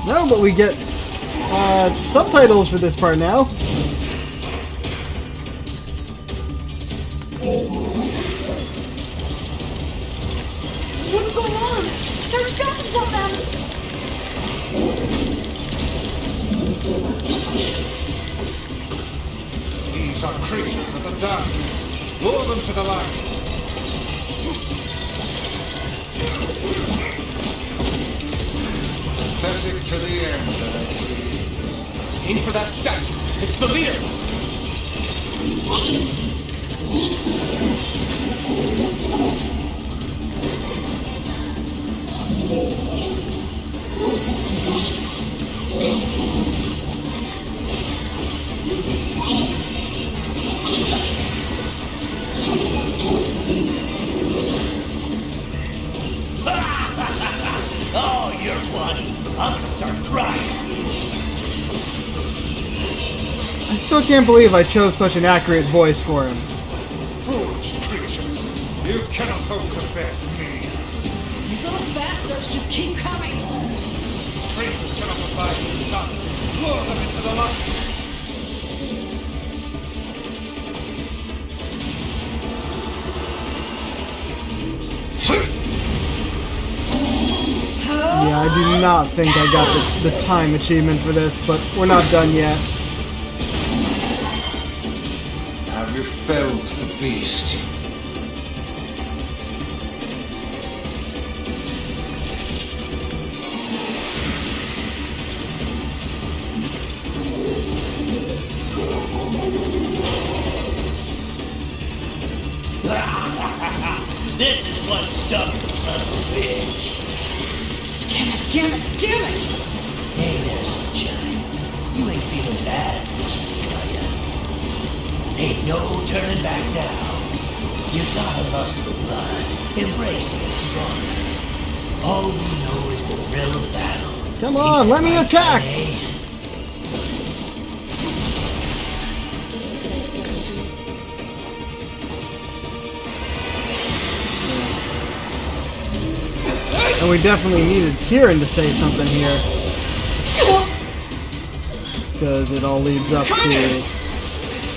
No, but we get subtitles for this part now. What's going on? There's dozens of them! These are creatures of the darkness. Lure them to the light. Pathetic to the end, I see. Aim for that statue. It's the leader. Oh, you're funny. I'm gonna start crying. I still can't believe I chose such an accurate voice for him. Foolish creatures. You cannot hope to best me. These little bastards just keep coming! These creatures cannot abide the sun. Lure them into the light. Yeah, I do not think I got the time achievement for this, but we're not done yet. Have you felled the beast? This is one stubborn son of a bitch. Damn it! Hey there, sunshine. You ain't feeling bad this week, are ya? Ain't no turning back now. You got a lust for blood. Embrace it stronger. All we know is the thrill of battle. Come on, let me attack! And we definitely needed Tyrion to say something here. Because it all leads up to...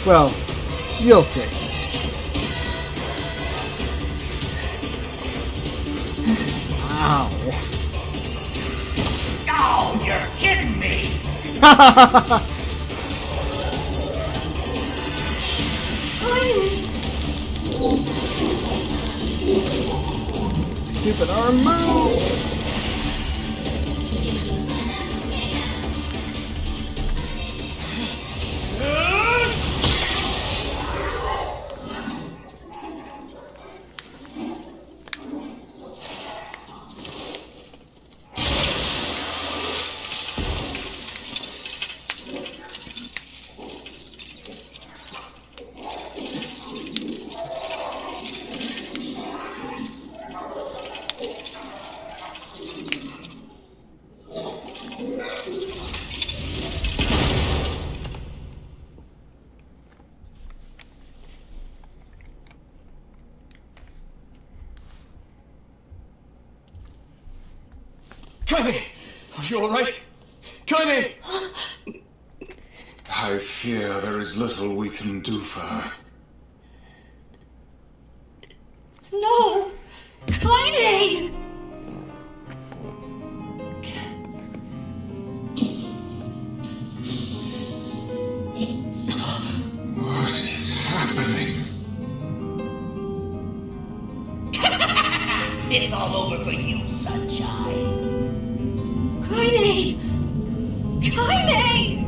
Well, you'll see. Ow. Oh, you're kidding me! Stupid arm move! Kaine! Are you alright? Kaine! I fear there is little we can do for her. No! Kaine! What is happening? It's all over for you, sunshine. Kaine! Kaine!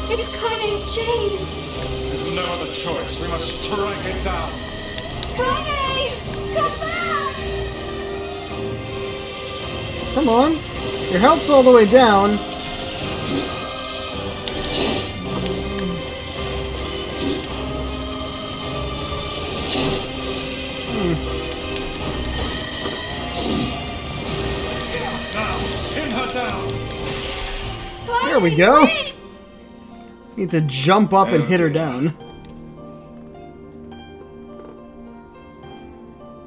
It's Kaine's shade! No other choice. We must strike it down. Kaine! Come back! Come on. Your health's all the way down. Now, pin her down. There we go. Need to jump up and hit her down.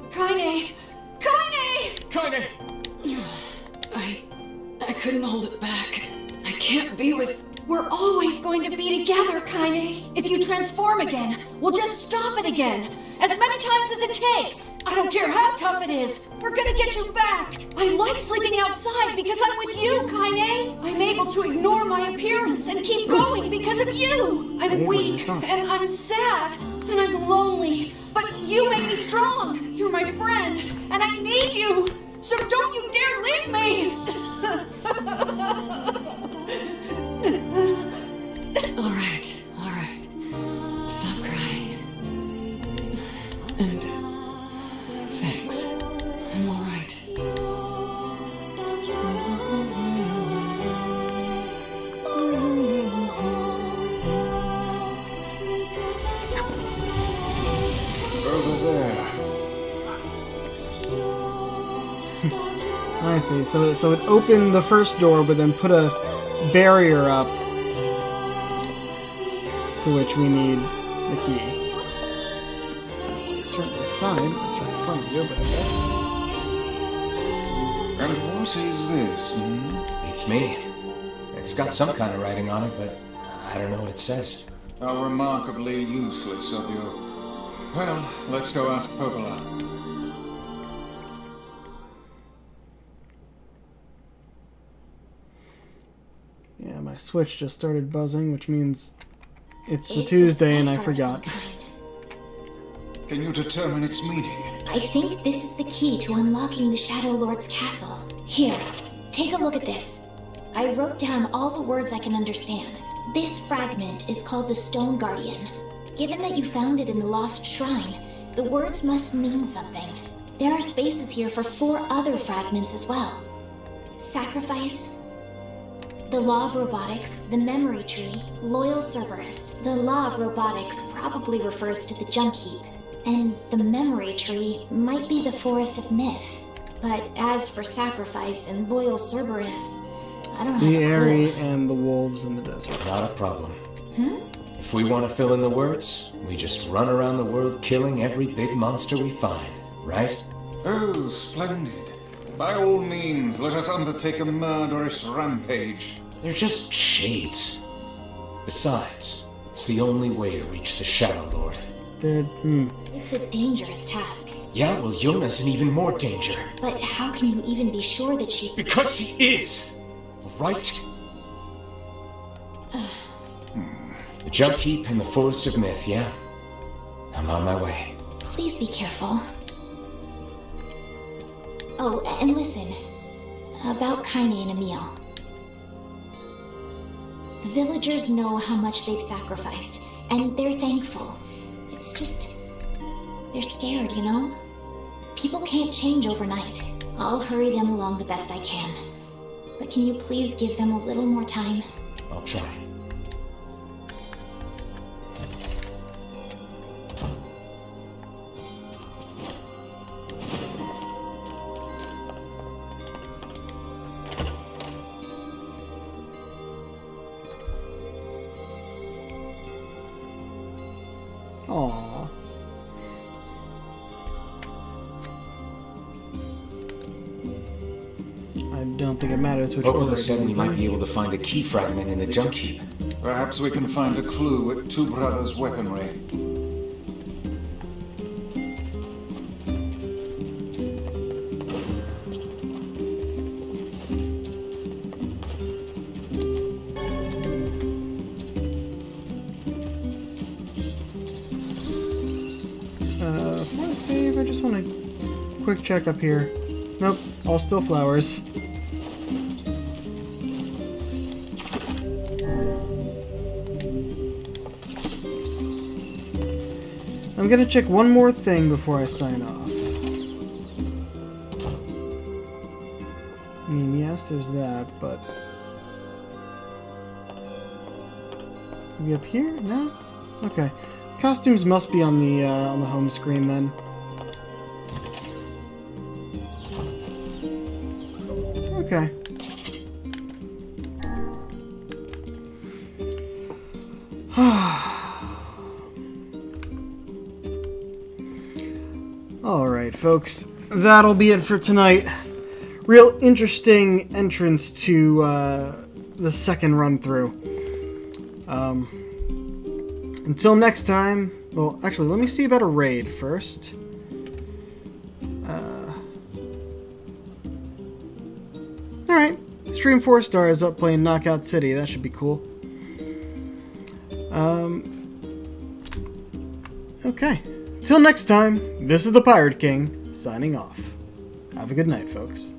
Kaine! Kaine! Kaine! I couldn't hold it back. I can't be with... We're always going to be together, Kaine. If you transform again, we'll just stop it again. As many times as it takes. I don't care how tough it is. We're gonna get you back. I like sleeping outside because I'm with you, Kaine. I'm able to ignore my appearance and keep going because of you. I'm weak and I'm sad and I'm lonely. But you make me strong. You're my friend and I need you. So don't you dare leave me. All right. Stop crying. And thanks. I'm all right. Over there. I see. So it opened the first door, but then put a barrier up, to which we need the key. Turn this side. I'm trying to find you, but And what is this? It's me. It's got some kind of writing on it, but I don't know what it says. How remarkably useless of you. Well, let's go ask Popola. yeah, my Switch just started buzzing, which means it's a Tuesday and I forgot. Can you determine its meaning? I think this is the key to unlocking the Shadow Lord's castle. Here, take a look at this. I wrote down all the words I can understand. This fragment is called the Stone Guardian. Given that you found it in the Lost Shrine, the words must mean something. There are spaces here for 4 other fragments as well. Sacrifice, the Law of Robotics, the Memory Tree, Loyal Cerberus. The Law of Robotics probably refers to the Junk Heap, and the Memory Tree might be the Forest of Myth. But as for Sacrifice and Loyal Cerberus, I don't have The a clue. Airy and the wolves in the desert. Not a problem. If we want to fill in the words, we just run around the world killing every big monster we find, right? Oh, splendid. By all means, let us undertake a murderous rampage. They're just shades. Besides, it's the only way to reach the Shadow Lord. It's a dangerous task. Yeah, well, Yona's in even more danger. But how can you even be sure that she... Because she is! Right? The Junk Heap and the Forest of Myth, yeah? I'm on my way. Please be careful. Oh, and listen. About Kaine and Emil. The villagers know how much they've sacrificed, and they're thankful. It's just... they're scared, you know? People can't change overnight. I'll hurry them along the best I can. But can you please give them a little more time? I'll try. I don't think it matters which order it Hopefully, goes we might in. be able to find a key fragment in the junk heap. Perhaps we can find a clue at Two Brothers' weaponry. Before I save, I just want a quick check up here. Nope, all still flowers. I'm gonna check one more thing before I sign off. I mean, yes, there's that, but... Maybe up here? No? Okay. Costumes must be on the home screen then. Okay. Alright, folks. That'll be it for tonight. Real interesting entrance to the second run-through. Until next time... Well, actually, let me see about a raid first. Alright. Stream 4 Star is up playing Knockout City. That should be cool. Okay. Till next time, this is the Pirate King, signing off. Have a good night, folks.